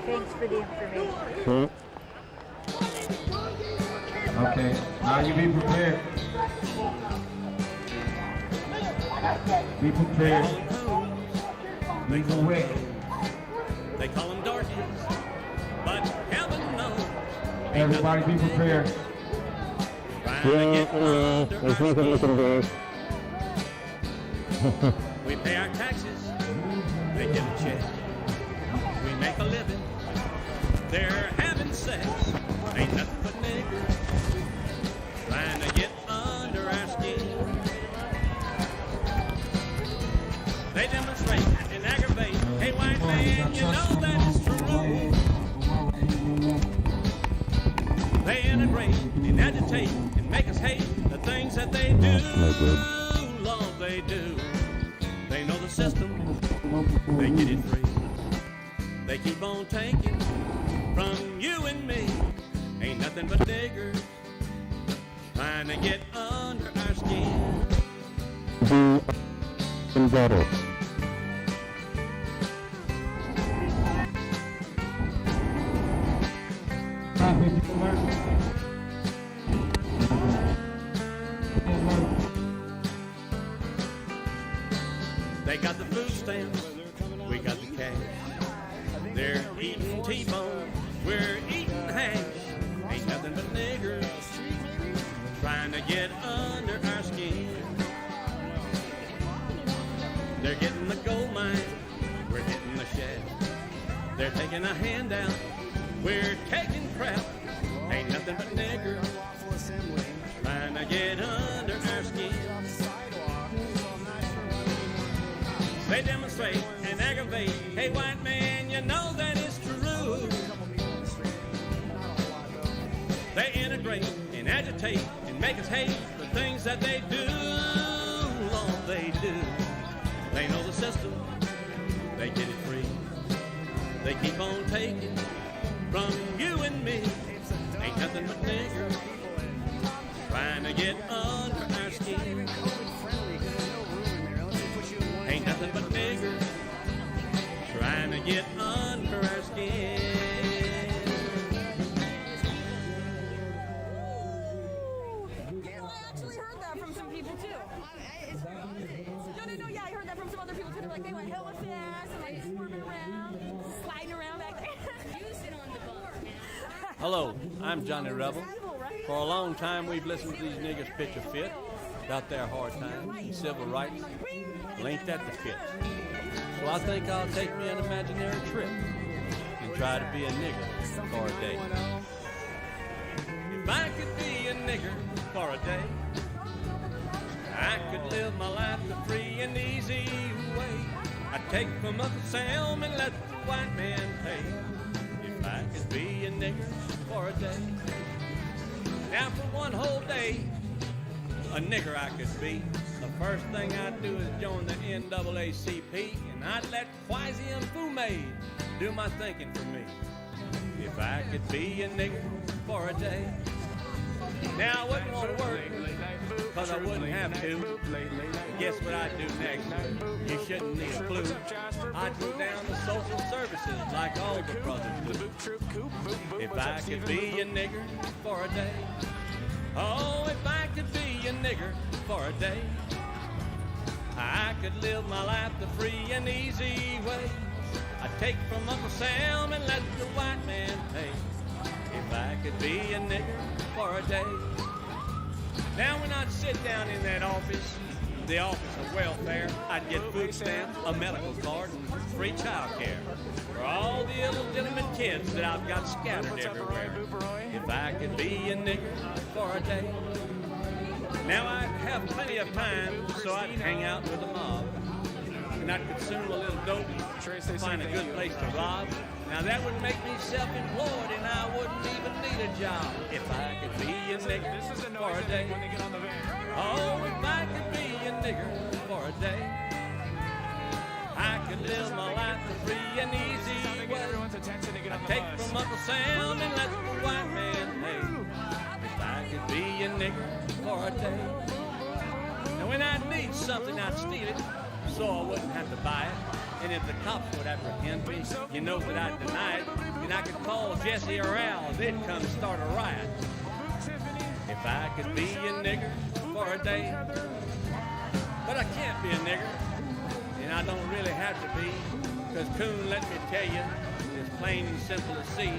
Thanks for the information. Okay, now you be prepared. Be prepared. Leave the way. They call them darkies, but heaven knows Everybody be prepared. Let's make it looking good. We pay our taxes, they get a check. We make a living, they're having sex. Ain't nothing but niggers trying to get under our skin. They demonstrate and aggravate. Hey, white man, you know that's true. They integrate and agitate and make us hate the things that they do. Lord, they do. They know the system, they get it free. They keep on taking from you and me. Ain't nothing but niggers trying to get under our skin. Do better. They got the food stamps, we got the cash. They're eating T-bone, we're eating hash. Ain't nothing but niggers trying to get under our skin. They're getting the gold mine, we're hitting the shaft. They're taking a handout, we're taking crap. Ain't nothing but niggers trying to get under our skin. They demonstrate and aggravate. Hey, white man, you know that is true. They integrate and agitate and make us hate the things that they do. Lord, they do. They know the system, they get it free. They keep on taking from you and me. Ain't nothing but niggers trying to get under our skin. Ain't nothing but niggers trying to get under our skin. Well, I actually heard that from some people too. No, yeah, I heard that from some other people too. They're like, they went hella fast and like swerving around, sliding around back there. You sit on the bar, man. Hello, I'm Johnny Rebel. For a long time, we've listened to these niggers pitch a fit about their hard times and civil rights. Well, ain't that the fit? So I think I'll take me an imaginary trip and try to be a nigger for a day. If I could be a nigger for a day, I could live my life the free and easy way. I'd take from Uncle Sam and let the white man pay. If I could be a nigger for a day. Now for one whole day, a nigger I could be. The first thing I'd do is join the NAACP, and I'd let Quasi and Fume do my thinking for me. If I could be a nigger for a day. Now I wouldn't want to work, because I wouldn't have to. Guess what I'd do next? You shouldn't need a clue. I'd go down to social services like all the brothers do. If I could be a nigger for a day. Oh, if I could be a nigger for a day, I could live my life the free and easy way. I'd take from Uncle Sam and let the white man pay. If I could be a nigger for a day. Now when I'd sit down in that office, the office of welfare, I'd get food stamps, a medical card, and free child care for all the illegitimate kids that I've got scattered everywhere. If I could be a nigger for a day. Now I'd have plenty of time, so I'd hang out with the mob. And I'd consume a little dope, find a good place to rob. Now that would make me self-employed and I wouldn't even need a job. If I could be a nigger for a day. Oh, if I could be a nigger for a day, I could live my life the free and easy way. I'd take from Uncle Sam and let the white man pay. If I could be a nigger for a day. Now when I'd need something, I'd steal it, so I wouldn't have to buy it. And if the cops would apprehend me, you know that I'd deny it. And I could call Jesse or Al, they'd come start a riot. If I could be a nigger for a day. But I can't be a nigger, and I don't really have to be, because Coon, let me tell you, it's plain and simple to see.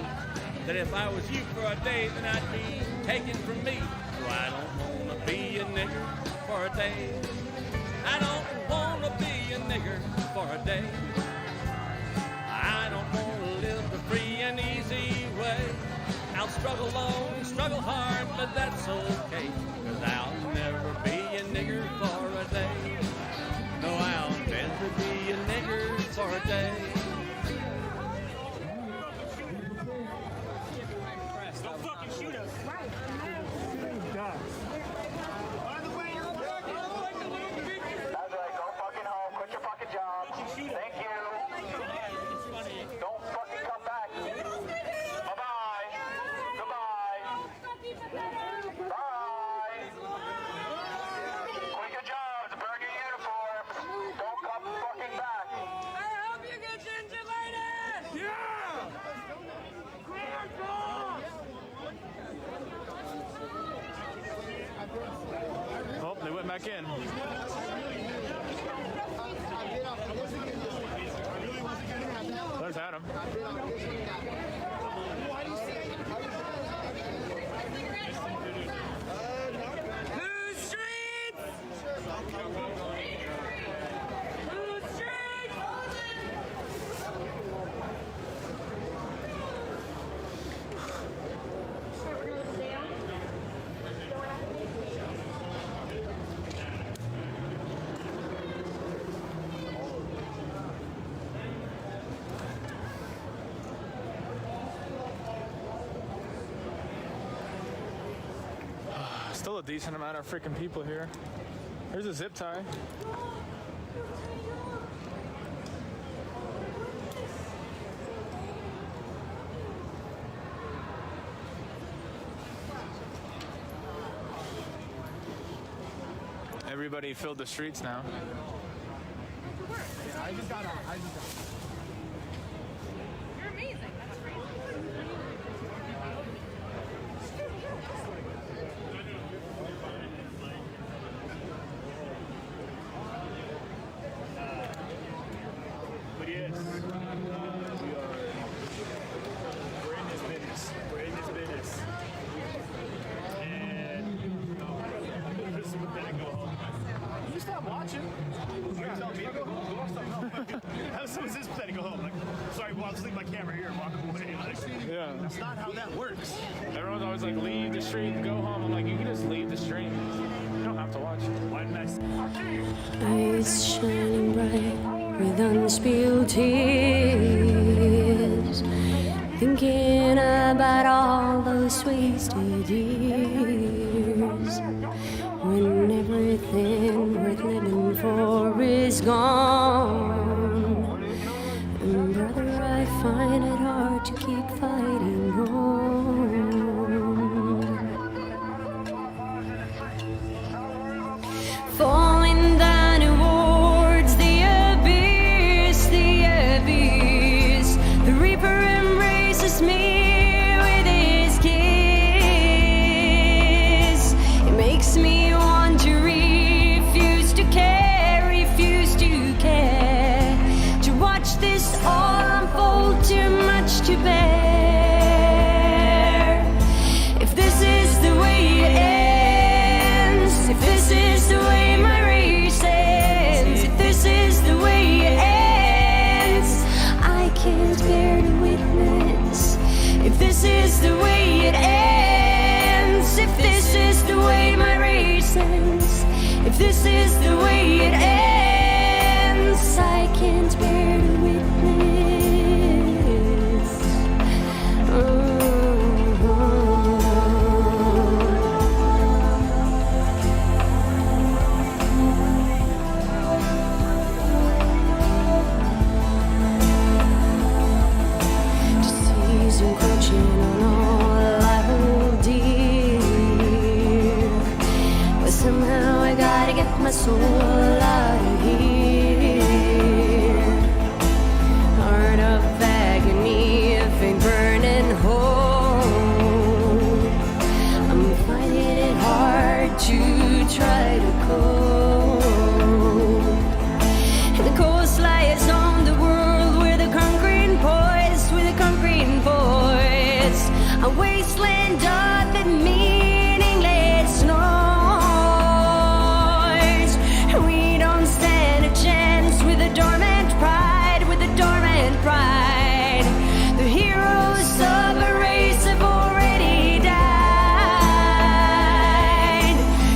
that if I was you for a day, then I'd be taken from me. So I don't wanna be a nigger for a day. I don't wanna be a nigger for a day. I don't wanna live the free and easy way. I'll struggle long, struggle hard, but that's okay, 'cause I'll never be a nigger for a day. No, I'll never be a nigger for a day. Don't fucking shoot us. Right. That's right, go fucking home, quit your fucking job. Thank you. Don't fucking come back. Bye-bye. Goodbye. Bye. Quit your jobs, burn your uniforms. Don't come fucking back. I hope you get gingivitis! Yeah! Oh, they went back in. There's Adam. Who's streets? Who's streets? Still a decent amount of freaking people here. There's a zip tie. Everybody filled the streets now. I just got on. You're amazing. That's great. But yes, we're in this business. We're in this business. And this is what they go home. You stop watching. Are you telling me to go home? Go stop. How soon is this pathetic go home? Like, sorry, well, I'll just leave my camera here and walk away. Like, Yeah. That's not how that works. Everyone's always like, leave the street and go home. I'm like, you can just leave the street. You don't have to watch. Why didn't I say? Eyes shining bright with unspilled tears, thinking about all those wasted years, when everything worth living for is gone. And brother, I find it hard to keep fighting on. Falling down towards the abyss, the reaper embraces me with his kiss. It makes me want to refuse to care, to watch this all unfold, too much to bear. If this is the way it ends, if this is the way my race ends, if this is the way it ends, I can't bear to witness. If this is the way it ends, if this is the way my race ends, if this is the way it ends, I can't bear to witness. Disease encroaching on all I hold dear, but somehow I gotta get my soul out of here. Heart of agony, faint burning hole. I'm finding it hard to try to cope. And the coast lies on the world where the concrete poised, with the concrete poised. a wasteland of meaningless noise. We don't stand a chance with a dormant pride, with a dormant pride. The heroes of a race have already died.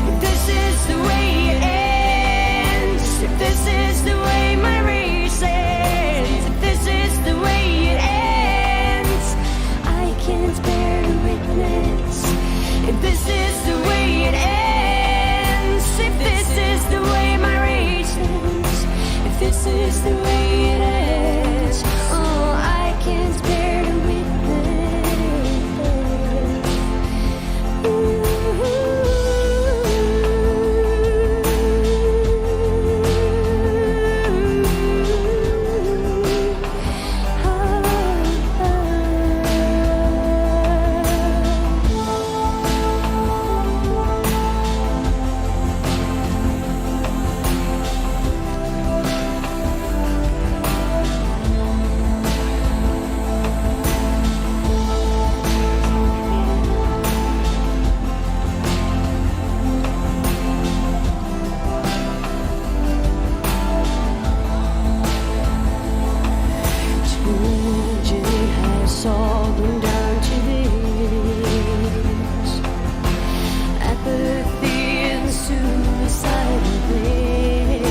If this is the way it ends, if this is the way my race ends, if this is the way it ends, I can't bear to witness. If this is the way it ends, if this is the way my race ends, if this is the way it ends, oh, I can't bear to witness. Has all gone down to this apathy and suicidal bliss.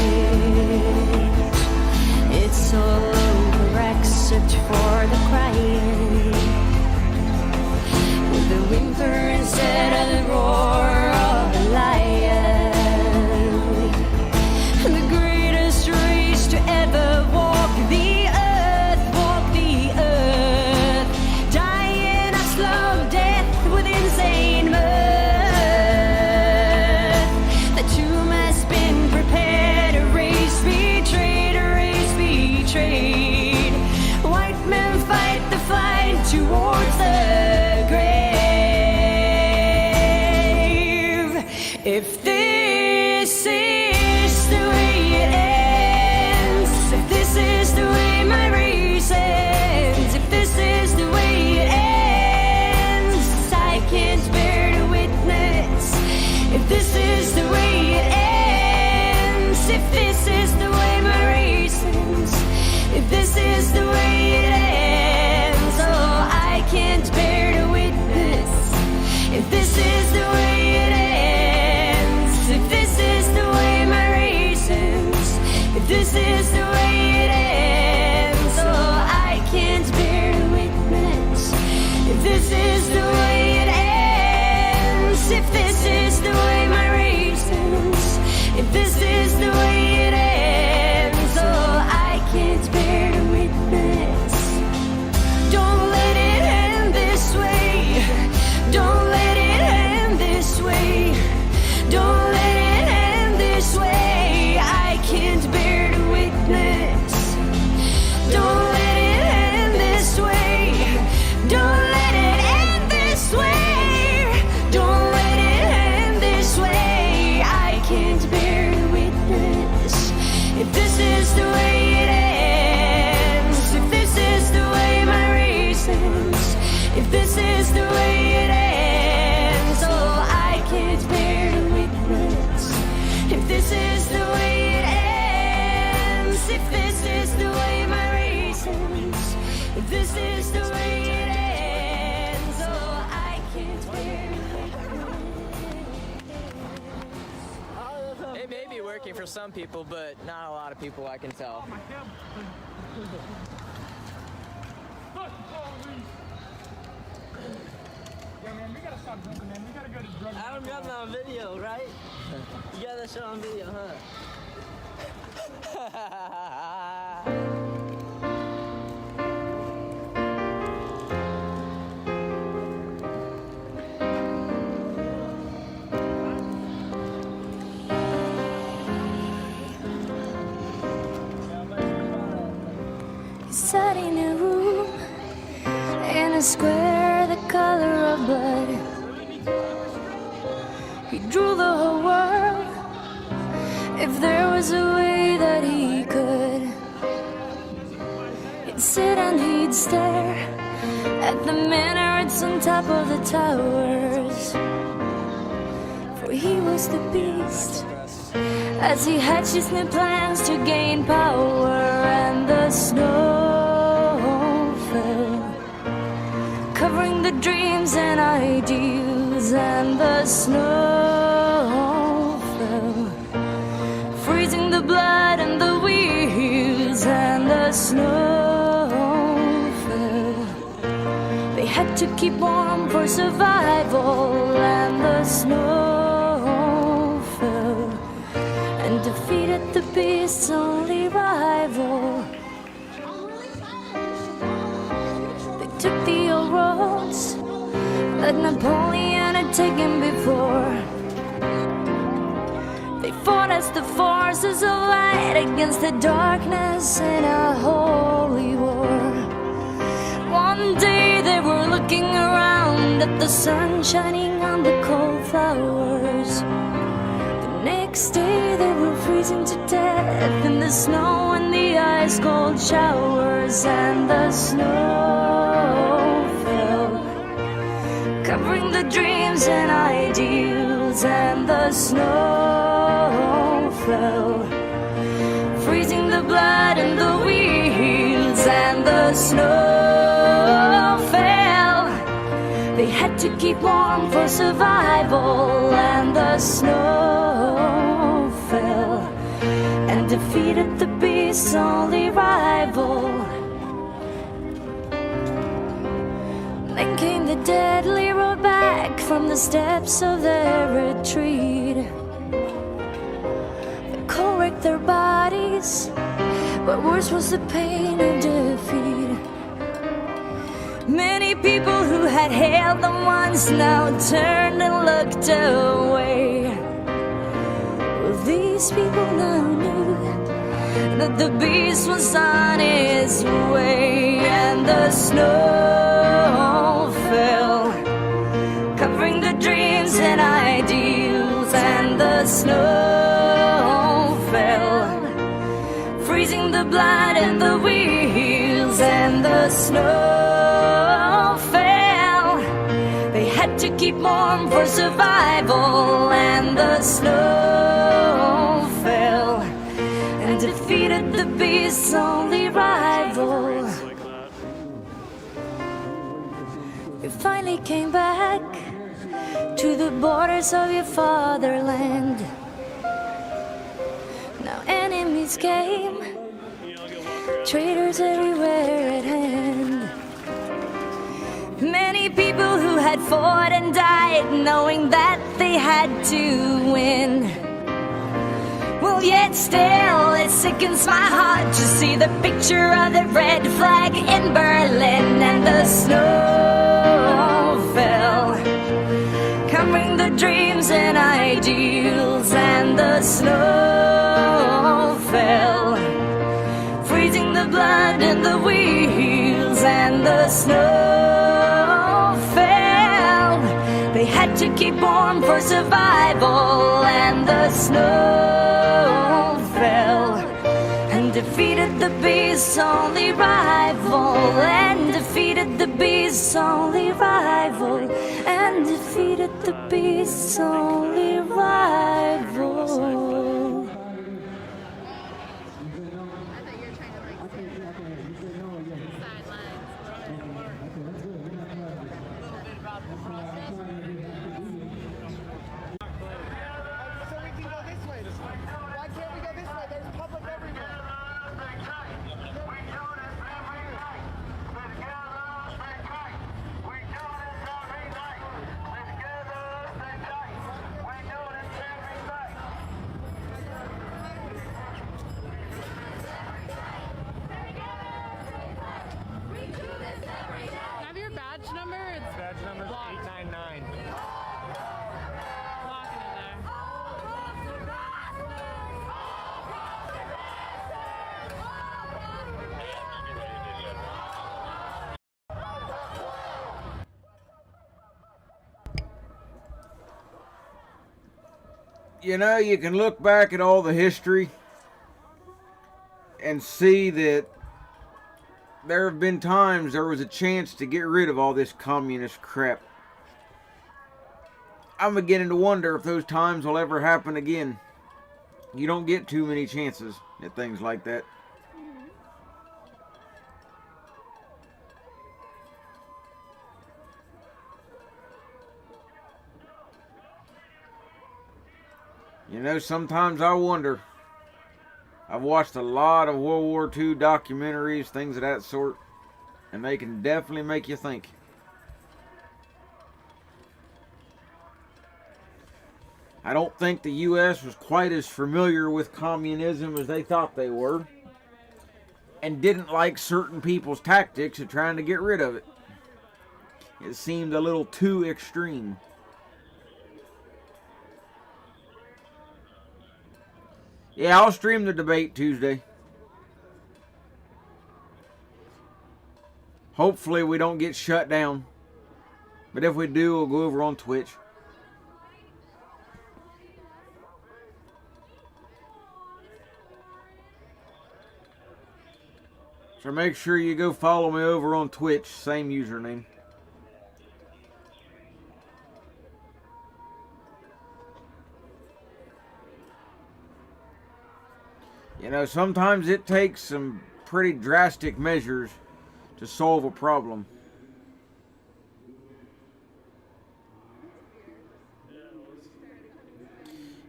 It's all over except for the crying, with the whimper instead of the roar of a lion. The greatest race to ever walk the earth, walk the earth, dying a slow death with insane mirth. The tomb has been prepared, a race betrayed, a race betrayed. White men fight the fight towards the grave. If this is the way it ends, if this is the way my race ends, if this is the way it ends, I can't bear to witness. If this is the way it ends, if this is the way my race ends, if this is the way it ends, oh, I can't bear to witness. If this is the way it ends, if this is the way my race ends, if this is the way it ends, oh, I can't bear to witness. If this is the way it ends, if this is the way my race ends, if this is the way it ends, oh, I can't bear to witness. Don't let it end this way. Don't let it end this way. Don't let it end this way. I can't bear to witness. Don't let it end this way. Don't let it end this way. Don't let it end this way. I can't bear to witness. If this is the way it ends, if this is the way my race ends, if this is the way it ends, oh, I can't bear to witness. If this is the way it ends, if this is the way my race ends, if this is the way it ends, oh, I can't bear to witness. It may be working for some people, but not a lot of people, I can tell. Yeah, man, we gotta stop drinking, man. We gotta go to drug. Adam got that on video, right? You got that shit on video, huh? He said he knew in a square the color of blood. He drew the whole world if there was a way that he could. He'd sit and he'd stare at the minarets on top of the towers. For he was the beast, as he hatched his new plans to gain power, and the snow fell, covering the dreams and ideals, and the snow fell, freezing the blood and the wheels, and the snow fell. They had to keep warm for survival, and the snow fell, and defeated the beast's only rival. They took the old roads that Napoleon had taken before. They fought as the forces of light against the darkness in a holy war. One day they were looking around at the sun shining on the cold flowers. The next day they were freezing to death in the snow and the ice cold showers, and the snow fell, covering the dreams and ideals, and the snow fell, freezing the blood and the wheels, and the snow fell. They had to keep warm for survival, and the snow fell, and defeated the beast's only rival. Then came the deadly road back from the steps of their retreat. The cold wrecked their bodies, but worse was the pain of defeat. Many people who had hailed them once now turned and looked away. Well, these people now knew that the beast was on his way, and the snow fell, covering the dreams and ideals, and the snow fell, freezing the blood and the wheels, and the snow fell. They had to keep warm for survival, and the snow fell, and defeated the beast's only rival. You finally came back to the borders of your fatherland. Now enemies came, traitors everywhere at hand. Many people who had fought and died, knowing that they had to win. Well, yet still it sickens my heart to see the picture of the red flag in Berlin, and the snow fell, covering the dreams and ideals, and the snow fell, freezing the blood and the wheels, and the snow fell. They had to keep warm for survival, and the snow fell, and defeated the beast's only rival, and defeated the beast's only rival, and defeated the beast's only rival. Have your badge number? It's Badge number is 899. locked in there. You know, you can look back at all the history and see that there have been times there was a chance to get rid of all this communist crap. I'm beginning to wonder if those times will ever happen again. You don't get too many chances at things like that. You know, sometimes I wonder. I've watched a lot of World War II documentaries, things of that sort, and they can definitely make you think. I don't think the U.S. was quite as familiar with communism as they thought they were, and didn't like certain people's tactics of trying to get rid of it. It seemed a little too extreme. Yeah, I'll stream the debate Tuesday. Hopefully we don't get shut down. But if we do, we'll go over on Twitch. So make sure you go follow me over on Twitch, same username. You know, sometimes it takes some pretty drastic measures to solve a problem.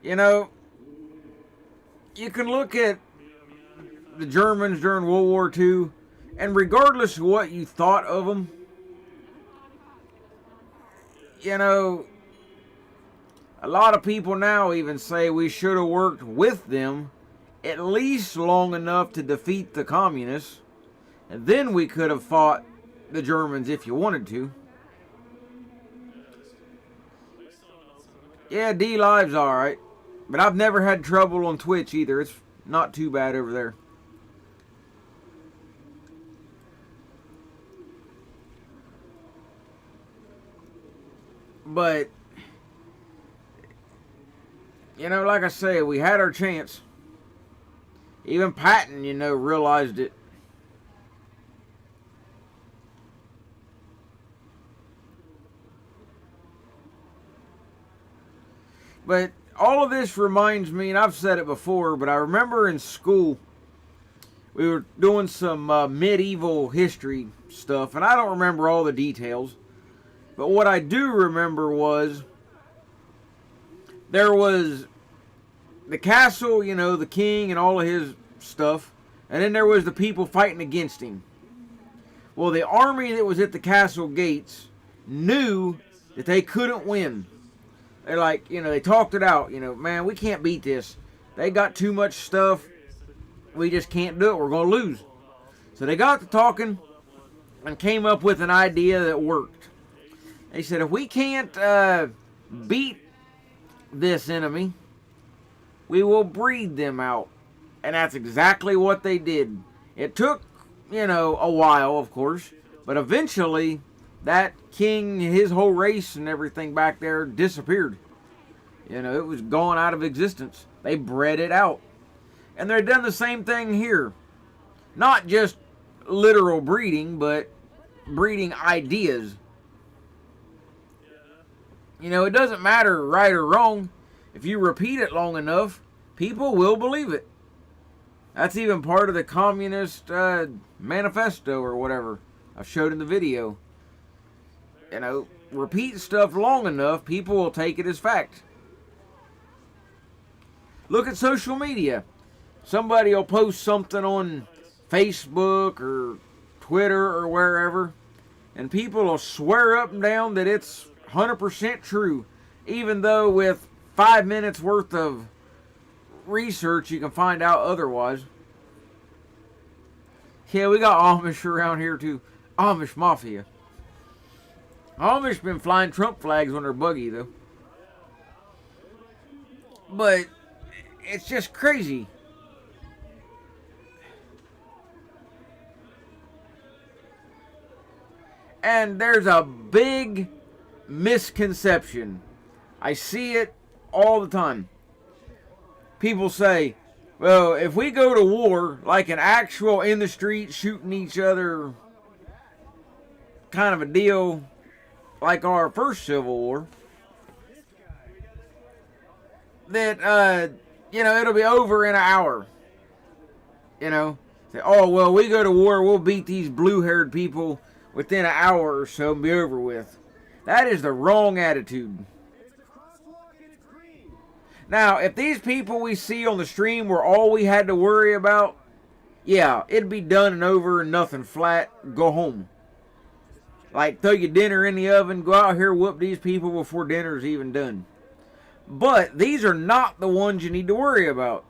You know, you can look at the Germans during World War II, and regardless of what you thought of them, you know, a lot of people now even say we should have worked with them at least long enough to defeat the communists, and then we could have fought the Germans if you wanted to. Yeah, D Live's alright, but I've never had trouble on Twitch either. It's not too bad over there. But, you know, like I say, we had our chance. Even Patton, you know, realized it. But all of this reminds me, and I've said it before, but I remember in school, we were doing some medieval history stuff, and I don't remember all the details. But what I do remember was, there was the castle, you know, the king and all of his stuff, and then there was the people fighting against him. Well, the army that was at the castle gates knew that they couldn't win. They're like, you know, they talked it out, you know, man, we can't beat this. They got too much stuff. We just can't do it. We're going to lose. So they got to talking and came up with an idea that worked. They said, if we can't beat this enemy, we will breed them out. And that's exactly what they did. It took, you know, a while, of course. But eventually, that king, his whole race and everything back there disappeared. You know, it was gone out of existence. They bred it out. And they've done the same thing here. Not just literal breeding, but breeding ideas. You know, it doesn't matter right or wrong. If you repeat it long enough, people will believe it. That's even part of the Communist Manifesto or whatever I showed in the video. You know, repeat stuff long enough, people will take it as fact. Look at social media. Somebody will post something on Facebook or Twitter or wherever, and people will swear up and down that it's 100% true, even though with 5 minutes worth of research you can find out otherwise. Yeah, we got Amish around here too. Amish Mafia. Amish been flying Trump flags on their buggy though. But it's just crazy. And there's a big misconception. I see it all the time. People say, Well, if we go to war, like an actual in the street shooting each other kind of a deal, like our first Civil War, that, it'll be over in an hour. Say, oh, well, we go to war, we'll beat these blue-haired people within an hour or so and be over with. That is the wrong attitude. Now, if these people we see on the stream were all we had to worry about, yeah, it'd be done and over and nothing, flat, go home. Like, throw your dinner in the oven, go out here, whoop these people before dinner's even done. But these are not the ones you need to worry about.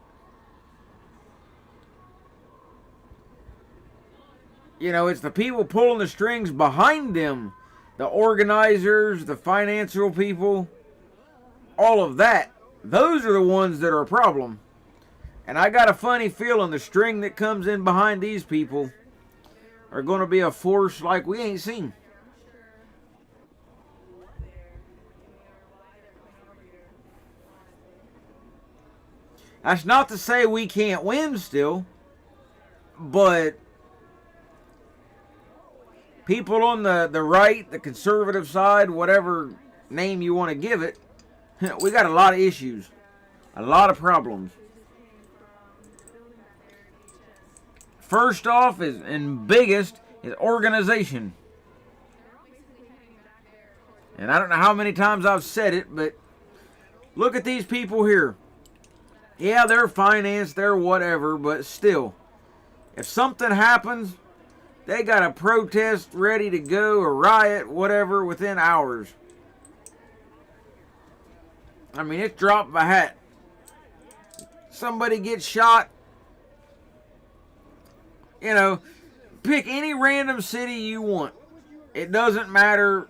It's the people pulling the strings behind them. The organizers, the financial people, all of that. Those are the ones that are a problem. And I got a funny feeling the string that comes in behind these people are going to be a force like we ain't seen. That's not to say we can't win still, but people on the right, the conservative side, whatever name you want to give it, we got a lot of issues, a lot of problems. First off and biggest is organization. And I don't know how many times I've said it, but look at these people here. Yeah, they're financed, they're whatever, but still, if something happens, they got a protest ready to go, a riot, whatever, within hours. I mean, it's drop of a hat. Somebody gets shot. Pick any random city you want. It doesn't matter,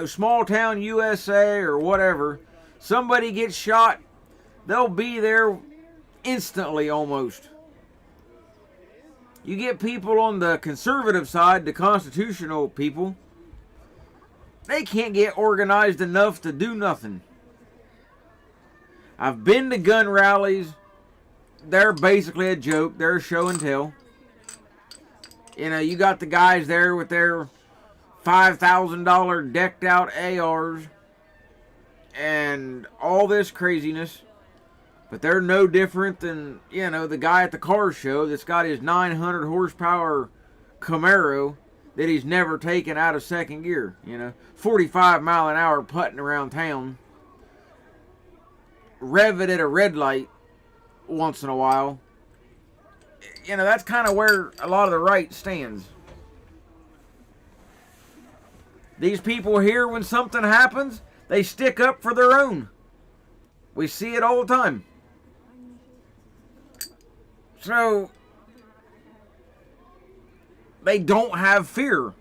small town USA or whatever. Somebody gets shot, they'll be there instantly almost. You get people on the conservative side, the constitutional people, they can't get organized enough to do nothing. I've been to gun rallies. They're basically a joke. They're show and tell. You got the guys there with their $5,000 decked out ARs and all this craziness. But they're no different than, the guy at the car show that's got his 900 horsepower Camaro that he's never taken out of second gear. 45 mile an hour putting around town. Rev it at a red light once in a while. That's kind of where a lot of the right stands. These people here, when something happens, they stick up for their own. We see it all the time. So, they don't have fear.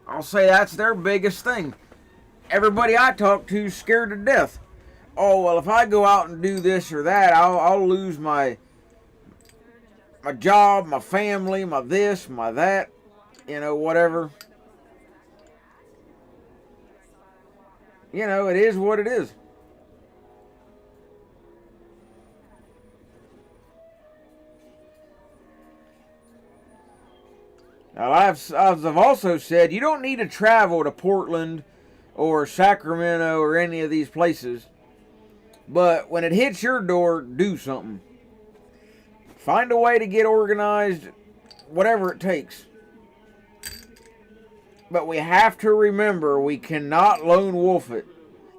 I'll say that's their biggest thing. Everybody I talk to is scared to death. Oh, well, if I go out and do this or that, I'll lose my job, my family, my this, my that, whatever. It is what it is. Now, as I've also said, you don't need to travel to Portland or Sacramento or any of these places. But when it hits your door, do something. Find a way to get organized, whatever it takes. But we have to remember, we cannot lone wolf it.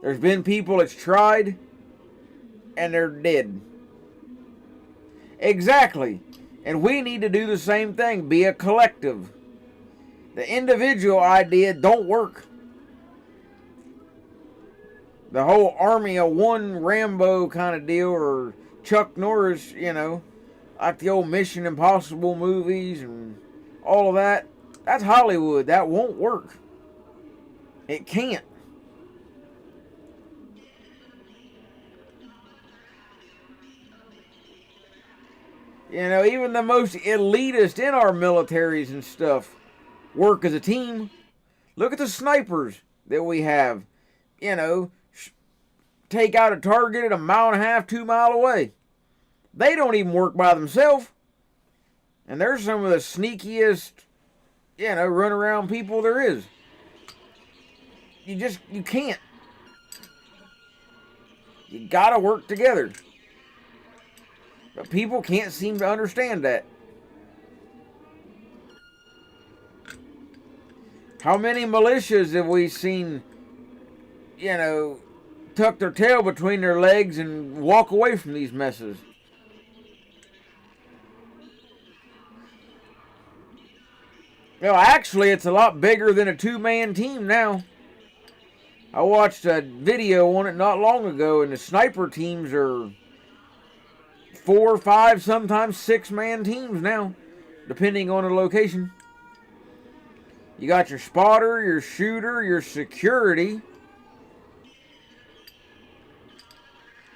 There's been people that's tried, and they're dead. Exactly. And we need to do the same thing. Be a collective. The individual idea don't work. The whole army of one Rambo kind of deal, or Chuck Norris, like the old Mission Impossible movies and all of that. That's Hollywood. That won't work. It can't. Even the most elitist in our militaries and stuff work as a team. Look at the snipers that we have. Take out a target at 1.5 miles, 2 miles away. They don't even work by themselves. And they're some of the sneakiest, run around people there is. You can't. You gotta work together. But people can't seem to understand that. How many militias have we seen, tuck their tail between their legs and walk away from these messes? Actually, it's a lot bigger than a two-man team now. I watched a video on it not long ago, and the sniper teams are 4, 5, sometimes 6-man teams now, depending on the location. You got your spotter, your shooter, your security.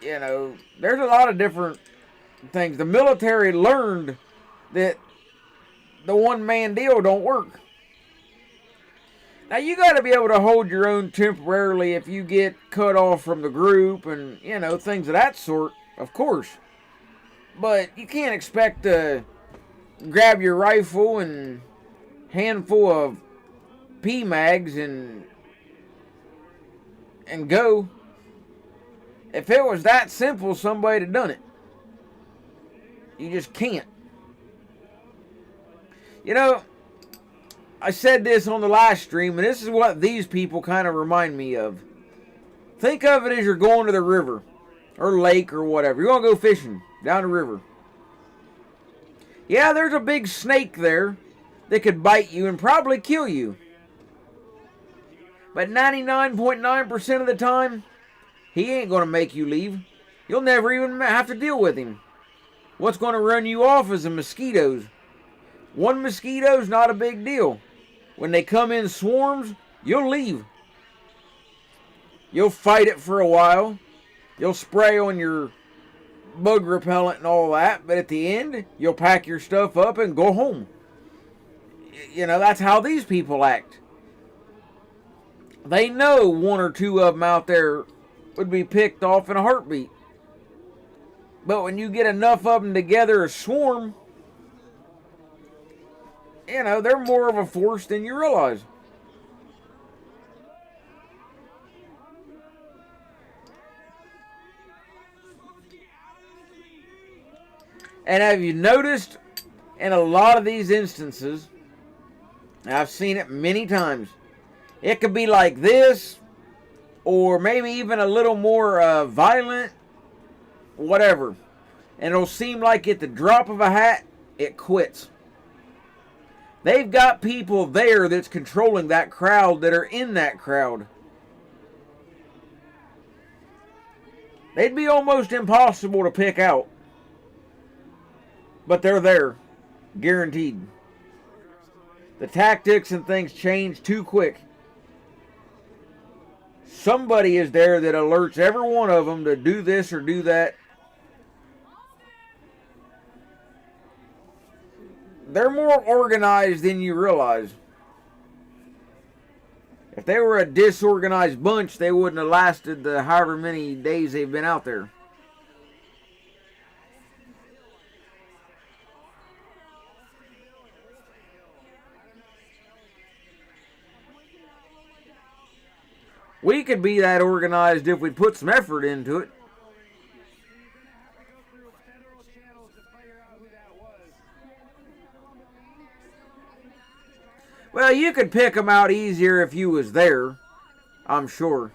There's a lot of different things. The military learned that the one-man deal don't work. Now, you got to be able to hold your own temporarily if you get cut off from the group and, things of that sort, of course. But you can't expect to grab your rifle and handful of P-mags and go. If it was that simple, somebody'd have done it. You just can't. I said this on the last stream, and this is what these people kind of remind me of. Think of it as you're going to the river or lake or whatever. You're going to go fishing down the river. Yeah, there's a big snake there that could bite you and probably kill you. But 99.9% of the time, he ain't going to make you leave. You'll never even have to deal with him. What's going to run you off is the mosquitoes. One mosquito's not a big deal. When they come in swarms, you'll leave. You'll fight it for a while. You'll spray on your bug repellent and all that. But at the end, you'll pack your stuff up and go home. That's how these people act. They know one or two of them out there would be picked off in a heartbeat. But when you get enough of them together, a swarm, they're more of a force than you realize. And have you noticed in a lot of these instances, and I've seen it many times, it could be like this, or maybe even a little more violent, whatever. And it'll seem like at the drop of a hat, it quits. They've got people there that's controlling that crowd that are in that crowd. They'd be almost impossible to pick out. But they're there. Guaranteed. The tactics and things change too quick. Somebody is there that alerts every one of them to do this or do that. They're more organized than you realize. If they were a disorganized bunch, they wouldn't have lasted the however many days they've been out there. We could be that organized if we put some effort into it. Well, you could pick them out easier if you was there, I'm sure.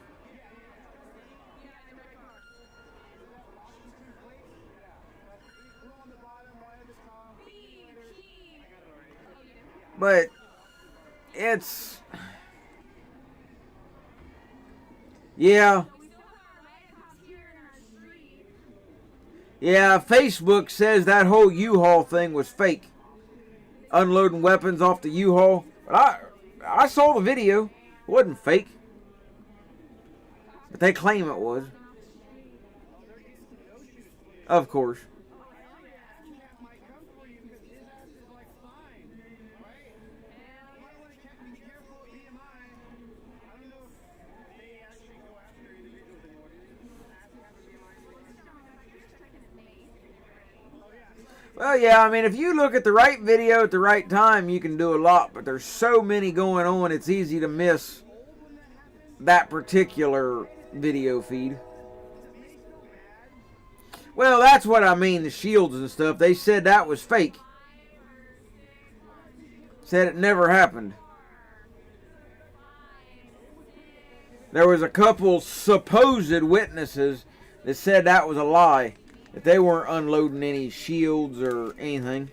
But it's... Yeah. Yeah, Facebook says that whole U-Haul thing was fake. Unloading weapons off the U-Haul. But I saw the video. It wasn't fake. But they claim it was. Of course. Well, yeah, I mean, if you look at the right video at the right time, you can do a lot, but there's so many going on, it's easy to miss that particular video feed. Well, that's what I mean, the shields and stuff. They said that was fake. Said it never happened. There was a couple supposed witnesses that said that was a lie, that they weren't unloading any shields or anything.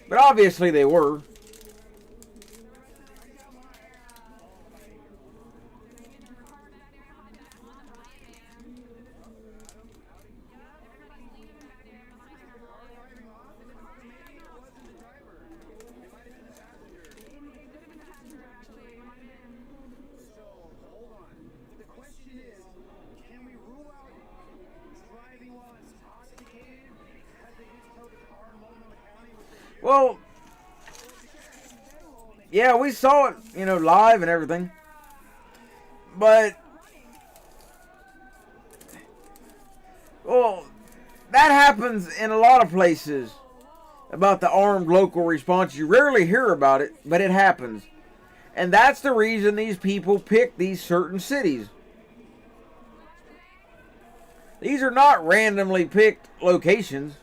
But obviously they were. Well, yeah, we saw it, you know, live and everything. But, well, that happens in a lot of places about the armed local response. You rarely hear about it, but it happens. And that's the reason these people pick these certain cities. These are not randomly picked locations.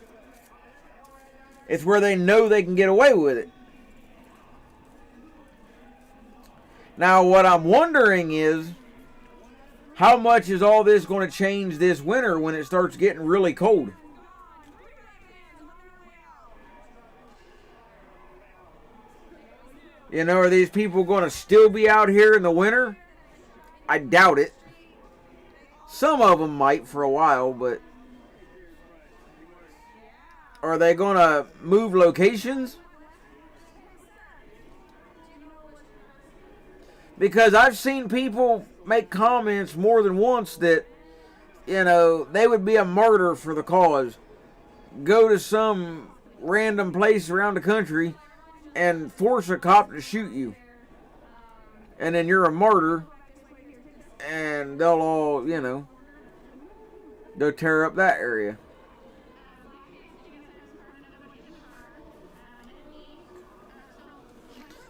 It's where they know they can get away with it. Now, what I'm wondering is, how much is all this going to change this winter when it starts getting really cold? You know, are these people going to still be out here in the winter? I doubt it. Some of them might for a while, but are they going to move locations? Because I've seen people make comments more than once that, you know, they would be a martyr for the cause. Go to some random place around the country and force a cop to shoot you. And then you're a martyr. And they'll all, you know, they'll tear up that area.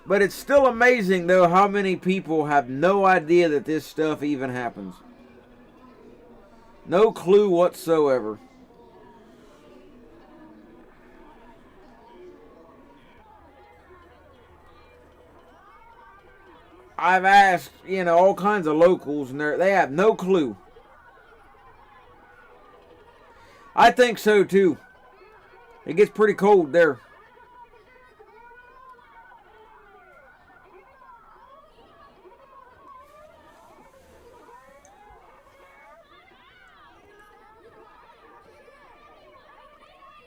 But it's still amazing, though, how many people have no idea that this stuff even happens. No clue whatsoever. I've asked, you know, all kinds of locals, and they have no clue. I think so, too. It gets pretty cold there.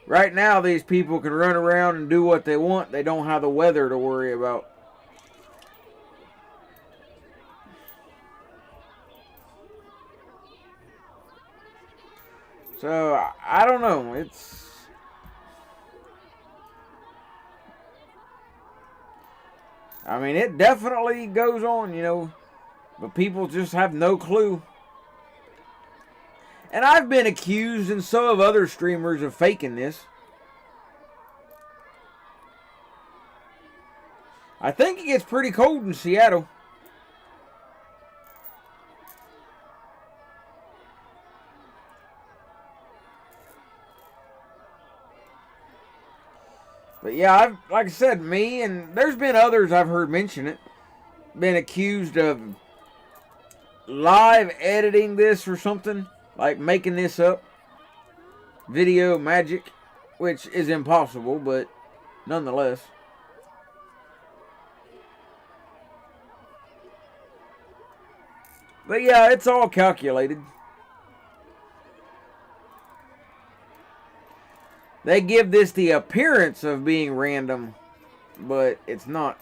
Right now, these people can run around and do what they want. They don't have the weather to worry about. So, I don't know. I mean, it definitely goes on, you know. But people just have no clue. And I've been accused, and so have other streamers, of faking this. I think it gets pretty cold in Seattle. But yeah, like I said, me, and there's been others I've heard mention it, been accused of live editing this or something. Like making this up. Video magic. Which is impossible, but nonetheless. But yeah, it's all calculated. They give this the appearance of being random, but it's not.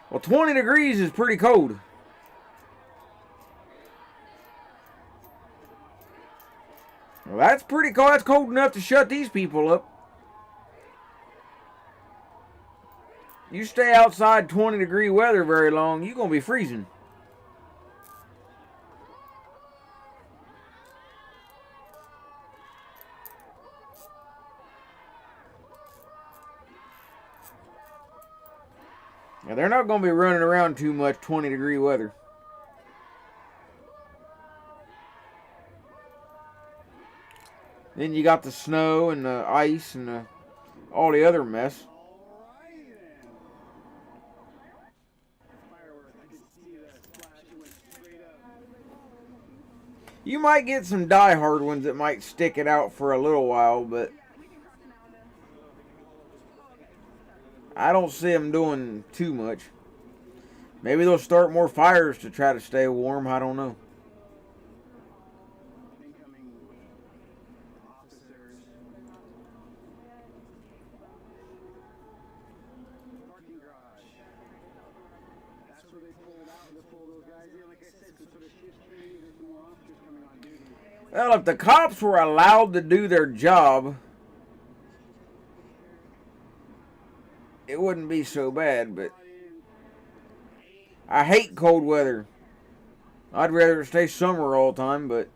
Well, 20 degrees is pretty cold. Well, that's pretty cold. That's cold enough to shut these people up. You stay outside 20-degree weather very long, you're going to be freezing. Yeah, they're not going to be running around too much 20-degree weather. Then you got the snow and the ice and all the other mess. You might get some die-hard ones that might stick it out for a little while, but I don't see them doing too much. Maybe they'll start more fires to try to stay warm. I don't know. Well, if the cops were allowed to do their job, it wouldn't be so bad, but I hate cold weather. I'd rather stay summer all the time, but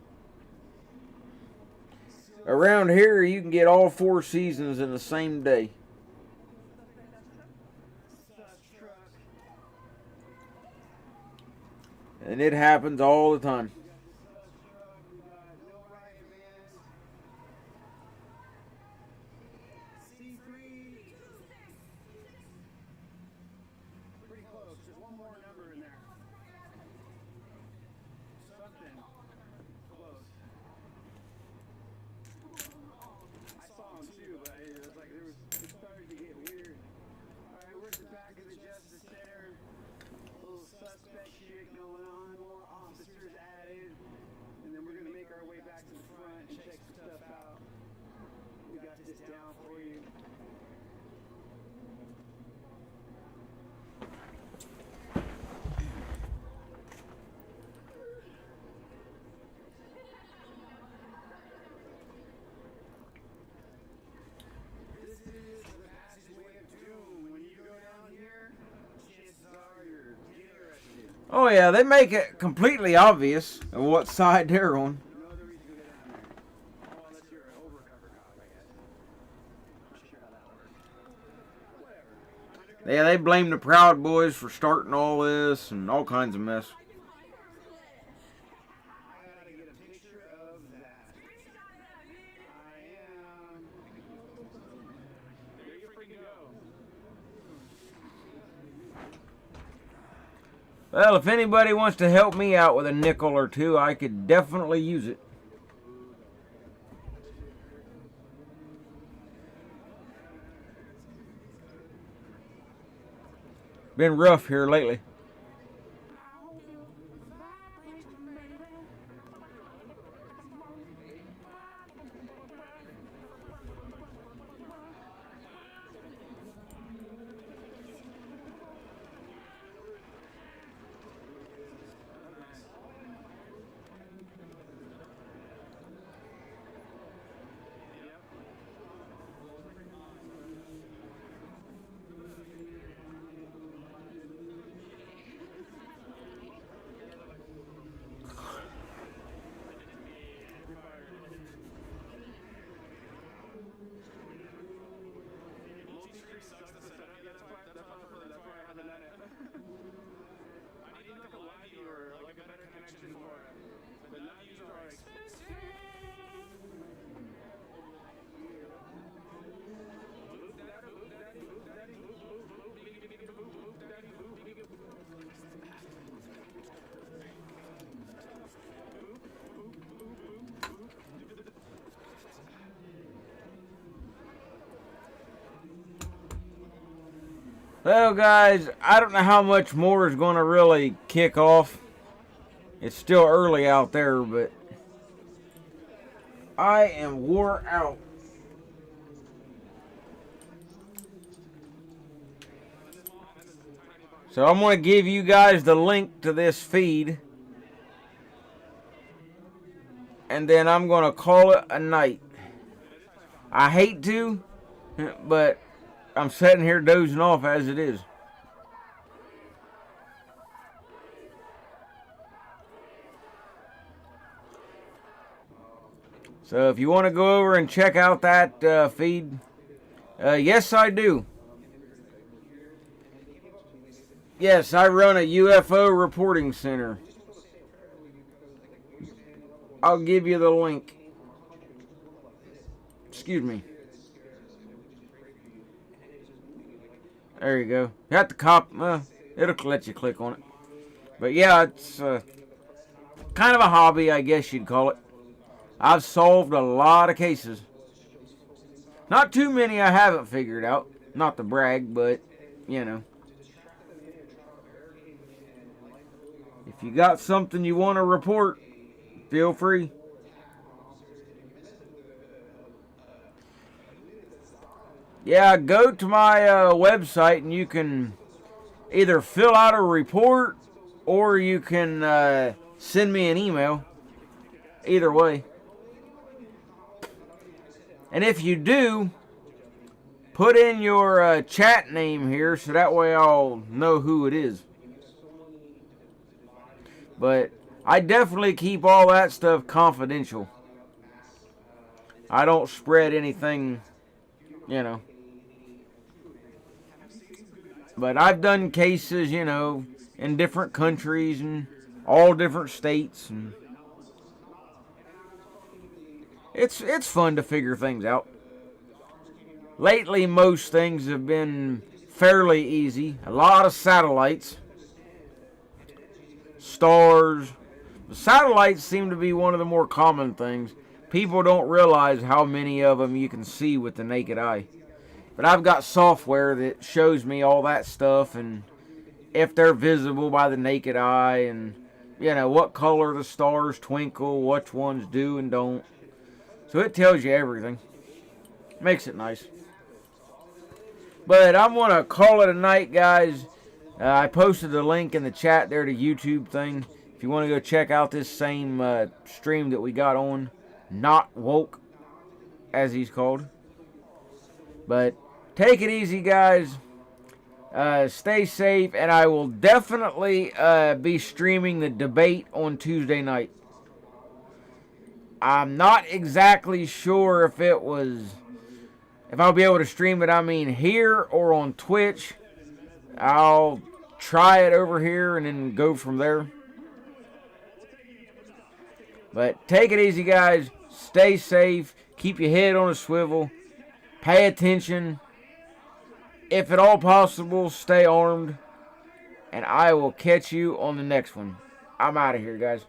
around here you can get all 4 seasons in the same day. And it happens all the time. Oh yeah, they make it completely obvious of what side they're on. Yeah, they blame the Proud Boys for starting all this and all kinds of mess. Well, if anybody wants to help me out with a nickel or two, I could definitely use it. Been rough here lately. Well, guys, I don't know how much more is going to really kick off. It's still early out there, but I am wore out. So I'm going to give you guys the link to this feed. And then I'm going to call it a night. I hate to, but I'm sitting here dozing off as it is. So if you want to go over and check out that feed, yes I do. Yes, I run a UFO reporting center. I'll give you the link. Excuse me. There you go. You have to it'll let you click on it. But yeah, it's kind of a hobby, I guess you'd call it. I've solved a lot of cases. Not too many I haven't figured out. Not to brag, but, you know. If you got something you want to report, feel free. Yeah, go to my website and you can either fill out a report or you can send me an email. Either way. And if you do, put in your chat name here so that way I'll know who it is. But I definitely keep all that stuff confidential. I don't spread anything, you know. But I've done cases, you know, in different countries and all different states, and it's fun to figure things out. Lately, most things have been fairly easy. A lot of satellites, stars. Satellites seem to be one of the more common things. People don't realize how many of them you can see with the naked eye. But I've got software that shows me all that stuff and if they're visible by the naked eye and, you know, what color the stars twinkle, which ones do and don't. So it tells you everything. Makes it nice. But I'm going to call it a night, guys. I posted the link in the chat there to YouTube thing. If you want to go check out this same stream that we got on. Not Woke, as he's called. But take it easy, guys. Stay safe, and I will definitely be streaming the debate on Tuesday night. I'm not exactly sure if I'll be able to stream it, I mean, here or on Twitch. I'll try it over here and then go from there. But take it easy, guys. Stay safe. Keep your head on a swivel. Pay attention. If at all possible, stay armed. And I will catch you on the next one. I'm out of here, guys.